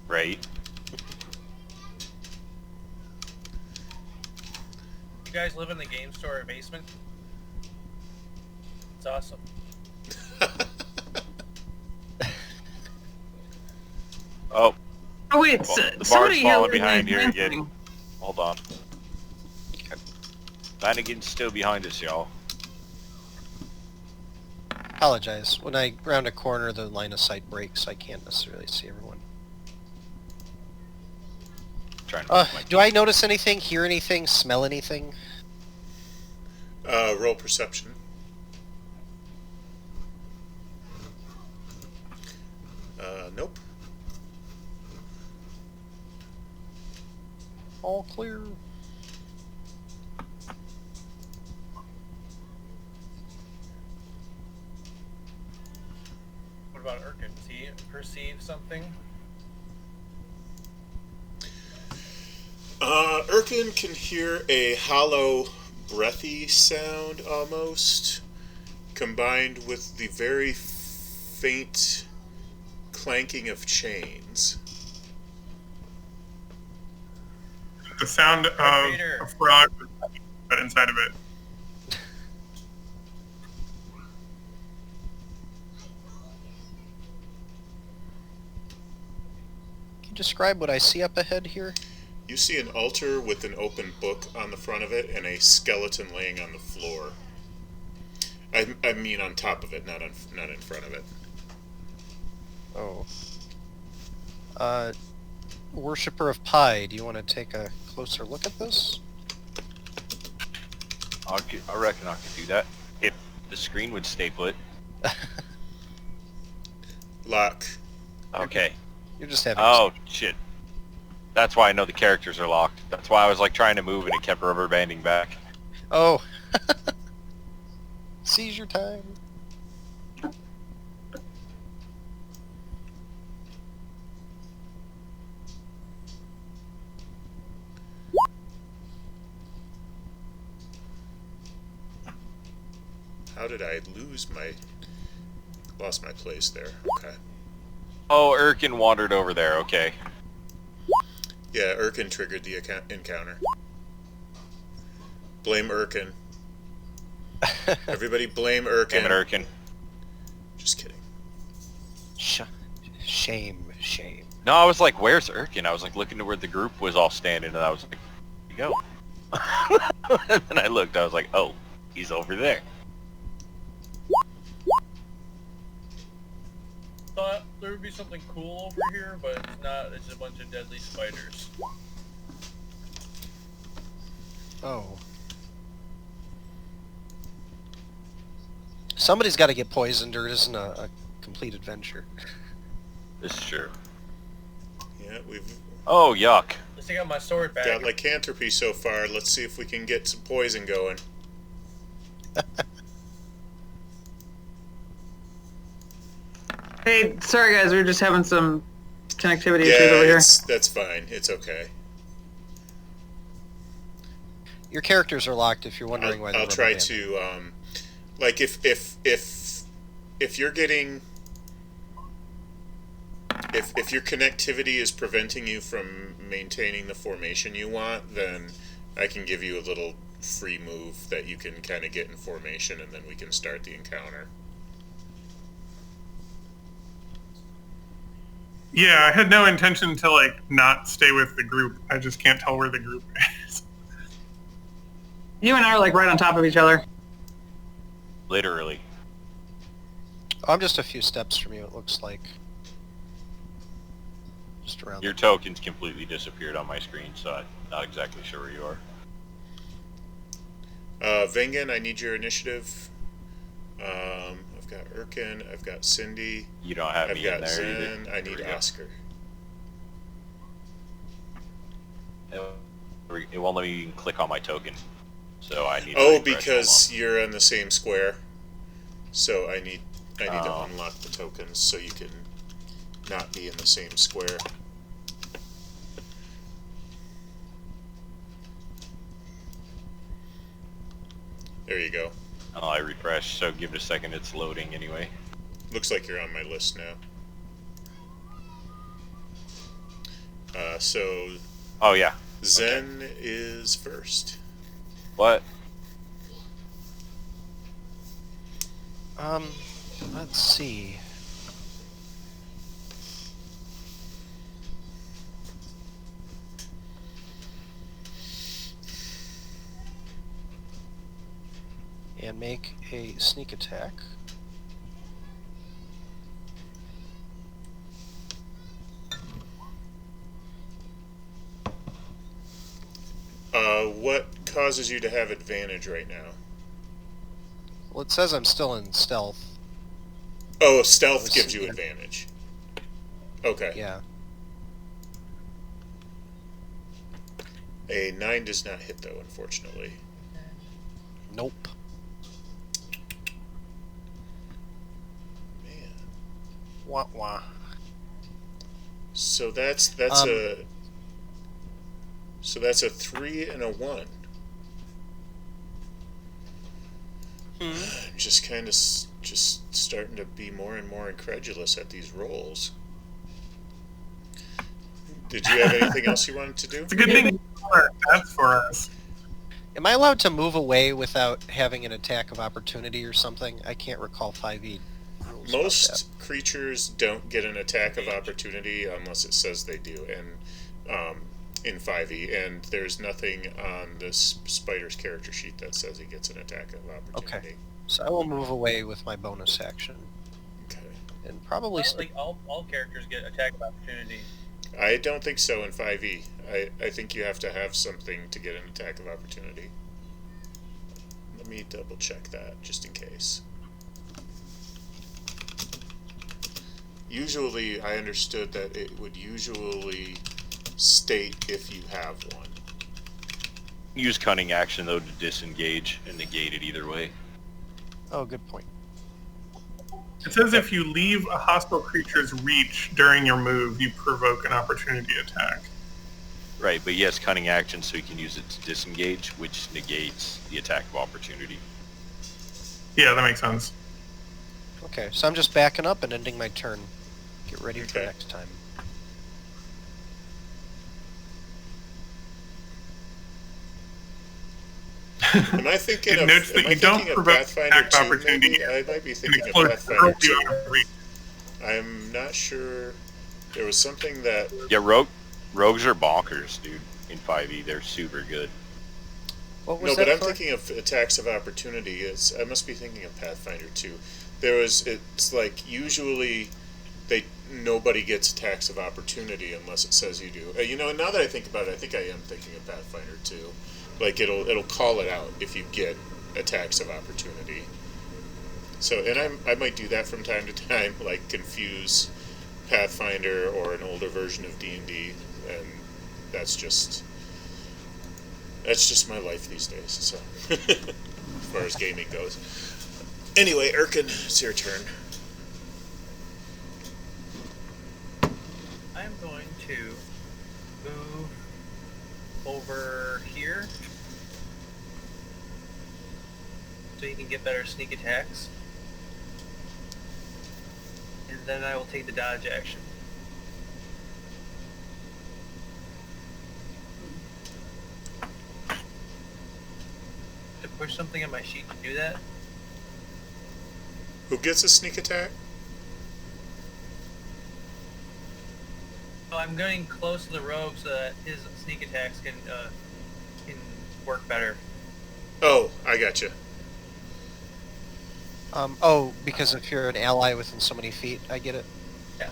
Right. You guys live in the game store basement? It's awesome. Oh, Oh wait, Well, the bar's somebody here falling lives in behind the here fencing. again. hold on. Flanagan's still behind us, y'all. Apologize. When I round a corner, the line of sight breaks. I can't necessarily see everyone. Trying to move my Do I notice anything, hear anything, smell anything? Roll perception. Nope. All clear. What about Urkin? Does he perceive something? Erkin can hear a hollow, breathy sound almost, combined with the very faint clanking of chains. The sound of Peter. a frog but inside of it. Can you describe what I see up ahead here? You see an altar with an open book on the front of it and a skeleton laying on the floor. I mean on top of it, not in front of it. Oh. Worshipper of Pi, do you want to take a closer look at this? I reckon I could do that. If the screen would stay put. Lock. Okay. You're just having... Oh, shit. That's why I know the characters are locked. That's why I was like trying to move and it kept rubber banding back. Oh. Seizure time. How did I lost my place there? Okay. Oh, Erkin wandered over there. Okay. Yeah, Erkin triggered the encounter. Blame Erkin. Everybody blame Erkin. Damn it, Erkin. Just kidding. Shame. No, I was like, where's Erkin? I was like looking to where the group was all standing and I was like, there you go. And then I looked, I was like, oh, he's over there. Thought there would be something cool over here, but it's not. It's a bunch of deadly spiders. Oh. Somebody's got to get poisoned, or it isn't a complete adventure. This is true. Yeah, we've Oh, yuck. At least I got my sword back. got lycanthropy so far. Let's see if we can get some poison going. Hey, sorry guys, we're just having some connectivity issues Yeah, over here. that's fine. It's okay. Your characters are locked if you're wondering why they're I'll try rubber to like if you're getting if your connectivity is preventing you from maintaining the formation you want, then I can give you a little free move that you can kind of get in formation, and then we can start the encounter. Yeah, I had no intention to like not stay with the group. I just can't tell where the group is. You and I are like right on top of each other. Literally. I'm just a few steps from you, it looks like. Just around Your tokens completely disappeared on my screen, so I'm not exactly sure where you are. Vengan, I need your initiative. I've got Erkin, I've got Cindy, You don't have I've me in got there Zen, either. I need There we go. Oscar. It won't let me even click on my token. So I need to Oh, refresh. because you're on the same square. So I need to Oh. unlock the tokens so you can not be in the same square. There you go. Oh, I refreshed, so give it a second, it's loading anyway. Looks like you're on my list now. So Oh yeah. Zen is first. What? Let's see. And make a sneak attack. What causes you to have advantage right now? Well, it says I'm still in stealth. Oh, stealth Let's gives see you here. advantage. Okay. Yeah. A 9 does not hit, though, unfortunately. Nope. Man. Wah wah. So that's Um, a 3 and a 1. I'm just kind of just starting to be more and more incredulous at these rolls. Did you have anything else you wanted to do? It's a good thing that's for us. Am I allowed to move away without having an attack of opportunity or something? I can't recall 5e rules about Most creatures don't get an attack of opportunity unless it says they do, and in 5e, and there's nothing on this spider's character sheet that says he gets an attack of opportunity. that. So I will move away with my bonus action. Okay. And probably... Like all characters get attack of opportunity. I don't think so in 5e. I think you have to have something to get an attack of opportunity. Let me double check that, just in case. Usually, I understood that it would usually state if you have one. Use cunning action though to disengage and negate it either way. Oh, good point. It says if you leave a hostile creature's reach during your move, you provoke an opportunity attack. Right, but yes, cunning action so you can use it to disengage, which negates the attack of opportunity. Yeah, that makes sense. Okay, so I'm just backing up and ending my turn. Get ready for Okay. next time. Am I thinking It of, notes am that I you don't thinking of provoke Pathfinder attack 2, opportunity maybe? I might be And thinking of explode Pathfinder you 2. out of reach. I'm not sure. There was something that... Yeah, rogues are bonkers, dude. In 5e, they're super good. What No, was but that I'm for? thinking of attacks of opportunity. I must be thinking of Pathfinder too. It's like usually nobody gets attacks of opportunity unless it says you do. Now that I think about it, I think I am thinking of Pathfinder too. Like it'll call it out if you get attacks of opportunity. So, and I might do that from time to time, like confuse Pathfinder or an older version of D&D, and that's just my life these days. So, as far as gaming goes. Anyway, Erkin, it's your turn. I'm going to move over here so you can get better sneak attacks. And then I will take the dodge action. To push something on my sheet to do that. Who gets a sneak attack? So I'm getting close to the rogue so that his sneak attacks can work better. Oh, I gotcha. Because if you're an ally within so many feet, I get it. Yeah.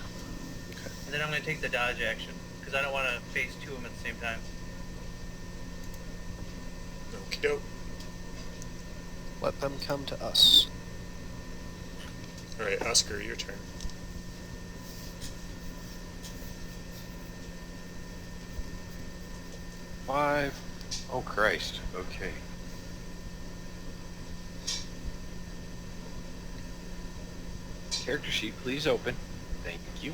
Okay. And then I'm going to take the dodge action because I don't want to face two of them at the same time. Okie doke. Let them come to us. Alright, Oscar, your turn. Five. Oh Christ. Okay. Character sheet, please open. Thank you.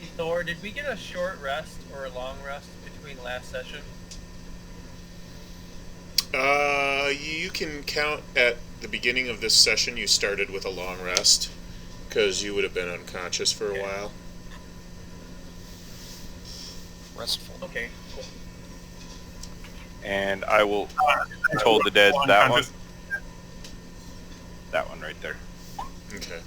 Hey, Thor, did we get a short rest or a long rest between last session? You can count at the beginning of this session you started with a long rest, because you would have been unconscious for a while. Restful. Okay, cool. And I will told the dead that one. That one right there. Okay.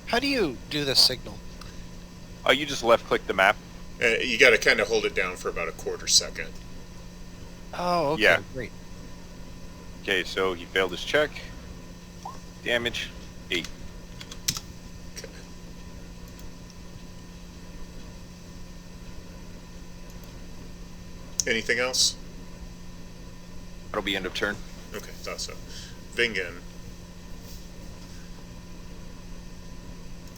How do you do this signal? Oh, you just left click the map. You got to kind of hold it down for about a quarter second. Oh, okay, Yeah. great. Okay, so he failed his check. Damage 8. Okay. Anything else? That'll be end of turn. Okay, thought so. Vingen.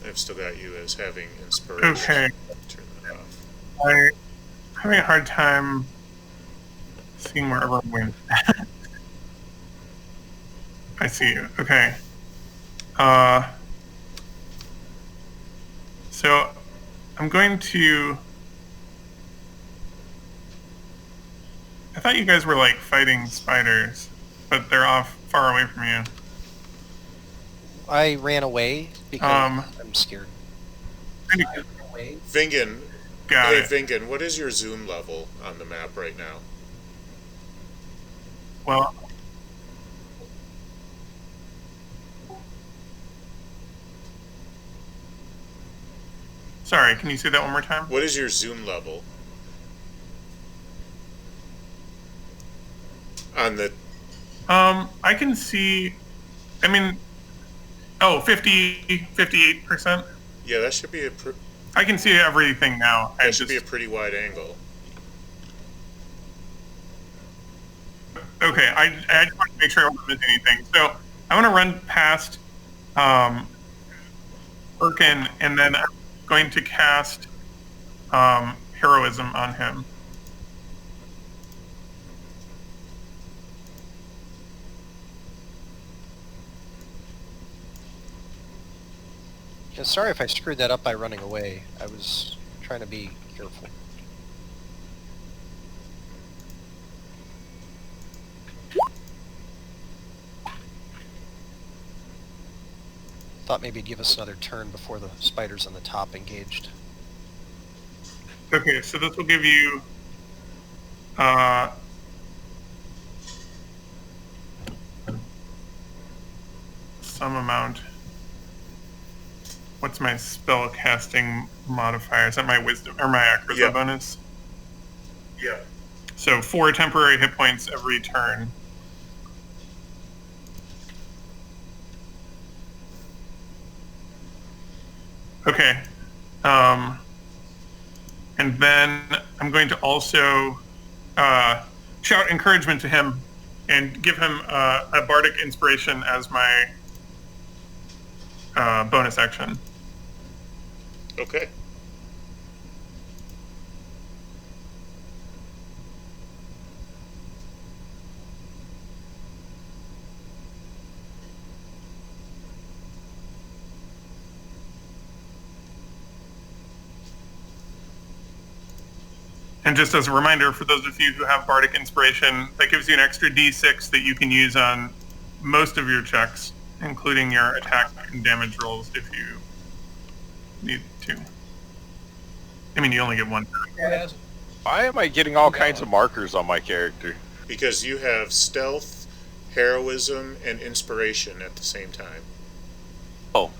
I've still got you as having inspiration. Okay. Turn that off. I'm having a hard time seeing where everyone went. I see you. Okay. So I'm going to. I thought you guys were like fighting spiders, but they're off far away from you. I ran away because I'm scared. Vingen. Got Hey, it. Vingen, what is your zoom level on the map right now? Well, sorry, can you say that one more time? What is your zoom level? On the... I can see, I mean, 58%. Yeah, that should be I can see everything now. that should be a pretty wide angle. Okay, I just want to make sure I wasn't missing anything. So I want to run past Birkin, and then I'm going to cast Heroism on him. Yeah, sorry if I screwed that up by running away. I was trying to be careful. Thought maybe it'd give us another turn before the spiders on the top engaged. Okay, so this will give you some amount. What's my spell casting modifier? Is that my wisdom or my charisma Yeah. bonus? Yeah. So 4 temporary hit points every turn. Okay. And then I'm going to also shout encouragement to him and give him a bardic inspiration as my bonus action. Okay. And just as a reminder, for those of you who have bardic inspiration, that gives you an extra d6 that you can use on most of your checks, including your attack and damage rolls if you need to. I mean, you only get one. Why am I getting all kinds of markers on my character? Because you have stealth, heroism, and inspiration at the same time. Oh,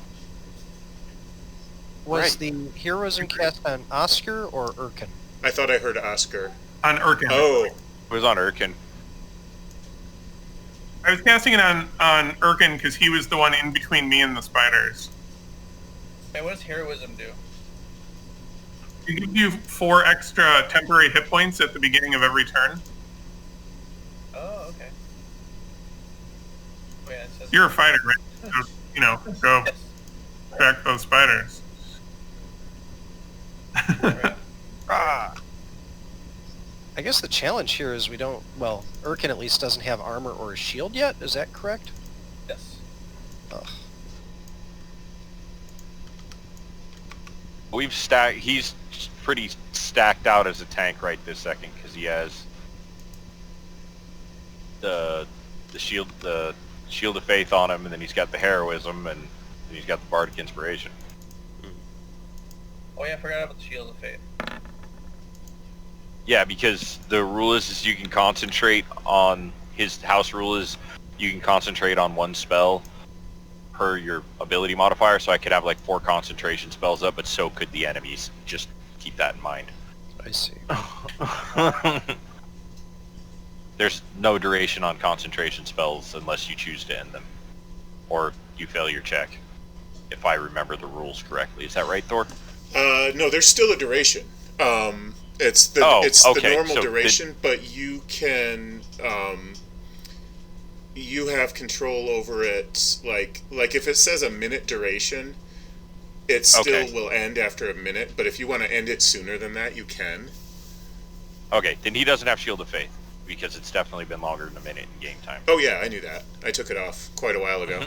Was Right. the heroism cast on Oscar or Urkin? I thought I heard Oscar. On Urkin. Oh, it was on Urkin. I was casting it on Urkin because he was the one in between me and the spiders. Hey, what does heroism do? It gives you 4 extra temporary hit points at the beginning of every turn. Oh, okay. Wait, it says You're a fighter, right? So, go yes. back those spiders. Right. Ah. I guess the challenge here is we don't... Well, Urkin at least doesn't have armor or a shield yet. Is that correct? Yes. Ugh. He's pretty stacked out as a tank right this second because he has the shield of faith on him, and then he's got the heroism, and then he's got the bardic inspiration. Oh yeah, I forgot about the shield of faith. Yeah, because the rule is you can concentrate on his house rule is you can concentrate on one spell per your ability modifier. So I could have like 4 concentration spells up, but so could the enemies. Just keep that in mind. I see. There's no duration on concentration spells unless you choose to end them, or you fail your check. If I remember the rules correctly, is that right, Thor? no, there's still a duration. It's the okay, normal so duration, but you can you have control over it. Like if it says a minute duration, it still will end after a minute. But if you want to end it sooner than that, you can. Okay, then he doesn't have Shield of Faith because it's definitely been longer than a minute in game time. Oh yeah, I knew that. I took it off quite a while ago.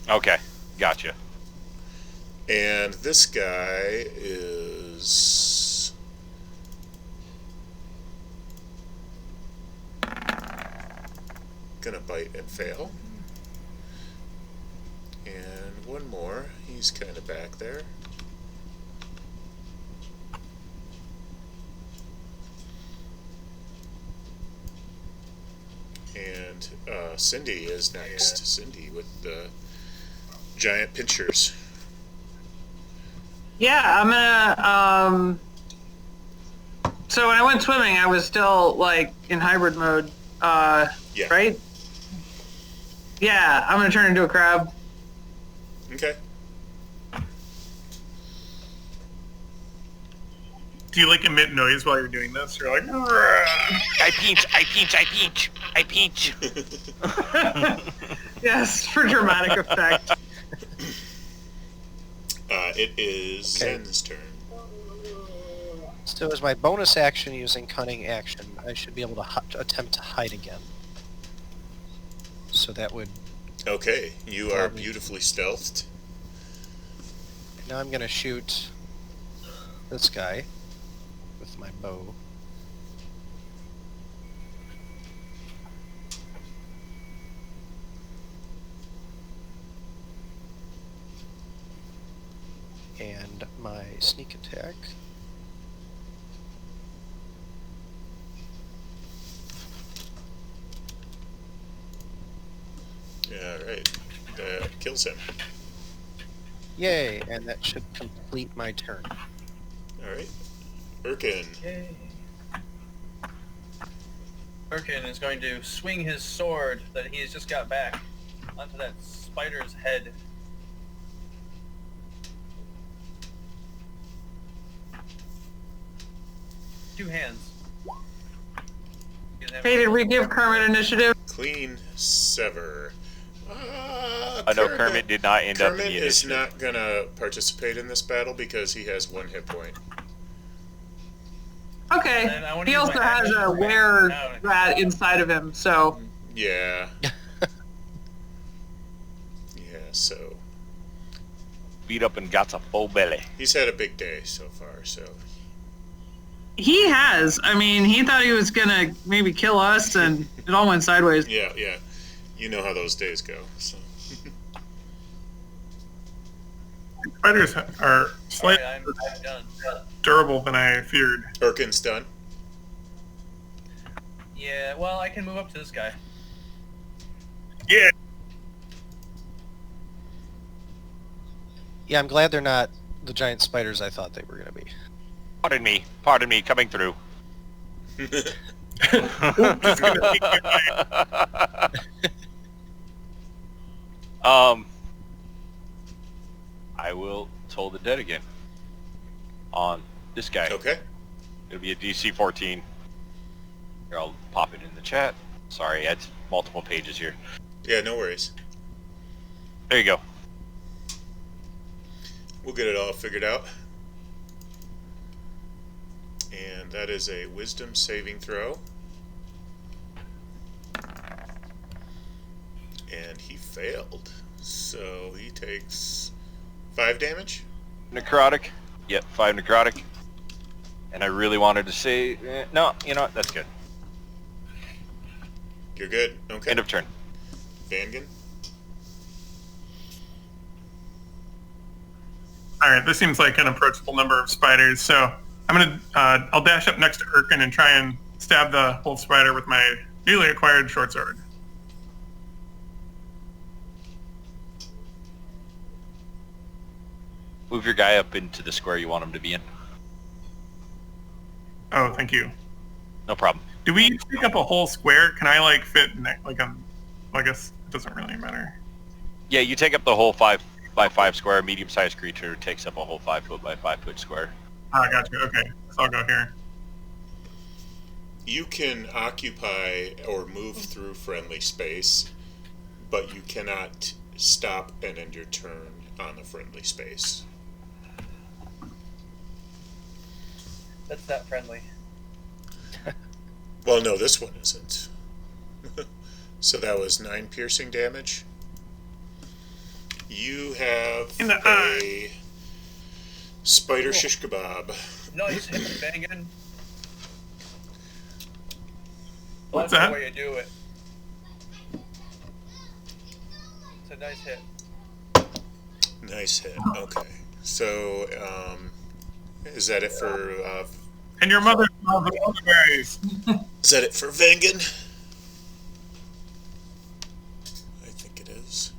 Okay, gotcha. And this guy is gonna bite and fail. And one more. He's kind of back there. And Cindy is next. Cindy with the giant pinchers. Yeah, I'm gonna. So when I went swimming, I was still like in hybrid mode. Yeah. Right? Yeah, I'm gonna turn into a crab. Okay. Do you like emit noise while you're doing this? You're like, "Rrrr." I pinch. Yes, for dramatic effect. It is Okay. Zen's turn. So as my bonus action using cunning action, I should be able to attempt to hide again. So that would... Okay, you are beautifully stealthed. Now I'm going to shoot this guy with my bow. And my sneak attack. Alright. That kills him. Yay, and that should complete my turn. All right. Urkin. Yay. Birkin is going to swing his sword that he has just got back onto that spider's head. Two hands. Hey, did we give Kermit initiative? Clean sever. I know Kermit did not end up in the Kermit is initiative. not gonna participate in this battle because he has 1 hit point. Okay. And I wanna He use also my has action a to Wererat rat inside of him, so Yeah. Yeah, so Beat up and got a full belly. he's had a big day so far, so he has. I mean, he thought he was gonna maybe kill us, and it all went sideways. yeah. You know how those days go. So. Spiders are Alright, slightly I'm done. durable than I feared. Urkin's done. Yeah, well, I can move up to this guy. Yeah. Yeah, I'm glad they're not the giant spiders I thought they were going to be. Pardon me, coming through. Just gonna take your time. I will toll the dead again. On this guy. Okay. It'll be a DC 14. Here, I'll pop it in the chat. Sorry, it's multiple pages here. Yeah, no worries. There you go. We'll get it all figured out. And that is a wisdom saving throw. And he failed. So he takes 5 damage. Necrotic. Yep, 5 necrotic. And I really wanted to say... no, you know what? That's good. You're good. Okay. End of turn. Vangan. All right, this seems like an approachable number of spiders, so I'll dash up next to Urkin and try and stab the whole spider with my newly acquired short sword. Move your guy up into the square you want him to be in. Oh, thank you. No problem. Do we take up a whole square? Can I like fit like well, I guess it doesn't really matter. Yeah, you take up the whole 5 by 5 square. Medium-sized creature takes up a whole 5 foot by 5 foot square. Ah, I got you. Okay, so I'll go here. You can occupy or move through friendly space, but you cannot stop and end your turn on the friendly space. That's not friendly. Well, no, this one isn't. So that was 9 piercing damage. You have In the a eye. spider shish kebab. Nice hit, banging. What's That's that? the way you do it. It's a nice hit. Nice hit. Okay. So, is that it for And your mother smells the elderberries. is that it for Vangan? I think it is.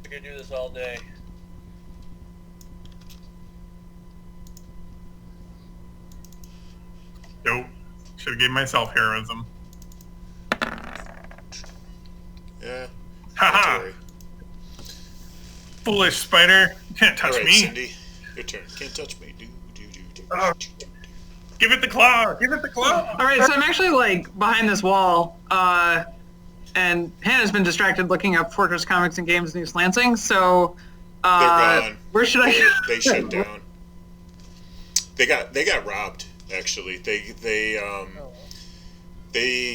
I could do this all day. Nope. Should have gave myself heroism. Yeah. Haha! Not to worry. Foolish spider. You can't touch All right, me. Cindy, your turn. Can't touch me. Do. Oh. Give it the claw! Give it the claw! All right, so I'm actually like behind this wall, and Hannah's been distracted looking up Fortress Comics and Games in East Lansing. So, They're gone. where should I? They shut down. They got robbed. Actually, they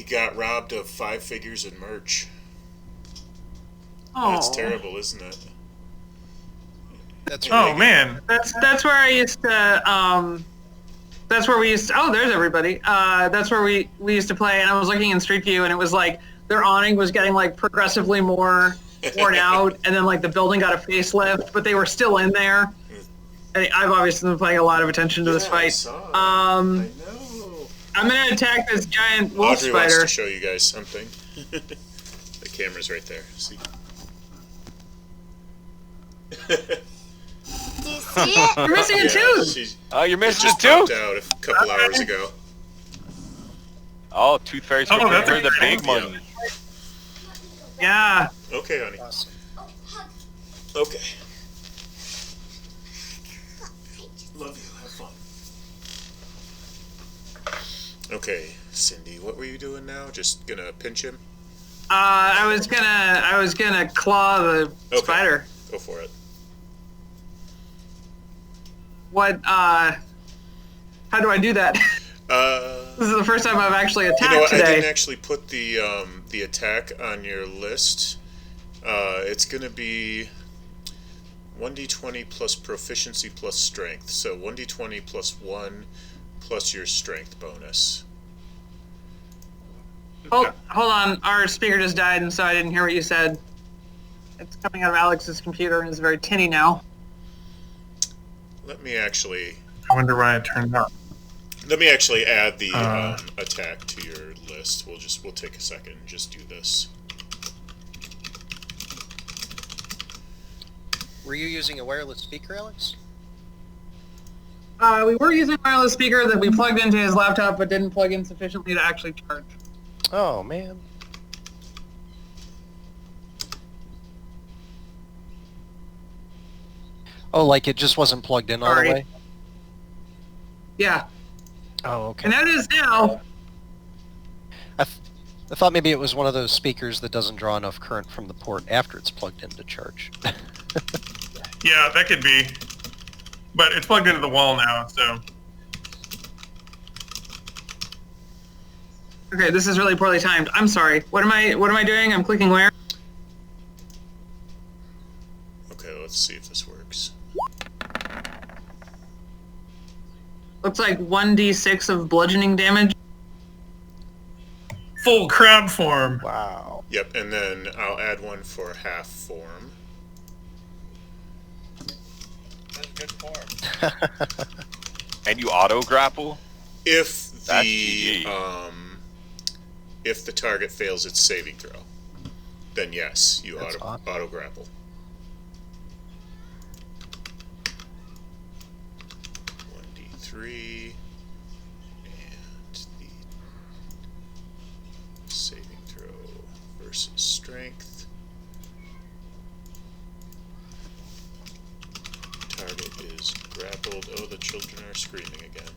got robbed of 5 figures in merch. Oh, That's terrible, isn't it? That's Oh man. That's where I used to. That's where we used to. Oh, there's everybody. That's where we used to play, and I was looking in Street View, and it was like their awning was getting like progressively more worn out, and then like the building got a facelift, but they were still in there. And I've obviously been paying a lot of attention to this I fight. saw it. I know. I'm gonna attack this giant wolf Audrey wants spider. to show you guys something. The camera's right there. See? Do you see it? You're missing a Yeah, tooth. Oh, you're it missing just a tooth. popped out a couple hours ago. Oh, Tooth Fairy's Oh, looking that's for the exciting. big money. Yeah. Okay, honey. Oh, hug. Okay. Love you. Have fun. Okay, Cindy, what were you doing now? Just gonna pinch him? I was gonna claw the Okay. spider. Go for it. What? How do I do that? This is the first time I've actually attacked You know what? I today. didn't actually put the attack on your list. It's gonna be 1d20 plus proficiency plus strength. So 1d20 plus 1 plus your strength bonus. Hold on. Our speaker just died, and so I didn't hear what you said. It's coming out of Alex's computer, and it's very tinny now. Let me actually I wonder why it turned off. add the attack to your list. We'll take a second and just do this. Were you using a wireless speaker, Alex? We were using a wireless speaker that we plugged into his laptop, but didn't plug in sufficiently to actually charge. Oh, man. Oh, like it just wasn't plugged in all the Sorry. way? Yeah, Oh, okay. and that is now. I thought maybe it was one of those speakers that doesn't draw enough current from the port after it's plugged in to charge. Yeah, that could be. But it's plugged into the wall now, so. Okay, this is really poorly timed. I'm sorry. What am I doing? I'm clicking where? Okay, let's see if this works. Looks like 1d6 of bludgeoning damage. Full crab form. Wow. Yep, and then I'll add one for half form. That's good form. And you auto grapple? If That's the GG. If the target fails its saving throw, then yes, you That's odd. auto grapple. One d3 and the saving throw versus strength. Target is grappled. Oh, the children are screaming again.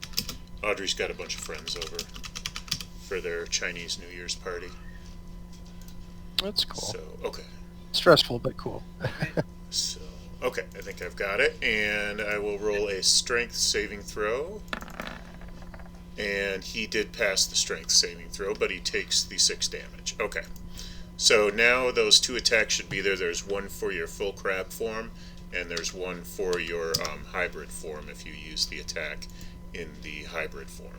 Audrey's got a bunch of friends over for their Chinese New Year's party. That's cool. So, okay. Stressful, but cool. So, okay, I think I've got it. And I will roll a strength saving throw. And he did pass the strength saving throw, but he takes the 6 damage. Okay. So now those 2 attacks should be there. There's one for your full crab form, and there's one for your hybrid form if you use the attack in the hybrid form.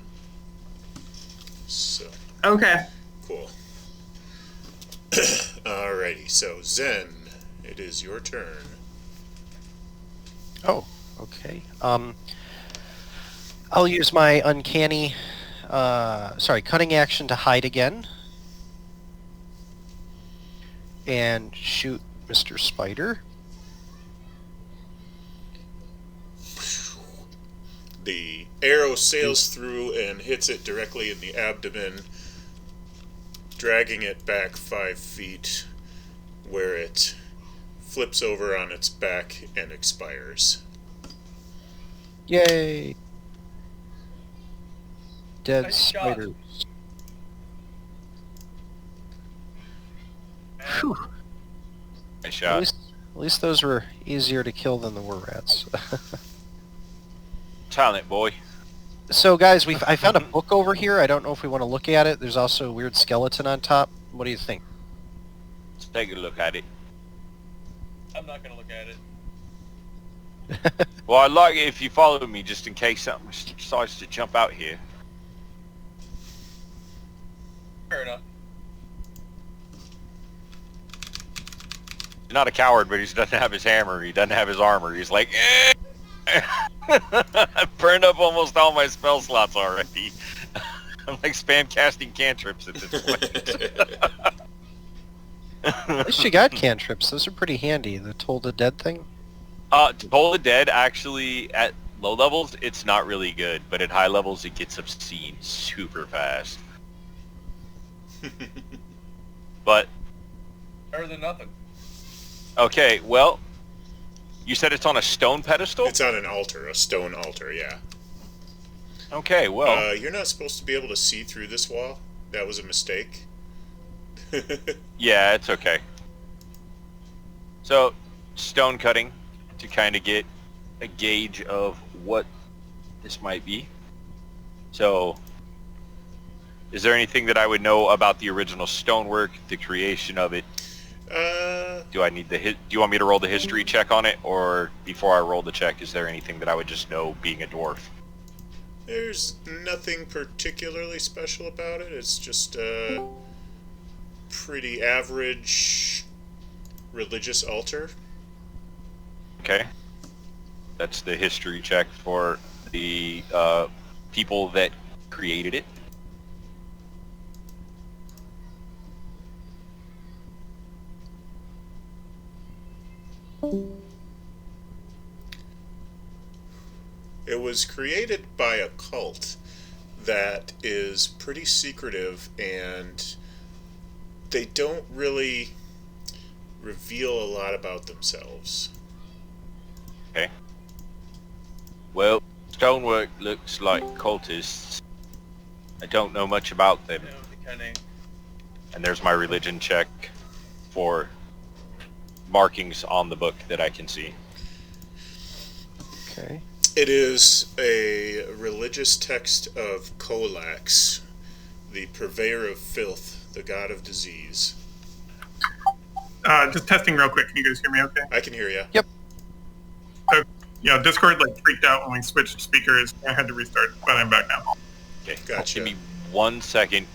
So, Okay. cool. Alrighty, so Zen, it is your turn. Oh, okay. I'll use my uncanny, cunning action to hide again. And shoot Mr. Spider. The arrow sails through and hits it directly in the abdomen, dragging it back 5 feet, where it flips over on its back and expires. Yay! Dead Nice job. spiders. Phew. Nice At shot. least those were easier to kill than the Werats. Talent, boy. So guys, I found a book over here. I don't know if we want to look at it. There's also a weird skeleton on top. What do you think? Let's take a look at it. I'm not gonna look at it. Well, I'd like it if you follow me just in case something decides to jump out here. Fair enough. He's not a coward, but he doesn't have his hammer. He doesn't have his armor. He's like, eh. I've burned up almost all my spell slots already. I'm like spam casting cantrips at this point. At least you got cantrips. Those are pretty handy. The Toll the Dead thing. Toll the Dead actually at low levels it's not really good, but at high levels it gets obscene super fast. But Better than nothing. okay, well, you said it's on a stone pedestal? It's on an altar, a stone altar, yeah. Okay, well, You're not supposed to be able to see through this wall. That was a mistake. yeah, it's okay. So, stone cutting to kind of get a gauge of what this might be. So, is there anything that I would know about the original stonework, the creation of it? Do I need do you want me to roll the history check on it, or before I roll the check, is there anything that I would just know being a dwarf? There's nothing particularly special about it. It's just a pretty average religious altar. Okay. That's the history check for the people that created it. It was created by a cult that is pretty secretive, and they don't really reveal a lot about themselves. Okay. Well, stonework looks like cultists. I don't know much about them. And there's my religion check for markings on the book that I can see. Okay. It is a religious text of Kolax, the purveyor of filth, the god of disease. Just testing real quick. Can you guys hear me okay? I can hear you. Yep. Yeah, Discord freaked out when we switched speakers. I had to restart, but I'm back now. Okay. Gotcha. Give me 1 second.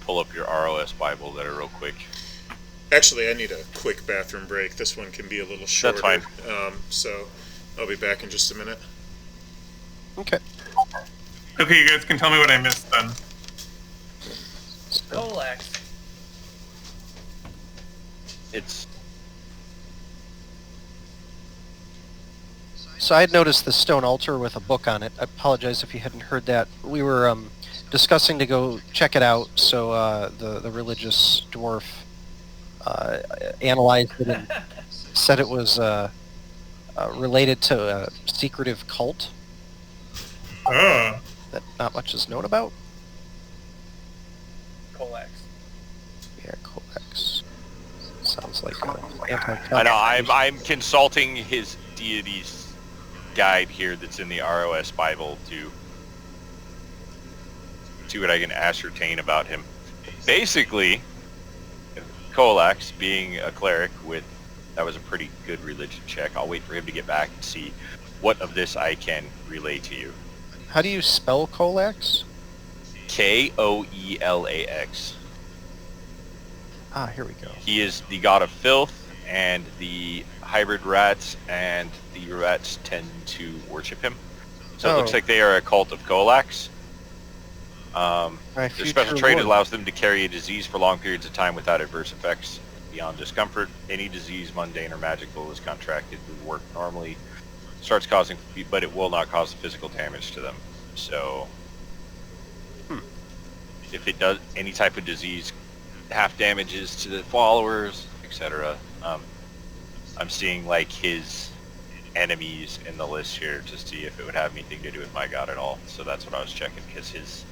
Pull up your ROS Bible there real quick. Actually, I need a quick bathroom break. This one can be a little shorter. That's fine. So I'll be back in just a minute. Okay. Okay, you guys can tell me what I missed then. Kolax. It's So I had noticed the stone altar with a book on it. I apologize if you hadn't heard that. We were discussing to go check it out, so the religious dwarf analyzed it and said it was related to a secretive cult Oh. that not much is known about. Kolax. Yeah, Codex. Sounds like an I know. I'm consulting his deity's guide here that's in the ROS Bible to see what I can ascertain about him. Basically, Kolax, being a cleric that was a pretty good religion check. I'll wait for him to get back and see what of this I can relay to you. How do you spell Colex? Koelax. Ah, here we go. He is the god of filth and the hybrid rats, and the rats tend to worship him. So it looks like they are a cult of Kolax. Their special trait allows them to carry a disease for long periods of time without adverse effects beyond discomfort. Any disease, mundane or magical, is contracted will work normally. Starts causing, but it will not cause physical damage to them. So, if it does any type of disease, half damages to the followers, etc. I'm seeing his enemies in the list here to see if it would have anything to do with my god at all. So that's what I was checking, because his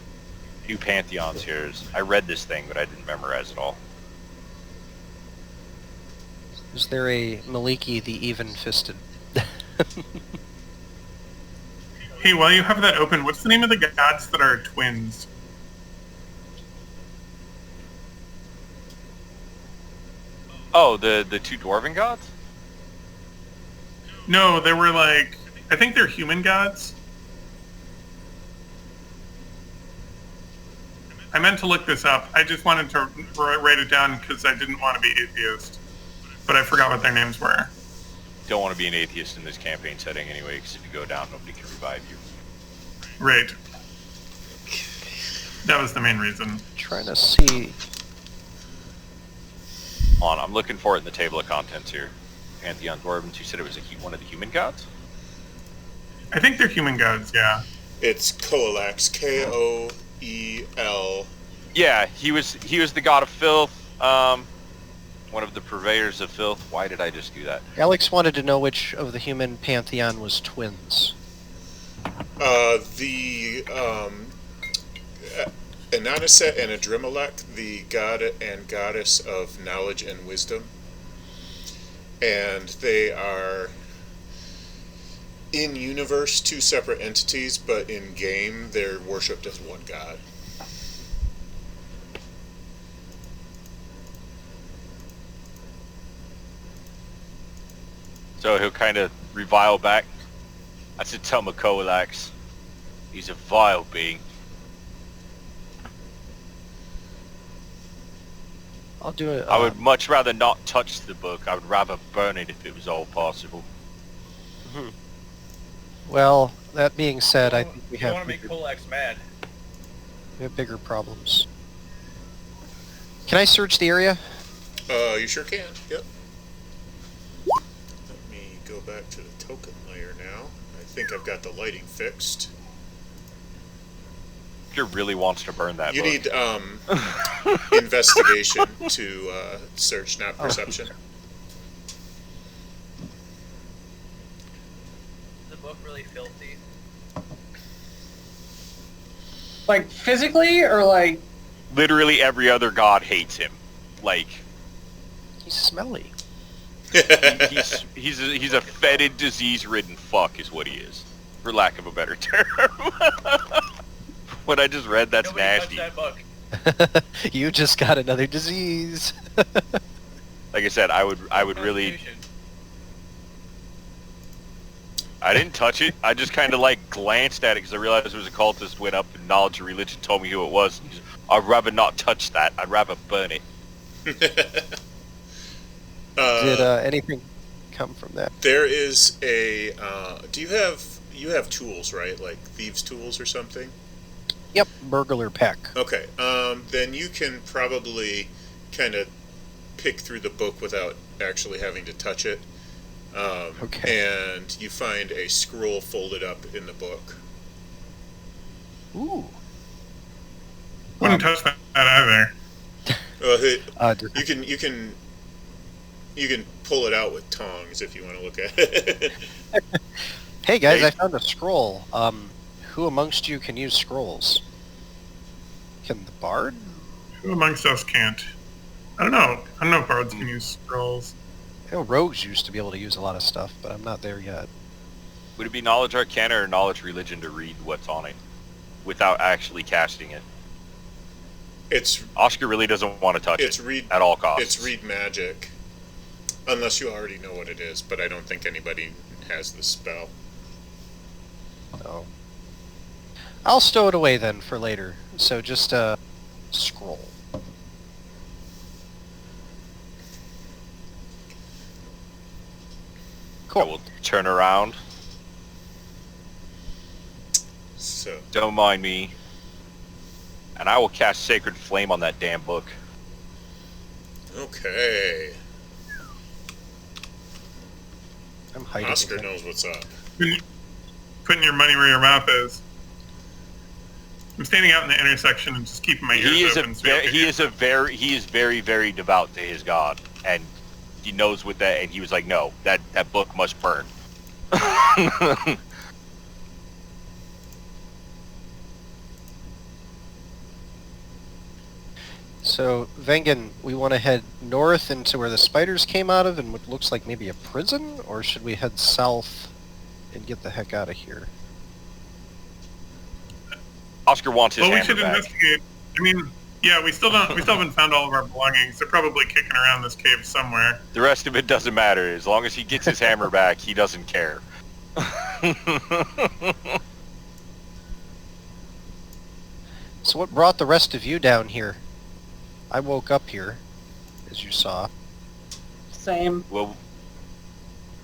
new pantheons here I read this thing, but I didn't memorize it all. Is there a Maliki the Even-Fisted? Hey, while you have that open, what's the name of the gods that are twins? Oh, the two dwarven gods? No, they were I think they're human gods. I meant to look this up. I just wanted to write it down because I didn't want to be atheist. But I forgot what their names were. Don't want to be an atheist in this campaign setting anyway, because if you go down, nobody can revive you. Right. That was the main reason. Trying to see. I'm looking for it in the table of contents here. pantheon dwarves. You said it was one of the human gods? I think they're human gods, yeah. It's Koelex, Koel. Yeah, he was the god of filth, one of the purveyors of filth. Why did I just do that? Alex wanted to know which of the human pantheon was twins. The Ananiset and Adrimelech, the god and goddess of knowledge and wisdom. And they are, in universe, two separate entities, but in game, they're worshipped as one god. So he'll kind of revile back. I said, tell Koelax, he's a vile being. I'll do it. I would much rather not touch the book. I would rather burn it if it was all possible. Well, that being said, I think we You want have to make Kolex mad. bigger problems. Can I search the area? You sure can, yep. Let me go back to the token layer now. I think I've got the lighting fixed. Oscar really wants to burn that You book. need investigation to search, not perception. Is the book really filthy? Like physically, or like Literally every other god hates him. Like, He's smelly. he's a fetid, disease-ridden fuck is what he is. For lack of a better term. What I just read, that's Nobody nasty. touched that book. You just got another disease. Like I said, I would really... Constitution. I didn't touch it. I just kind of like glanced at it because I realized there was a cultist, went up, and knowledge of religion told me who it was. I'd rather not touch that. I'd rather burn it. Did anything come from that? There is a. Do you have tools, right? Like thieves' tools or something? Yep, burglar peck. Okay. Then you can probably kind of pick through the book without actually having to touch it. Okay. And you find a scroll folded up in the book. Ooh. Wouldn't touch that either. You can pull it out with tongs if you want to look at it. Hey guys, Hey. I found a scroll. Who amongst you can use scrolls? Can the bard? Who amongst us can't? I don't know. I don't know if bards can use scrolls. I know rogues used to be able to use a lot of stuff, but I'm not there yet. Would it be knowledge arcana or knowledge religion to read what's on it without actually casting it? It's Oscar really doesn't want to touch it's it read at all costs. It's read magic, unless you already know what it is. But I don't think anybody has the spell. So I'll stow it away then for later. So just a scroll. I will turn around. So Don't mind me. And I will cast Sacred Flame on that damn book. okay, I'm hiding. Oscar it. knows what's up. Putting your money where your mouth is. I'm standing out in the intersection and just keeping my ears open. He is very, very devout to his god, and he knows what that. And he was like, "No, that book must burn." So Vengen, we want to head north into where the spiders came out of and what looks like maybe a prison, or should we head south and get the heck out of here? Oscar wants his Well, we hammer should back. investigate. I mean, yeah, we still haven't found all of our belongings. They're probably kicking around this cave somewhere. The rest of it doesn't matter. As long as he gets his hammer back, he doesn't care. So what brought the rest of you down here? I woke up here, as you saw. same. Well,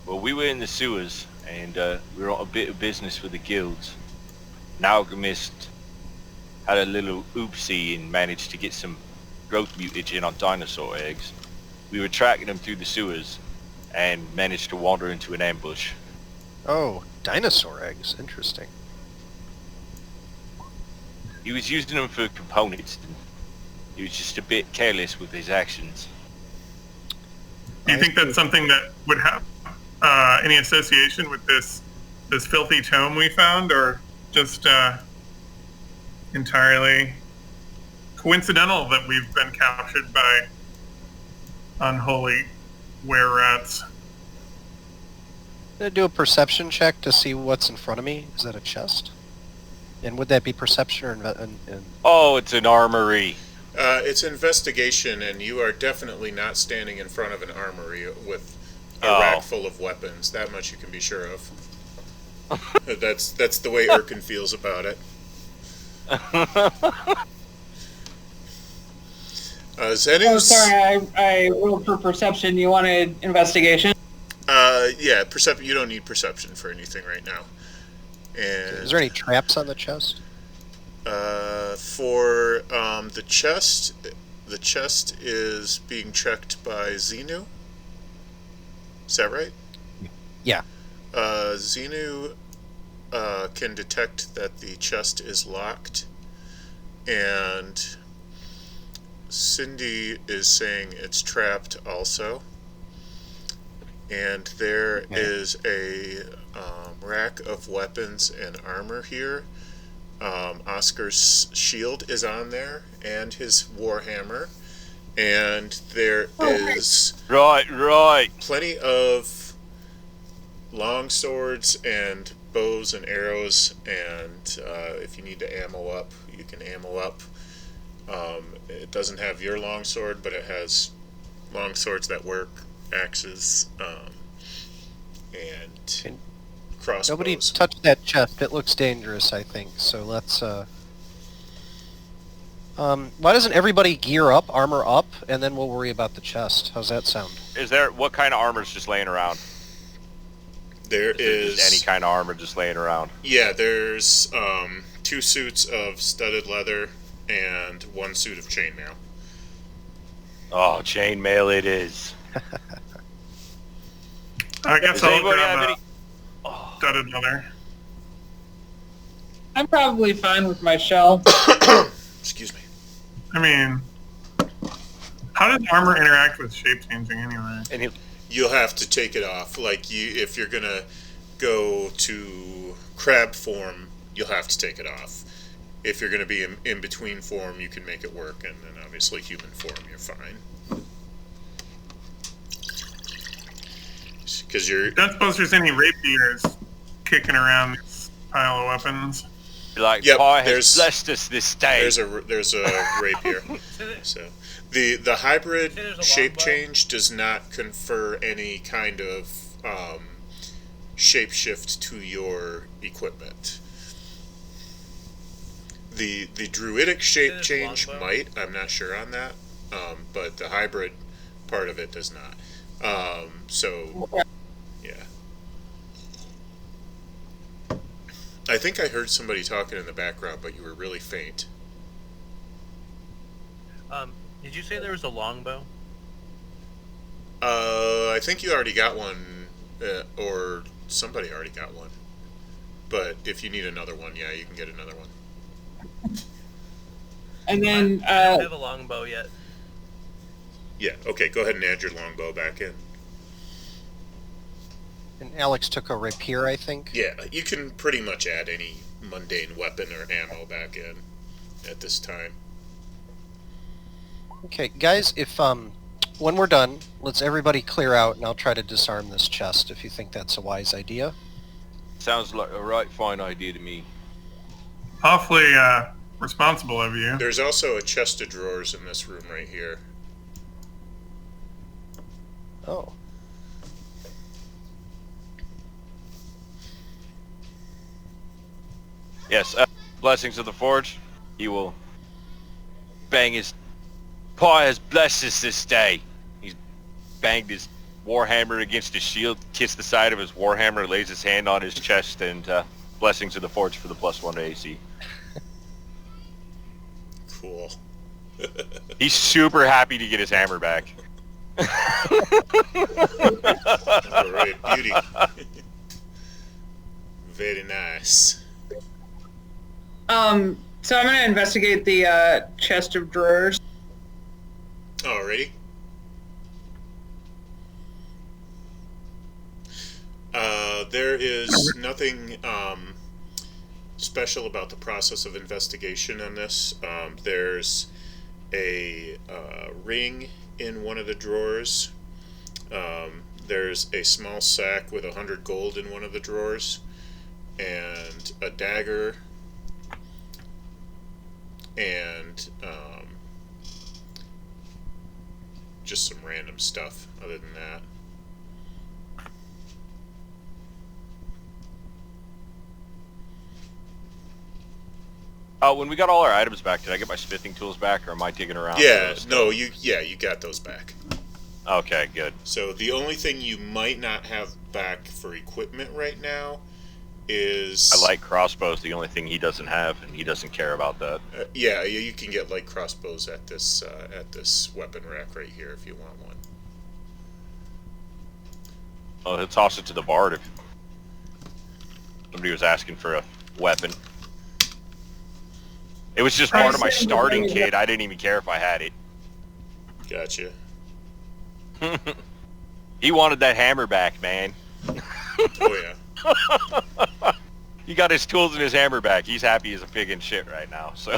we were in the sewers, and we were on a bit of business with the guilds. An alchemist had a little oopsie and managed to get some growth mutagen on dinosaur eggs. We were tracking them through the sewers, and managed to wander into an ambush. Oh, dinosaur eggs. Interesting. He was using them for components. And he was just a bit careless with his actions. Do you think that's something that would have any association with this filthy tome we found, or just entirely coincidental that we've been captured by unholy wererats? I'm gonna do a perception check to see what's in front of me. Is that a chest? And would that be perception or Oh, it's an armory. It's investigation, and you are definitely not standing in front of an armory with a Oh. rack full of weapons. That much you can be sure of. That's the way Erkin feels about it. Zenu. Oh, sorry, I rolled for perception. You wanted investigation? Yeah, perception. You don't need perception for anything right now. And is there any traps on the chest? for the chest is being checked by Xenu. Is that right? Yeah. Xenu can detect that the chest is locked, and Cindy is saying it's trapped also. And there is a rack of weapons and armor here. Oscar's shield is on there, and his warhammer. And there is Right. plenty of long swords and bows and arrows. And if you need to ammo up, you can ammo up. It doesn't have your long sword, but it has long swords that work, axes, and crossbows. Nobody touched that chest. It looks dangerous, I think. So let's. Why doesn't everybody gear up, armor up, and then we'll worry about the chest? How's that sound? What kind of armor's just laying around? There Is there is just any kind of armor just laying around? Yeah, there's 2 suits of studded leather and 1 suit of chainmail. Oh, chainmail it is. I guess Does I'll anybody have grab any? a studded leather. I'm probably fine with my shell. Excuse me. I mean, how does armor interact with shape changing anyway? And You'll have to take it off. Like, if you're gonna go to crab form, you'll have to take it off. If you're gonna be in between form, you can make it work, and then obviously human form, you're fine. Because you're Don't suppose there's any rapiers kicking around this pile of weapons. like, Yep, Pi there's- has blessed us this day. there's a rapier. So the hybrid There's a shape longbow. change does not confer any kind of shape shift to your equipment. The druidic shape There's a change longbow. might. I'm not sure on that, but the hybrid part of it does not. So yeah. I think I heard somebody talking in the background, but you were really faint. Did you say there was a longbow? I think you already got one, or somebody already got one. But if you need another one, yeah, you can get another one. And then, I don't have a longbow yet. Yeah, okay, go ahead and add your longbow back in. And Alex took a rapier, I think. Yeah, you can pretty much add any mundane weapon or ammo back in at this time. Okay, guys, if when we're done, let's everybody clear out, and I'll try to disarm this chest if you think that's a wise idea. Sounds like a right fine idea to me. Awfully responsible of you. There's also a chest of drawers in this room right here. Oh. Yes, blessings of the forge. He will bang his... Pi has blessed us this day. He's banged his warhammer against his shield, kissed the side of his warhammer, lays his hand on his chest, and blessings of the forge for the +1 to AC. Cool. He's super happy to get his hammer back. All right, beauty. Very nice. So I'm gonna investigate the chest of drawers. Alrighty. There is nothing special about the process of investigation on this. There's a ring in one of the drawers. There's a small sack with 100 gold in one of the drawers, and a dagger, and just some random stuff other than that. When we got all our items back, did I get my smithing tools back, or am I digging around? Yeah, no, you got those back. Okay, good. So the only thing you might not have back for equipment right now is... I like crossbows, the only thing he doesn't have, and he doesn't care about that. Yeah, you can get light crossbows at this weapon rack right here if you want one. Oh, he'll toss it to the bard if somebody was asking for a weapon. It was just part of my starting kit. I didn't even care if I had it. Gotcha. He wanted that hammer back, man. Oh yeah. He got his tools and his hammer back. He's happy as a pig in shit right now. So.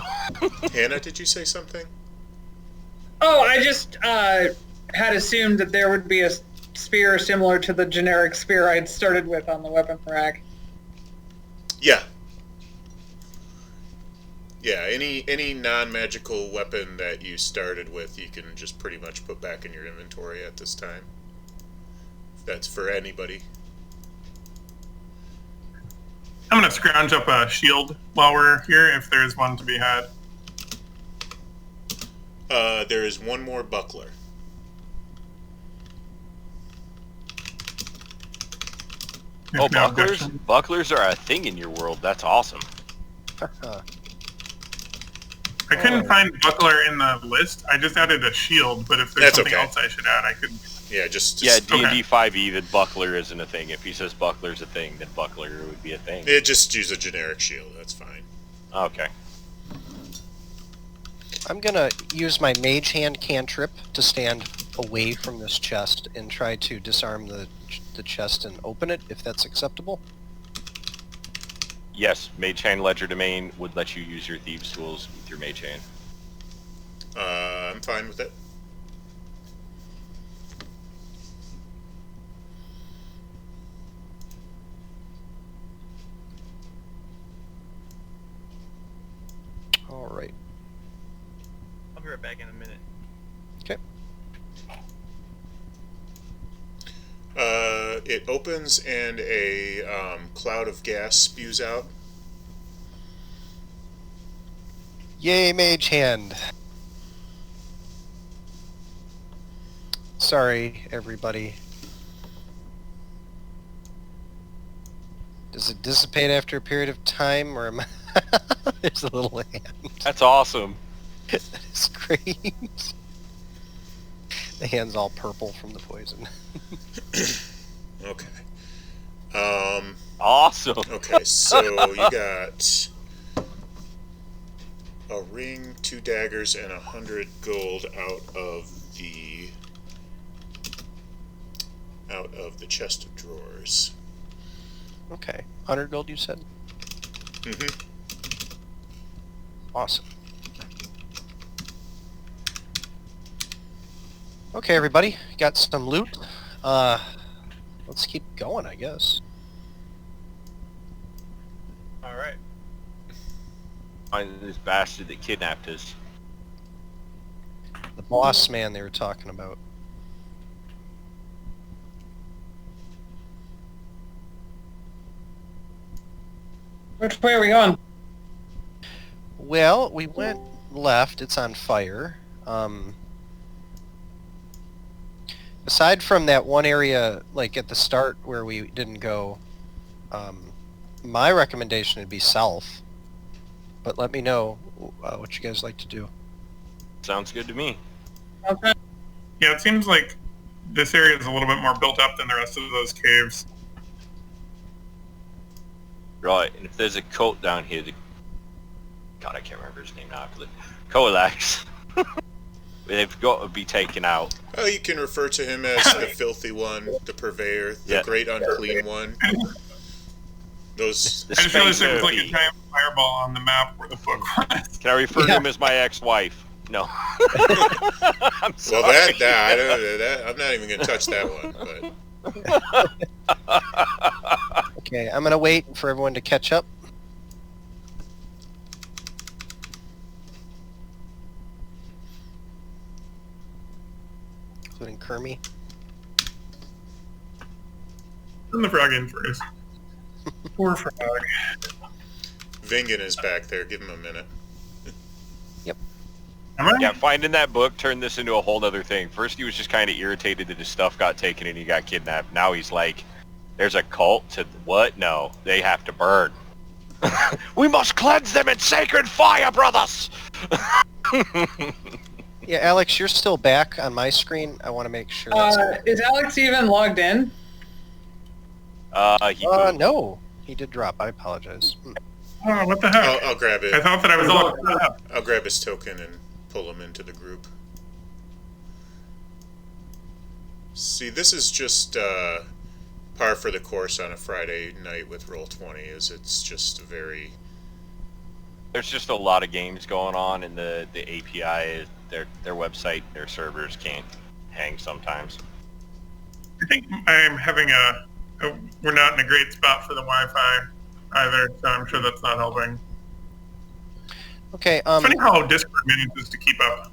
Hannah, did you say something? Oh, I just had assumed that there would be a spear similar to the generic spear I'd started with on the weapon rack. Yeah. Yeah, any non-magical weapon that you started with, you can just pretty much put back in your inventory at this time. That's for anybody. I'm gonna scrounge up a shield while we're here, if there's one to be had. There is one more buckler. Oh, If no bucklers? objection. Bucklers are a thing in your world. That's awesome. I couldn't find buckler in the list. I just added a shield, but if there's That's something okay. else I should add, I could. Yeah, just Yeah, Okay. D&D 5e, then buckler isn't a thing. If he says buckler's a thing, then buckler would be a thing. just use a generic shield. That's fine. Okay. I'm gonna use my mage hand cantrip to stand away from this chest and try to disarm the chest and open it, if that's acceptable. Yes, Mage Hand Ledger Domain would let you use your Thieves' Tools with your Mage Hand. I'm fine with it. All right. I'll be right back in a minute. Okay. It opens and a cloud of gas spews out. Yay, mage hand. Sorry, everybody. Does it dissipate after a period of time, or am I... There's a little hand. That's awesome. It's great. The hand's all purple from the poison. Okay. Awesome. Okay, so you got a ring, 2 daggers, and 100 gold out of the chest of drawers. Okay. 100 gold, you said? Mm-hmm. Awesome. Okay, everybody. Got some loot. Let's keep going, I guess. All right. Find this bastard that kidnapped us. The boss man they were talking about. Which way are we going? Well, we went left. It's on fire. Aside from that one area, like at the start where we didn't go, my recommendation would be south. But let me know what you guys like to do. Sounds good to me. Okay. Yeah, it seems like this area is a little bit more built up than the rest of those caves. Right, and if there's a cult down here, God, I can't remember his name now. Coalax. They've got to be taken out. Oh, you can refer to him as the filthy one, the purveyor, the great unclean one. Those. The I just realized there was space like a OP. giant fireball on the map where the book was. Can I refer to him as my ex-wife? No. I'm sorry. Well, I don't know that. I'm not even going to touch that one. But Okay, I'm gonna wait for everyone to catch up. Including Kermie. Send the frog in first. Poor frog. Vingen is back there. Give him a minute. Am I? Yeah, finding that book turned this into a whole other thing. First he was just kind of irritated that his stuff got taken and he got kidnapped. Now he's like, there's a cult to what? No, they have to burn. We must cleanse them in sacred fire, brothers! Yeah, Alex, you're still back on my screen. I want to make sure that's Is Alex even logged in? He moved. no. He did drop. I apologize. Oh, what the heck? I'll grab I it. thought that I was all set up. I'll grab his token and pull him into the group. See, this is just par for the course on a Friday night with Roll20. It's just a very... There's just a lot of games going on, and the API, their website, their servers can't hang sometimes. I think I'm having we're not in a great spot for the Wi-Fi either, so I'm sure that's not helping. Okay, It's funny how Discord manages to keep up.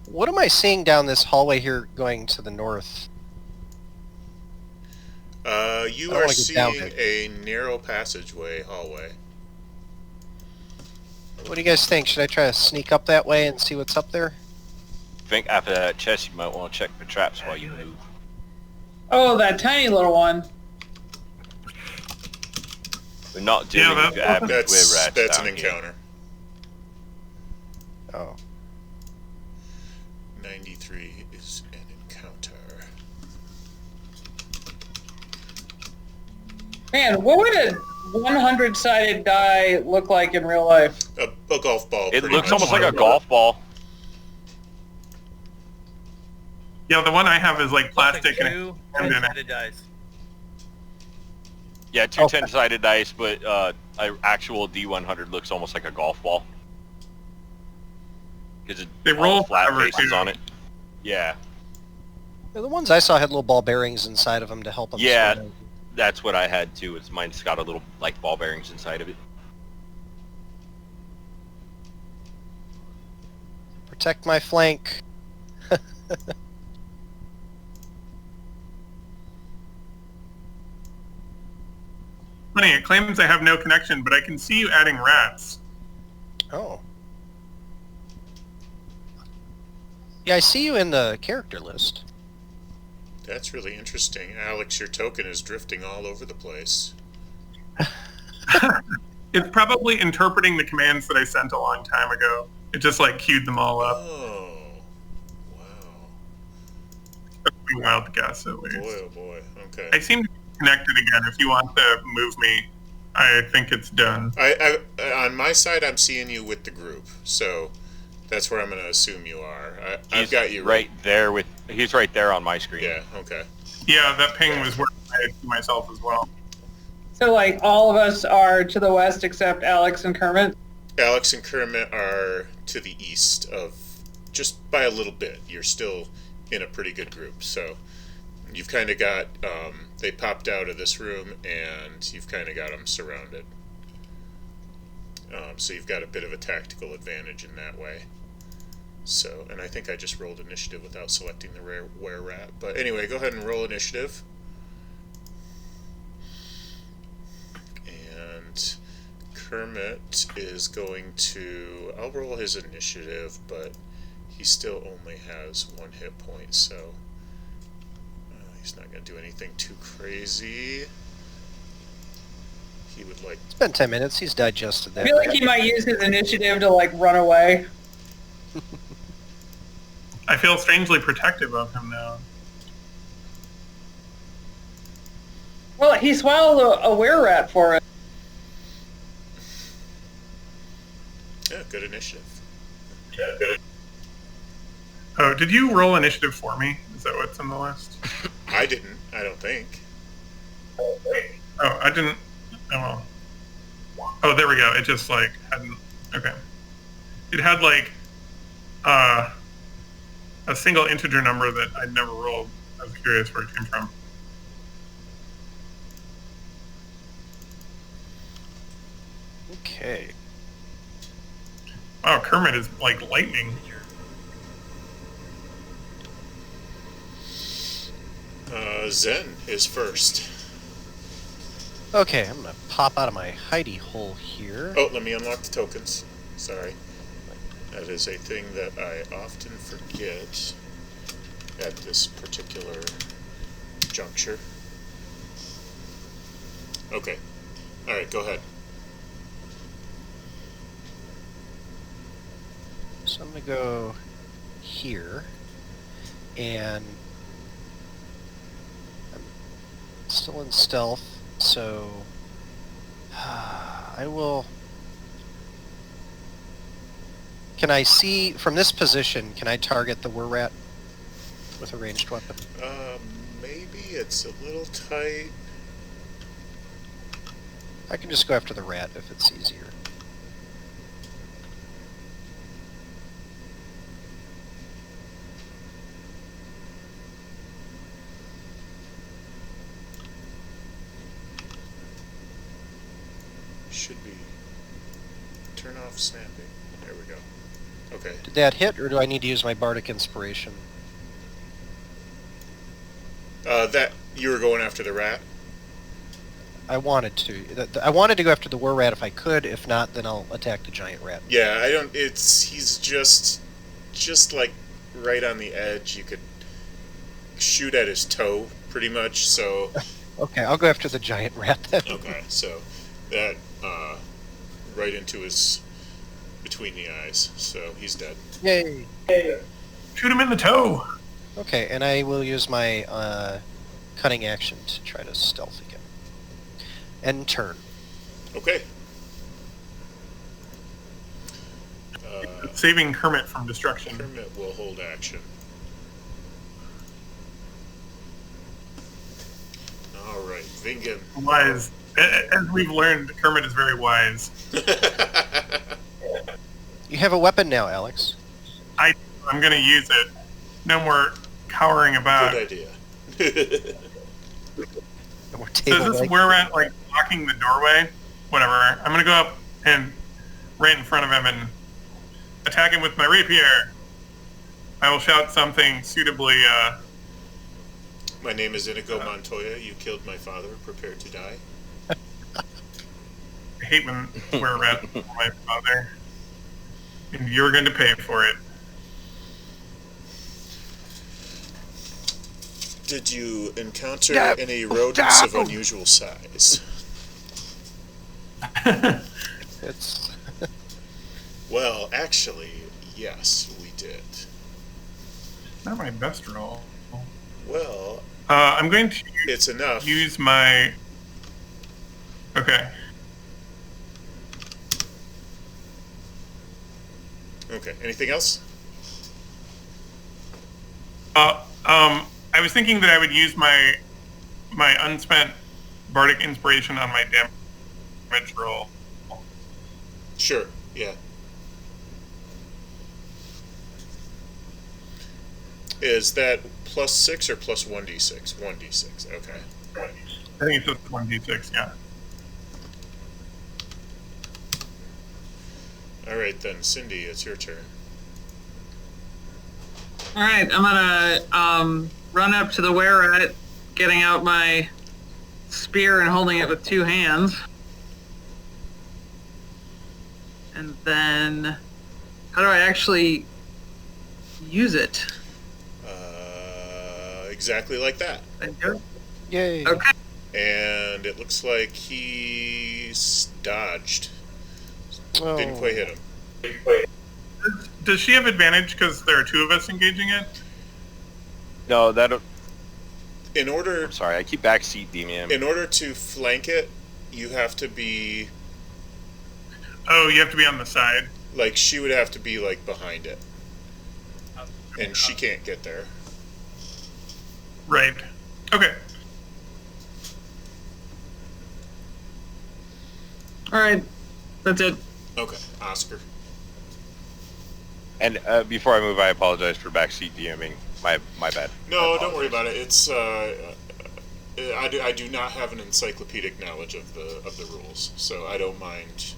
what am I seeing down this hallway here going to the north? You I don't are wanna get down seeing a narrow passageway hallway. What do you guys think? Should I try to sneak up that way and see what's up there? I think after that chest, you might want to check for traps while you move. Oh, that tiny little one. We're not dealing Yeah, with average Wererat That's an down here. encounter. Oh. 93 is an encounter. Man, what would a 100-sided die look like in real life? A golf ball. It pretty looks much. almost like a golf ball. Yeah, the one I have is like plastic and two and in it. 10-sided dice. Yeah, two Okay. 10-sided dice, but an actual D100 looks almost like a golf ball. Because They all roll the flat forever, faces too. on it. Yeah, The ones I saw had little ball bearings inside of them to help them. Yeah. slow down. that's what I had too. It's mine's got a little like ball bearings inside of it. Protect my flank. Funny, it claims I have no connection, but I can see you adding rats. Oh. Yeah, I see you in the character list. That's really interesting. Alex, your token is drifting all over the place. It's probably interpreting the commands that I sent a long time ago. It just like queued them all up. Oh. Wow. That's a pretty wild guess, at least. Boy, oh boy. Okay. I seem to be connected again. If you want to move me, I think it's done. I on my side, I'm seeing you with the group, so that's where I'm going to assume you are. I've He's got you right there with. He's right there on my screen. Yeah. Okay. Yeah, that ping was where I see myself as well. So, like, all of us are to the west except Alex and Kermit? Alex and Kermit are to the east of just by a little bit. You're still in a pretty good group, so you've kind of got. They popped out of this room, and you've kind of got them surrounded. So you've got a bit of a tactical advantage in that way. So, and I think I just rolled initiative without selecting the rare Wererat. But anyway, go ahead and roll initiative. And Kermit is going to... I'll roll his initiative, but he still only has 1 hit point, so... he's not going to do anything too crazy. He would like... It's been 10 minutes. He's digested I that. feel like he might use his initiative to, like, run away. I feel strangely protective of him now. Well, he swallowed a Wererat for it. Yeah, good initiative. Oh, did you roll initiative for me? Is that what's on the list? I didn't. I don't think. Oh, I didn't. Oh, well. Oh, there we go. It just like hadn't. Okay. It had like a single integer number that I'd never rolled. I was curious where it came from. Okay. Wow, Kermit is like lightning. Zen is first. Okay, I'm gonna pop out of my hidey hole here. Oh, let me unlock the tokens. Sorry. That is a thing that I often forget at this particular juncture. Okay. Alright, go ahead. So I'm gonna go here, and I'm still in stealth, so I will... Can I see, from this position, can I target the Wererat with a ranged weapon? Maybe it's a little tight. I can just go after the rat if it's easier. Should be. Turn off snapping. There we go. Okay. Did that hit, or do I need to use my Bardic Inspiration? That you were going after the rat? I wanted to. I wanted to go after the Wererat if I could. If not, then I'll attack the giant rat. Yeah, I don't. He's just like right on the edge. You could shoot at his toe, pretty much. So. Okay, I'll go after the giant rat then. Okay, so that right into his between the eyes. So he's dead. Yay! Shoot him in the toe. Okay, and I will use my cunning action to try to stealth again. End turn. Okay. Saving Kermit from destruction. Kermit will hold action. All right, Vingen. Wise. As we've learned, Kermit is very wise. You have a weapon now, Alex. I'm going to use it. No more cowering about. Good idea. No more So table is this leg. Wererat like blocking the doorway? Whatever. I'm going to go up and right in front of him and attack him with my rapier. I will shout something suitably. My name is Inigo Montoya. You killed my father. Prepare to die. I hate when Wererat my father. And you're going to pay for it. Did you encounter any rodents of unusual size? It's Well, actually, yes, we did. Not my best roll. Well, I'm going to it's enough. use my... Okay. Okay, anything else? I was thinking that I would use my unspent Bardic Inspiration on my damage roll. Sure, yeah. Is that plus 6 or plus 1d6? 1d6, okay. I think it's just 1d6, yeah. Alright then, Cindy, it's your turn. All right, I'm gonna run up to the Wererat, getting out my spear and holding it with two hands. And then, how do I actually use it? Exactly like that. I do? yay. Okay. And it looks like he's dodged. Oh. Didn't quite hit him. Does she have advantage because there are two of us engaging it? No, that'll. In order, I'm sorry, I keep backseat beaming him. in order to flank it, you have to be Oh, you have to be on the side. like she would have to be like behind it, and she can't get there. Right. Okay. All right, that's it. Okay, Oscar. And before I move, I apologize for backseat DMing. My bad. No, don't worry about it. It's I do not have an encyclopedic knowledge of the rules, so I don't mind.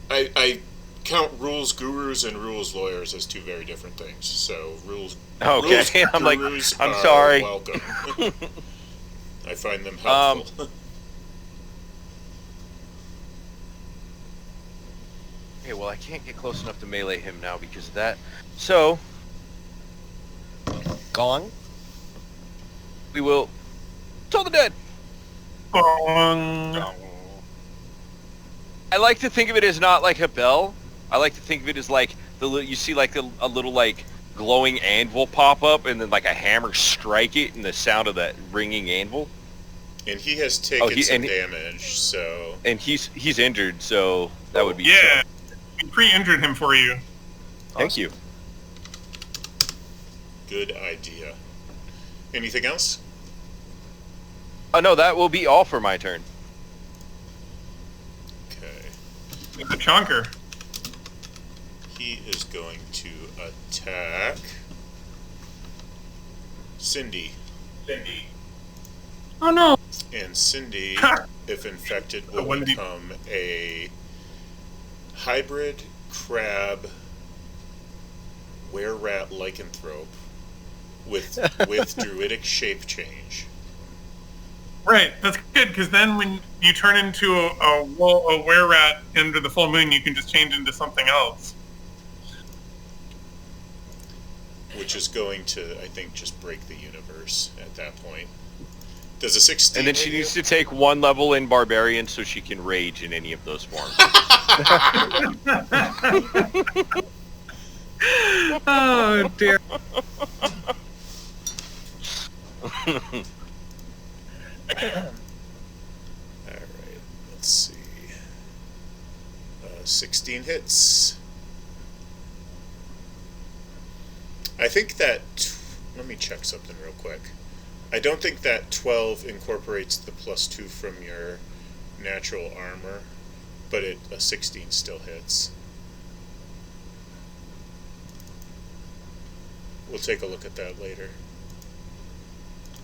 I count rules gurus and rules lawyers as two very different things. So rules. Okay, rules I'm like, gurus I'm are sorry. Welcome. I find them helpful. Okay, well, I can't get close enough to melee him now because of that. So, Gong? we will Toll the Dead. Bong. I like to think of it as not like a bell. I like to think of it as like you see like a little like glowing anvil pop up, and then like a hammer strike it, and the sound of that ringing anvil. And he has taken some damage, so. And he's injured, so that would be. Yeah, we pre-injured him for you. Thank you. Good idea. Anything else? Oh no, that will be all for my turn. Okay. The chonker. He is going to attack Cindy. Oh no! And Cindy, if infected, will become a hybrid crab Wererat lycanthrope with druidic shape change. Right, that's good, because then when you turn into a were-rat under the full moon, you can just change into something else. Which is going to, I think, just break the universe at that point. Does a 16 And then she needs to take one level in Barbarian so she can rage in any of those forms. Oh dear. Alright, let's see. 16 hits. I think that... let me check something real quick. I don't think that 12 incorporates the +2 from your natural armor, but a 16 still hits. We'll take a look at that later.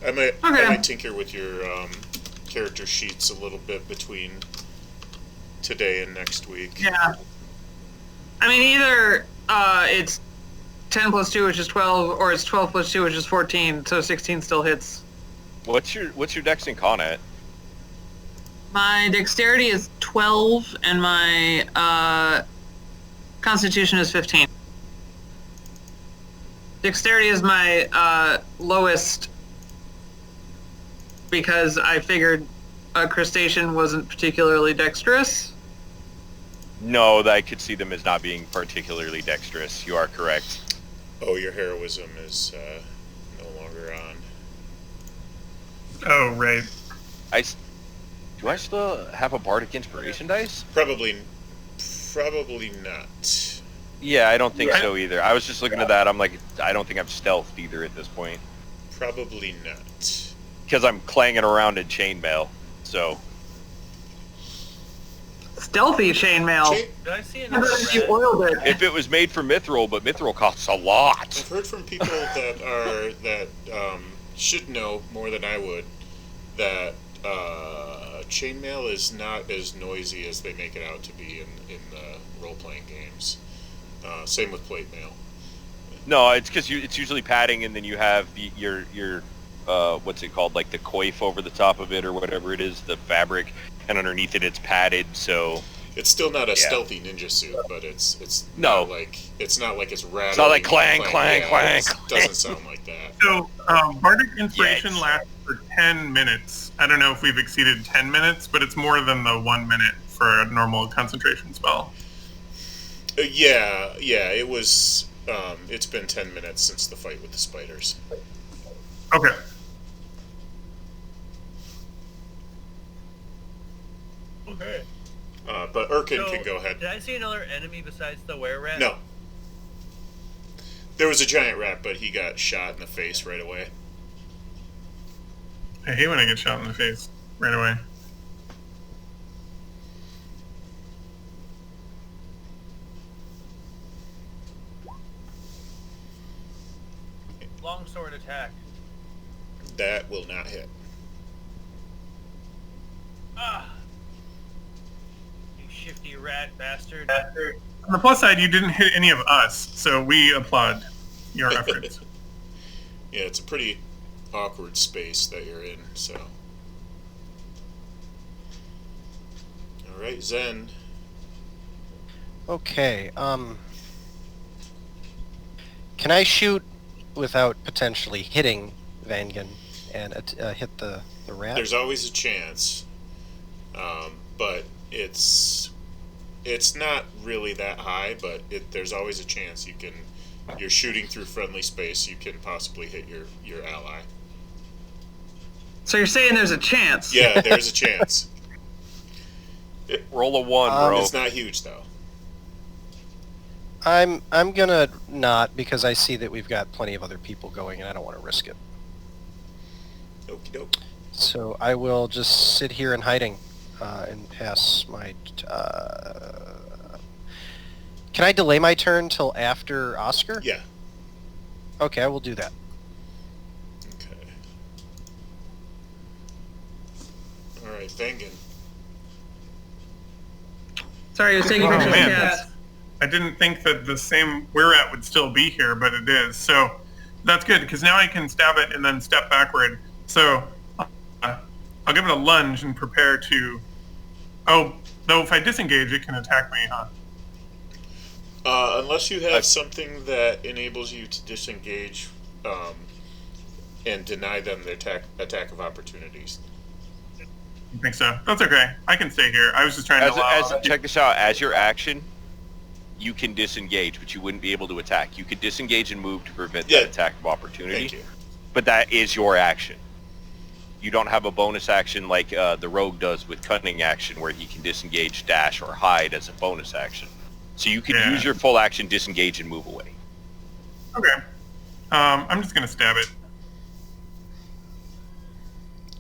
I might tinker with your character sheets a little bit between today and next week. Yeah. I mean, either it's 10 plus 2, which is 12, or it's 12 plus 2, which is 14, so 16 still hits. What's your Dex and Con at? My dexterity is 12, and my constitution is 15. Dexterity is my lowest because I figured a crustacean wasn't particularly dexterous. No, I could see them as not being particularly dexterous. You are correct. Oh, your heroism is no longer on. Oh, right. Do I still have a Bardic Inspiration dice? Probably not. Yeah, I don't think so either. I was just looking at that. I'm like, I don't think I'm stealthed either at this point. Probably not. Because I'm clanging around in chainmail, so... Stealthy chainmail. Did I see another You red? oiled it. If it was made for Mithril, but Mithril costs a lot. I've heard from people that should know more than I would that chainmail is not as noisy as they make it out to be in the role-playing games. Same with plate mail. No, it's because it's usually padding, and then you have your what's it called, like the coif over the top of it or whatever it is, the fabric, and underneath it it's padded. So it's still not a stealthy ninja suit, but it's no, not like it's rattling. It's not like clang. It doesn't sound like that. So, Bardic Inspiration lasts for 10 minutes. I don't know if we've exceeded 10 minutes, but it's more than the 1 minute for a normal concentration spell. Yeah, it was. It's been 10 minutes since the fight with the spiders. Okay. Okay. But Urkin can go ahead. Did I see another enemy besides the Wererat? No. There was a giant rat, but he got shot in the face right away. I hate when I get shot in the face right away. Longsword attack. That will not hit. Ah! You shifty rat bastard. On the plus side, you didn't hit any of us, so we applaud your efforts. Yeah, it's a pretty awkward space that you're in, so. Alright, Zen. Okay. Can I shoot without potentially hitting Vangan and hit the rat? There's always a chance, but it's not really that high. But there's always a chance you can. You're shooting through friendly space. You can possibly hit your ally. So you're saying there's a chance? Yeah, there's a chance. Roll a 1, bro. It's not huge though. I'm gonna not, because I see that we've got plenty of other people going and I don't want to risk it. Okie doke. So I will just sit here in hiding and pass my... Can I delay my turn till after Oscar? Yeah. Okay, I will do that. Okay. Alright, Vangan. Sorry, I was taking Oh, pictures of man. cats. I didn't think that the same Wererat would still be here, but it is. So that's good, because now I can stab it and then step backward. So I'll give it a lunge and prepare to... Oh, though if I disengage, it can attack me, huh? Unless you have something that enables you to disengage and deny them their attack of opportunities. I think so. That's okay. I can stay here. I was just trying to allow... Check this out. As your action, you can disengage, but you wouldn't be able to attack. You could disengage and move to prevent that attack of opportunity. Thank you. But that is your action. You don't have a bonus action like the rogue does with cunning action, where he can disengage, dash, or hide as a bonus action. So you can use your full action, disengage, and move away. Okay. I'm just going to stab it.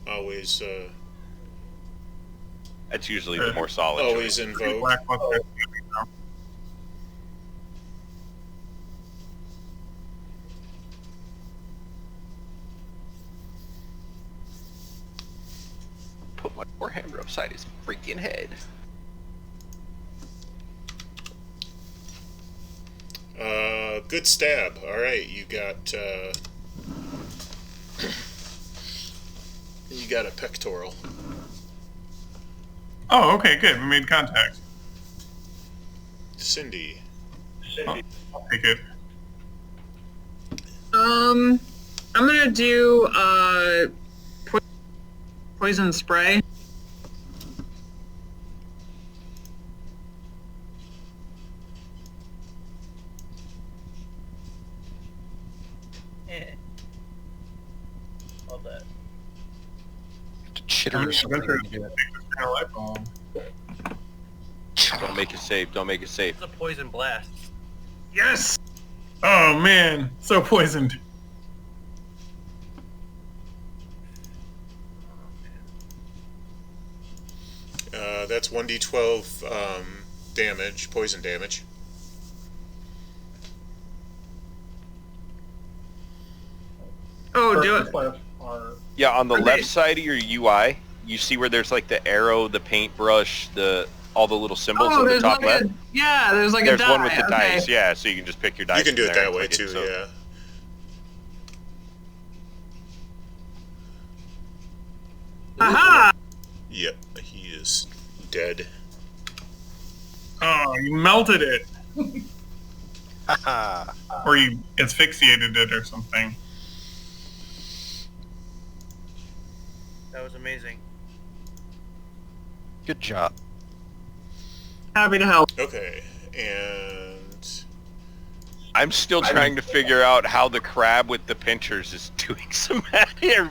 Always, That's usually the more solid always choice. in vogue. Lackluster. Put my warhammer upside his freaking head. Good stab. Alright, you got a pectoral. Oh, okay, good. We made contact. Cindy. I'll take it. I'm gonna do poison spray. Love that. Chitter or something. to do it. Don't make it safe. Don't make it safe. It's a poison blast. Yes! Oh, man. So poisoned. That's 1d12 damage, poison damage. Oh, do it. Yeah, on the Okay. left side of your UI, you see where there's like the arrow, the paintbrush, all the little symbols Oh, at the there's top like left. there's like There's a die. one with the Okay. dice, yeah, so you can just pick your dice. You can do from it there that and way click it, too, so- yeah. Aha! Yep, he is dead. Oh, you melted it. Haha. Or you asphyxiated it or something. That was amazing. Good job. Happy to help. Okay, and I'm still trying to figure out how the crab with the pinchers is doing somatic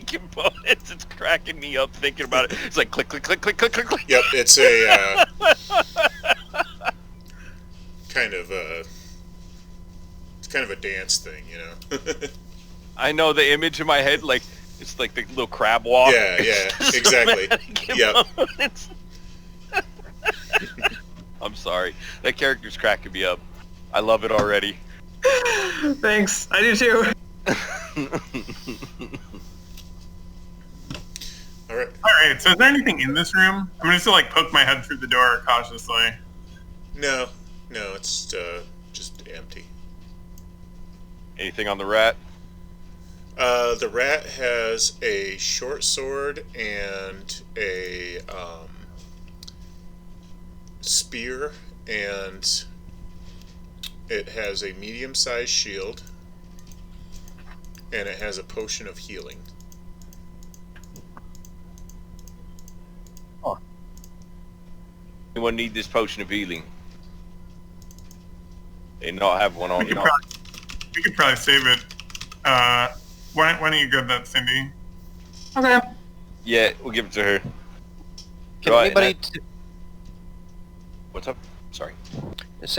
components. It's cracking me up thinking about it. It's like click, click, click, click, click, click, click. Yep, it's a kind of it's kind of a dance thing, you know. I know the image in my head, like it's like the little crab walk. Yeah, exactly. Yep. I'm sorry. That character's cracking me up. I love it already. Thanks. I do too. All right. Alright, so is there anything in this room? I'm gonna still like poke my head through the door cautiously. No, it's just empty. Anything on the rat? The rat has a short sword and a spear, and it has a medium-sized shield, and it has a potion of healing. Anyone need this potion of healing? They not have one on. We could probably save it. Why don't you grab that, Cindy? Okay. Yeah, we'll give it to her. Can Right, anybody What's up? Sorry.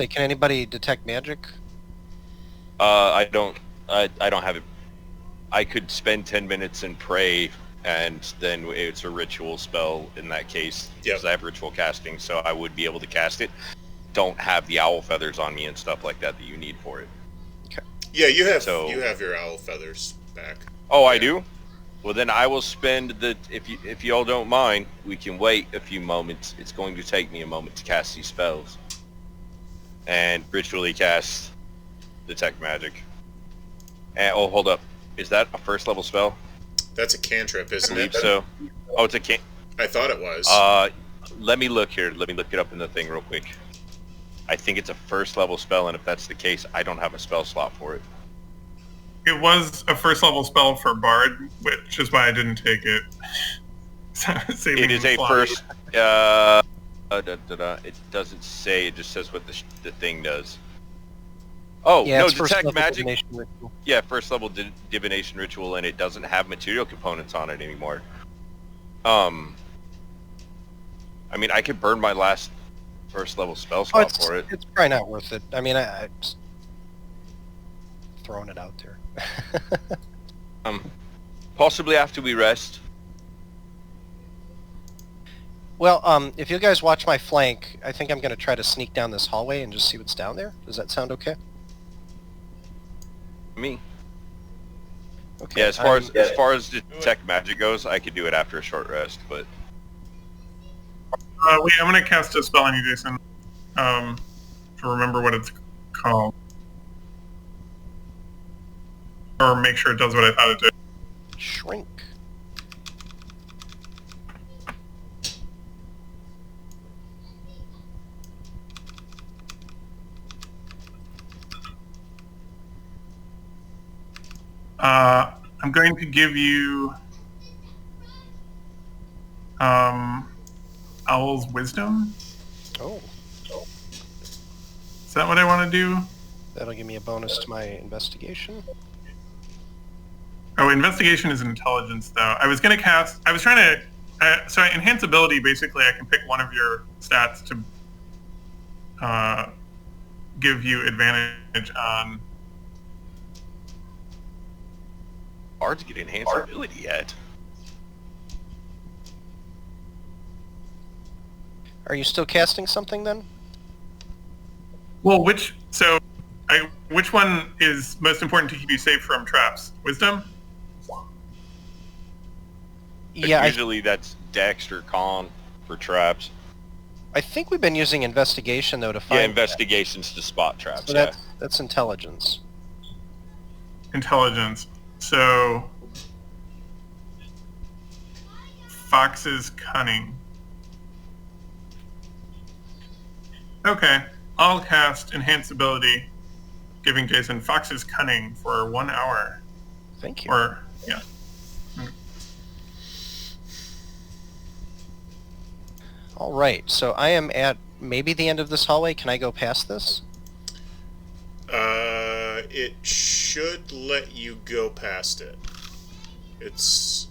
can anybody detect magic? I don't have it. I could spend 10 minutes and pray, and then it's a ritual spell in that case. Yep. Because I have ritual casting, so I would be able to cast it. Don't have the owl feathers on me and stuff like that you need for it. Yeah, you have So- your owl feathers back. Oh, I do? Well, then I will spend if you all don't mind, we can wait a few moments. It's going to take me a moment to cast these spells. And ritually cast Detect Magic. And, oh, hold up. Is that a first level spell? That's a cantrip, I isn't believe it? so. Oh, it's a can... I thought it was. Let me look here. Let me look it up in the thing real quick. I think it's a first level spell, and if that's the case, I don't have a spell slot for it. It was a first level spell for Bard, which is why I didn't take it. It is a slot. first... It doesn't say, it just says what the thing does. Oh, Yeah, no, it's first Detect level Magic... divination ritual. Yeah, first level divination ritual, and it doesn't have material components on it anymore. I mean, I could burn my last first level spell Oh, slot for it. it's probably not worth it. I mean, I just throwing it out there. Possibly after we rest. Well, if you guys watch my flank, I think I'm going to try to sneak down this hallway and just see what's down there. Does that sound okay? Me. Okay. Yeah, as far as detect magic goes, I could do it after a short rest, but Wait, I'm gonna cast a spell on you, Jason. To remember what it's called. Or make sure it does what I thought it did. Shrink. I'm going to give you Owl's Wisdom. Oh, Is that what I want to do? that'll give me a bonus to my investigation. Oh, Investigation is Intelligence, though. I was trying to... so Enhance Ability, basically, I can pick one of your stats to give you advantage on... hard to get enhanced ability yet. Are you still casting something then? Well, which one is most important to keep you safe from traps? Wisdom? Yeah, Usually that's Dex or Con for traps. I think we've been using investigation though to find. Yeah, investigations to spot traps. So that's intelligence. Intelligence. So... Fox's Cunning. Okay, I'll cast Enhance Ability, giving Jason Fox's Cunning for 1 hour. Thank you. Or, yeah. All right, so I am at maybe the end of this hallway. Can I go past this? it should let you go past it. It's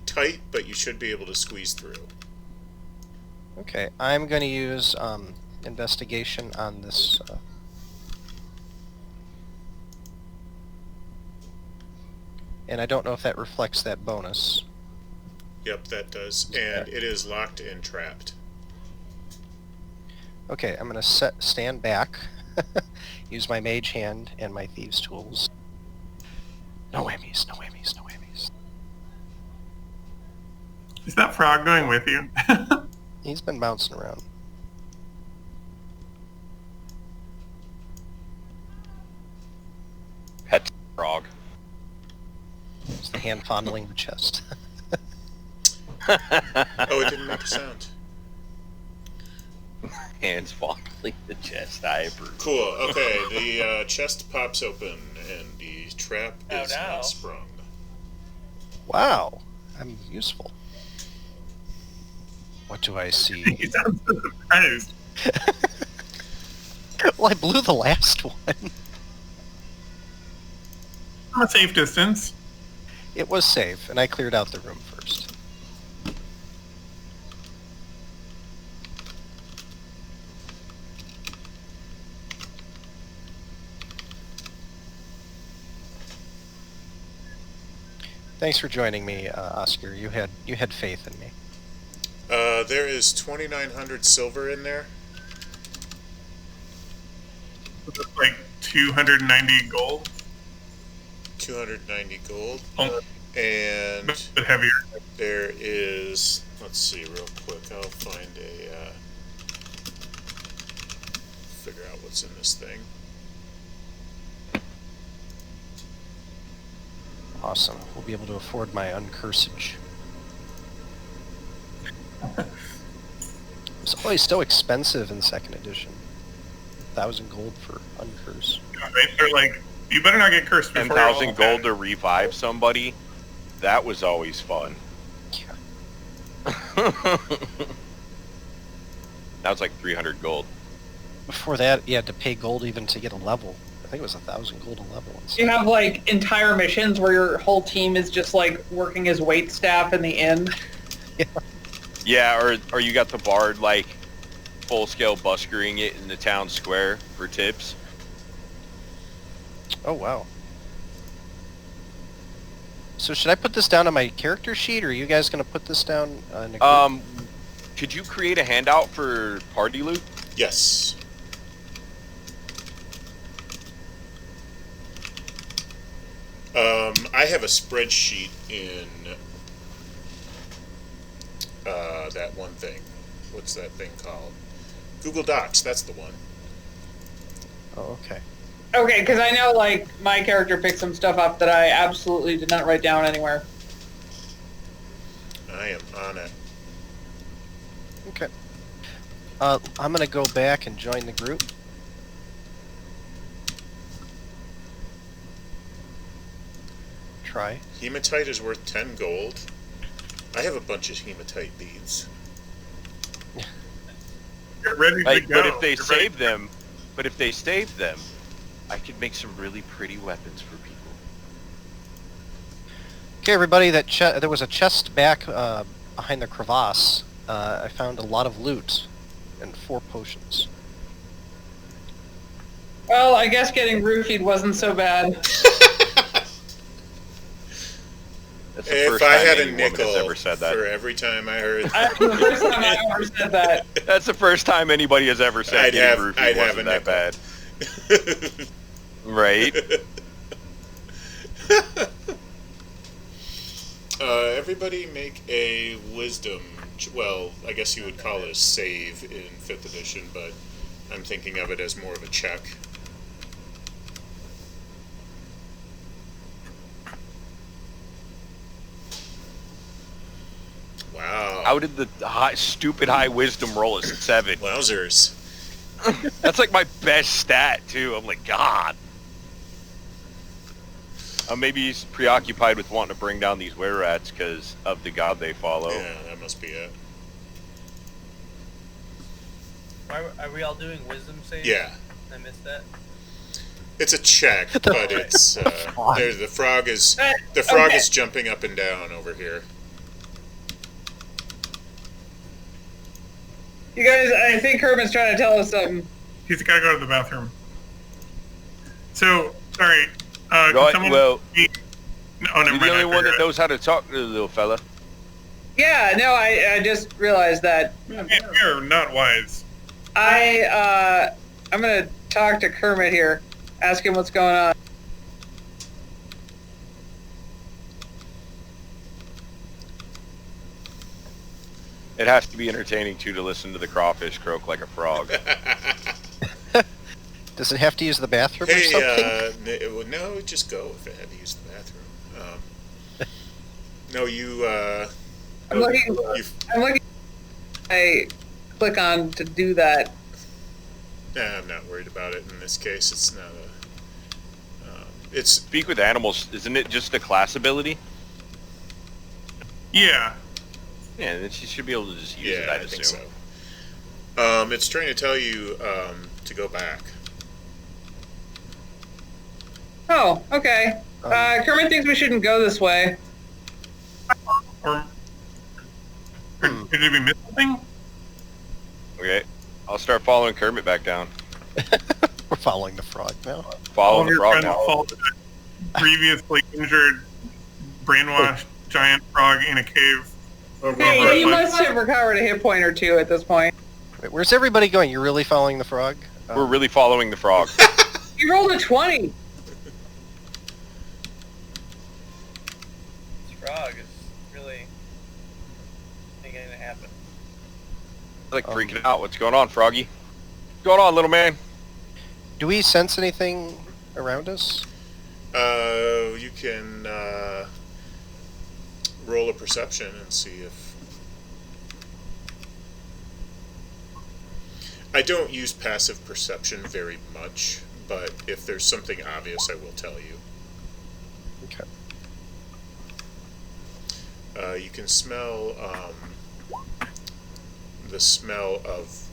tight, but you should be able to squeeze through. Okay, I'm going to use investigation on this. And I don't know if that reflects that bonus. Yep, that does. And it is locked and trapped. Okay, I'm going to stand back, use my mage hand and my thieves' tools. No whammies, no whammies, no whammies. Is that frog going with you? He's been bouncing around. Pet frog. It's the hand fondling the chest. Oh, it didn't make a sound. Hands fondling the chest. I approve. Cool. Okay, the chest pops open and the trap is now. unsprung. Wow, I'm useful. What do I see? He sounds so surprised. Well, I blew the last one. From a safe distance. It was safe, and I cleared out the room first. Thanks for joining me, Oscar. You had faith in me. There is 2,900 silver in there. That's like 290 gold. 290 gold. Oh, And but heavier. there is, let's see real quick, I'll find a, figure out what's in this thing. Awesome. We'll be able to afford my uncursage. It was always so expensive in 2nd edition. 1,000 gold for uncurse. They're like, you better not get cursed before 10,000 all gold that. to revive somebody. That was always fun. Yeah. That was like 300 gold. Before that, you had to pay gold even to get a level. I think it was 1,000 gold a level. And You stuff. have like entire missions where your whole team is just like working as wait staff in the inn. Yeah, or you got the bard like full scale buskering it in the town square for tips. Oh, wow. So should I put this down on my character sheet, or are you guys going to put this down in a group? Could you create a handout for party loot? Yes. I have a spreadsheet in that one thing. What's that thing called? Google Docs, that's the one. Oh, okay. Okay, because I know like my character picked some stuff up that I absolutely did not write down anywhere. I am on it. Okay. I'm going to go back and join the group. Try. Hematite is worth 10 gold. I have a bunch of hematite beads. Get ready to Like, go. but if they Get ready. save them, I could make some really pretty weapons for people. Okay, everybody, there was a chest back behind the crevasse. I found a lot of loot and 4 potions. Well, I guess getting roofied wasn't so bad. That's the If first I time had a any woman has nickel ever said that. for every time I heard, The first time I ever said that. That's the first time anybody has ever said getting roofied I'd have wasn't a that nickel. bad. Right? Everybody make a wisdom. Well, I guess you would call it a save in 5th edition, but I'm thinking of it as more of a check. Wow. How did the stupid high wisdom roll as 7? Wowzers. That's like my best stat too. I'm like, God. Maybe he's preoccupied with wanting to bring down these Wererats because of the god they follow. Yeah, that must be it. Are we all doing wisdom saves? Yeah. I missed that. It's a check, but it's the frog is Okay. jumping up and down over here. You guys, I think Kermit's trying to tell us something. He's got to go to the bathroom. So, all right. Can Right, someone... well, Oh, never you're mind. the I only one that figured knows how to talk to the little fella. Yeah, no, I just realized that. You're not wise. I'm gonna talk to Kermit here, ask him what's going on. It has to be entertaining, too, to listen to the crawfish croak like a frog. Does it have to use the bathroom or Hey, something? no, just go if it had to use the bathroom. No, you. I'm looking. You, I'm looking. I click on to do that. I'm not worried about it in this case. It's not a. It's Speak with animals, isn't it just a class ability? Yeah. Yeah, then she should be able to just use it, yeah, I'd I think assume. so. It's trying to tell you to go back. Oh, okay. Kermit thinks we shouldn't go this way. Or did we miss something? Okay, I'll start following Kermit back down. We're following the frog now. Follow All the your frog friends now. follow the previously injured, brainwashed giant frog in a cave. Over Hey, you a must have recovered a hit point or two at this point. Wait, where's everybody going? You're really following the frog? We're really following the frog. You rolled a 20. This frog is really thinking it happen. Like freaking out. What's going on, Froggy? What's going on, little man? Do we sense anything around us? You can roll a perception and see if. I don't use passive perception very much, but if there's something obvious, I will tell you. Okay. You can smell the smell of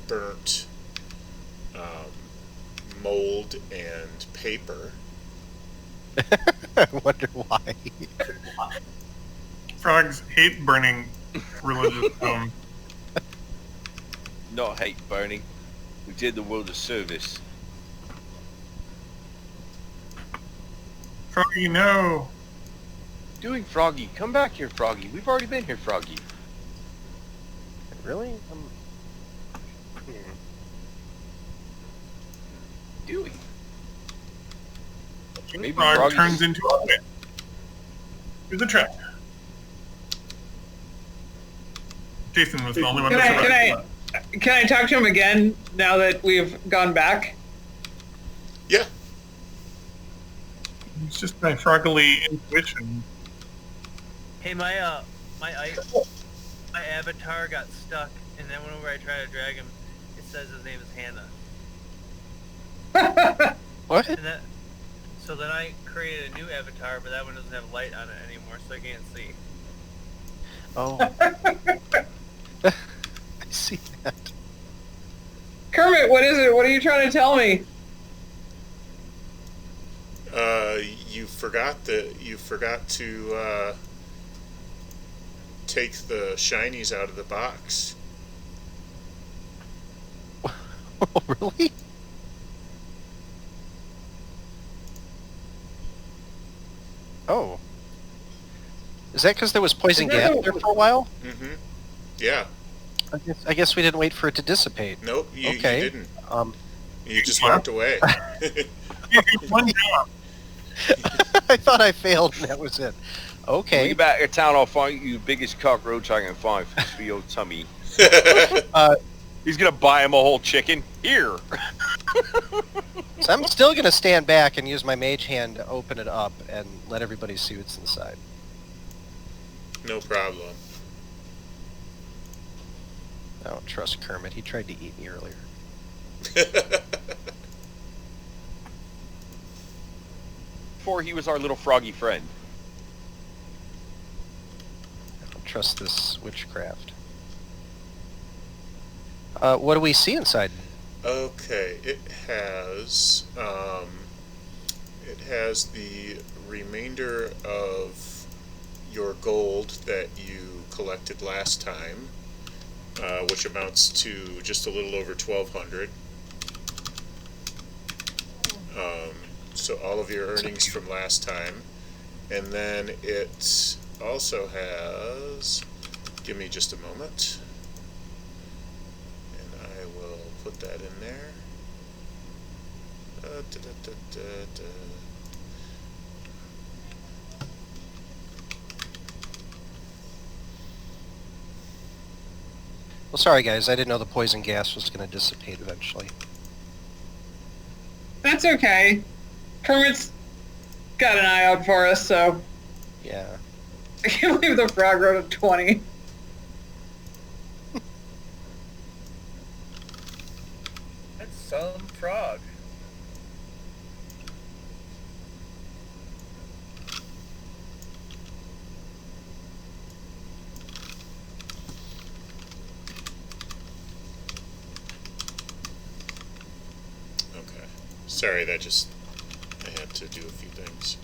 burnt mold and paper. I wonder why. Frogs hate burning religious stones. Not hate burning. We did the world a service. Froggy, no. Doing, Froggy? Come back here, Froggy. We've already been here, Froggy. Really? Doing. Maybe Frog Froggy's- turns into a witch. Here's a trap. Jason was the only one Can that I, survived. can I talk to him again now that we've gone back? Yeah. It's just my froggly intuition. Hey, my avatar got stuck, and then whenever I try to drag him, it says his name is Hannah. What? And that, so then I created a new avatar, but that one doesn't have light on it anymore, so I can't see. Oh. I see that. Kermit, what is it? What are you trying to tell me? You forgot to take the shinies out of the box. Oh, really? Oh. Is that because there was poison Is that gas there for a while? Mm-hmm. Yeah. I guess we didn't wait for it to dissipate. Nope. You Okay. didn't. Um, You just walked away. One job. I thought I failed and that was it. When Okay. you back to town, I'll find you the biggest cockroach I can find for your tummy. He's gonna buy him a whole chicken. Here. So I'm still going to stand back and use my mage hand to open it up and let everybody see what's inside. No problem. I don't trust Kermit. He tried to eat me earlier. Before he was our little froggy friend. I don't trust this witchcraft. What do we see inside? Okay, it has it has the remainder of your gold that you collected last time, which amounts to just a little over 1,200. So all of your earnings from last time. And then it also has, give me just a moment, and I will put that in there. Well, sorry guys, I didn't know the poison gas was going to dissipate eventually. That's okay. Kermit's got an eye out for us, so Yeah. I can't believe the frog wrote a 20. That's some frog. Okay. Sorry, I had to do a few things.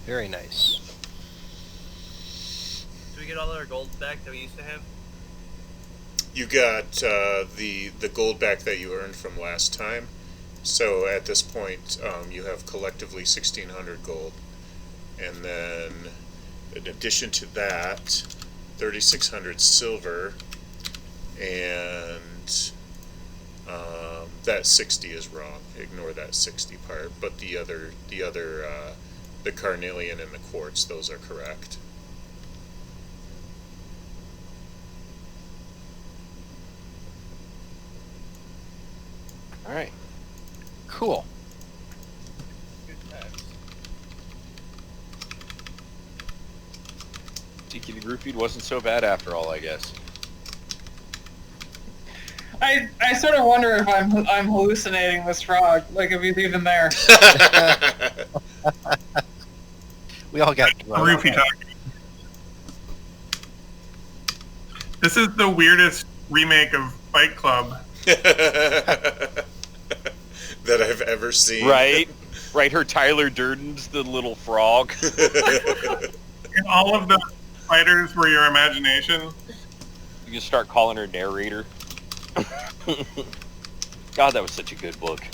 Very nice. Do we get all our gold back that we used to have? You got the gold back that you earned from last time. So at this point, you have collectively 1,600 gold, and then in addition to that, 3,600 silver, and that 60 is wrong. Ignore that 60 part. But the carnelian and the quartz, those are correct. All right. Cool. Good times. Tiki the Group Feed wasn't so bad after all, I guess. I sort of wonder if I'm hallucinating this frog, like if he's even there. We all got drunk. Roofy talking. This is the weirdest remake of Fight Club. That I've ever seen. Right? Right, her Tyler Durden's the little frog. And all of the fighters were your imagination. You can start calling her narrator. God, that was such a good book.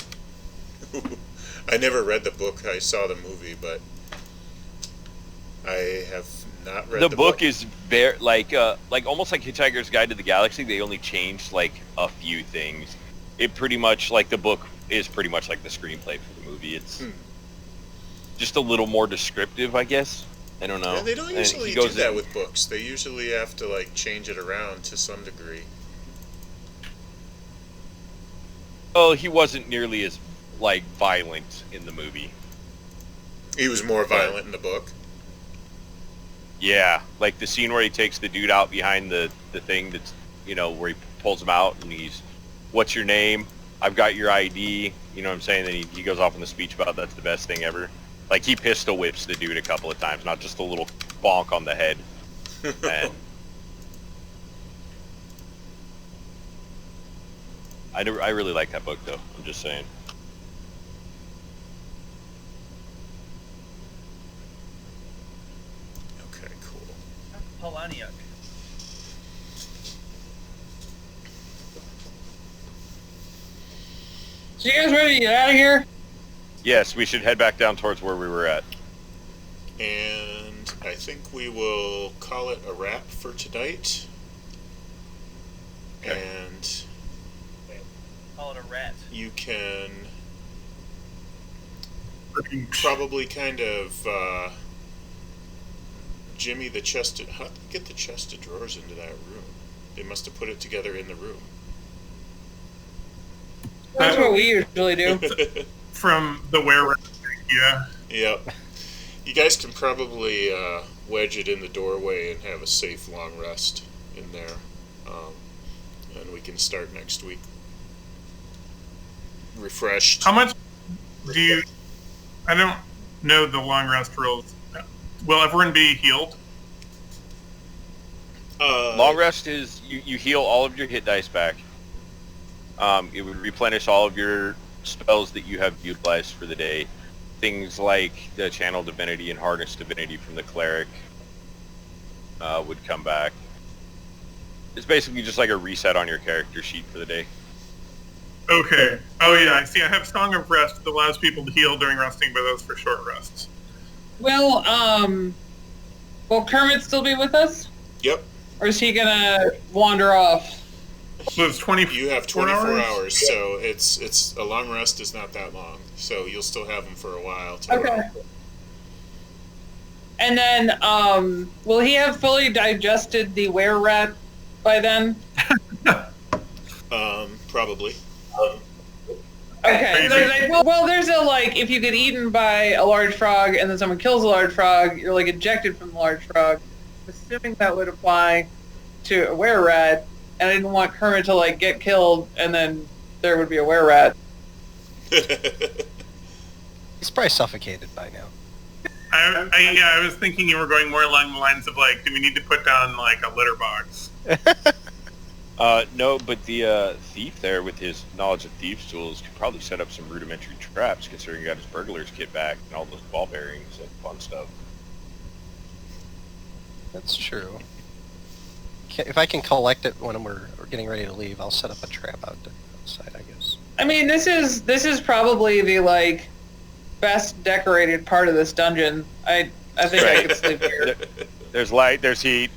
I never read the book. I saw the movie, but I have not read The book is very like almost like Hitchhiker's Guide to the Galaxy. They only changed like a few things. It pretty much like the book is pretty much like the screenplay for the movie. It's just a little more descriptive, I guess. I don't know. Yeah, they don't And usually he do goes that in- with books. They usually have to like change it around to some degree. Oh, he wasn't nearly as like violent in the movie. He was more violent in the book. Yeah, like the scene where he takes the dude out behind the thing that's, where he pulls him out and he's, what's your name? I've got your ID. You know what I'm saying? Then he goes off in the speech about that's the best thing ever. Like he pistol whips the dude a couple of times, not just a little bonk on the head. And I really like that book though. I'm just saying. Okay, cool. Polaniuk. So you guys ready to get out of here? Yes, we should head back down towards where we were at. And I think we will call it a wrap for tonight. Okay. And Call it a rat. you can probably kind of jimmy the chest. How did they get the chest of drawers into that room? They must have put it together in the room. That's what we usually do. From the Wererat, yeah. Yep. You guys can probably wedge it in the doorway and have a safe long rest in there. And we can start next week. Refreshed. How much do you... I don't know the long rest rules. Will everyone be healed? Long rest is you heal all of your hit dice back. It would replenish all of your spells that you have utilized for the day. Things like the Channel Divinity and Harness Divinity from the Cleric would come back. It's basically just like a reset on your character sheet for the day. Okay. Oh yeah, I see. I have Song of Rest that allows people to heal during resting, but those for short rests. Will Kermit still be with us? Yep. Or is he gonna wander off? So it's 24 You have 24 hours? hours, so it's a long rest is not that long. So you'll still have them for a while. Okay. And then, will he have fully digested the Wererat by then? Probably. Okay. Crazy. Well, there's a, like, if you get eaten by a large frog and then someone kills a large frog, you're, like, ejected from the large frog. Assuming that would apply to a Wererat, and I didn't want Kermit to, like, get killed and then there would be a Wererat. He's probably suffocated by now. I was thinking you were going more along the lines of, like, do we need to put down, like, a litter box? No, but the thief there with his knowledge of thieves' tools could probably set up some rudimentary traps, considering he got his burglar's kit back and all those ball bearings and fun stuff. That's true. If I can collect it when we're getting ready to leave, I'll set up a trap outside, I guess. I mean, this is probably the, like, best decorated part of this dungeon. I think I Right. could sleep here. There's light, there's heat.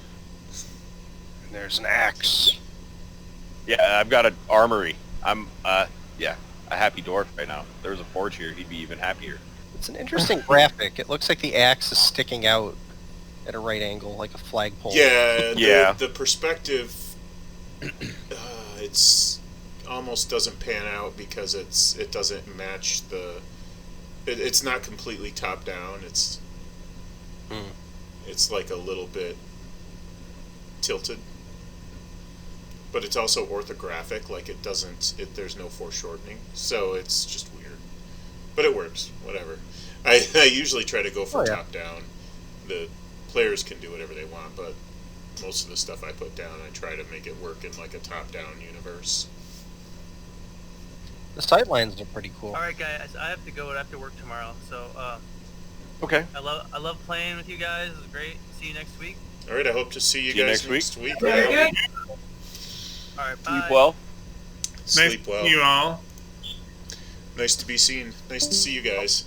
And there's an axe. Yeah, I've got an armory. I'm, a happy dwarf right now. If there was a forge here, he'd be even happier. It's an interesting graphic. It looks like the axe is sticking out at a right angle, like a flagpole. Yeah. The perspective, it's almost doesn't pan out because it doesn't match the. It's not completely top down. It's like a little bit tilted, but it's also orthographic. Like it doesn't. There's no foreshortening, so it's just weird. But it works. Whatever. I usually try to go for top down. The players can do whatever they want, but most of the stuff I put down, I try to make it work in like a top down universe. The sightlines are pretty cool. All right, guys, I have to go. I have to work tomorrow. So Okay. I love playing with you guys. It was great. See you next week. All right, I hope to see you See you guys next week. All right, bye. Sleep well. Sleep Nice well. to see you all. Nice to be seen. Nice to see you guys.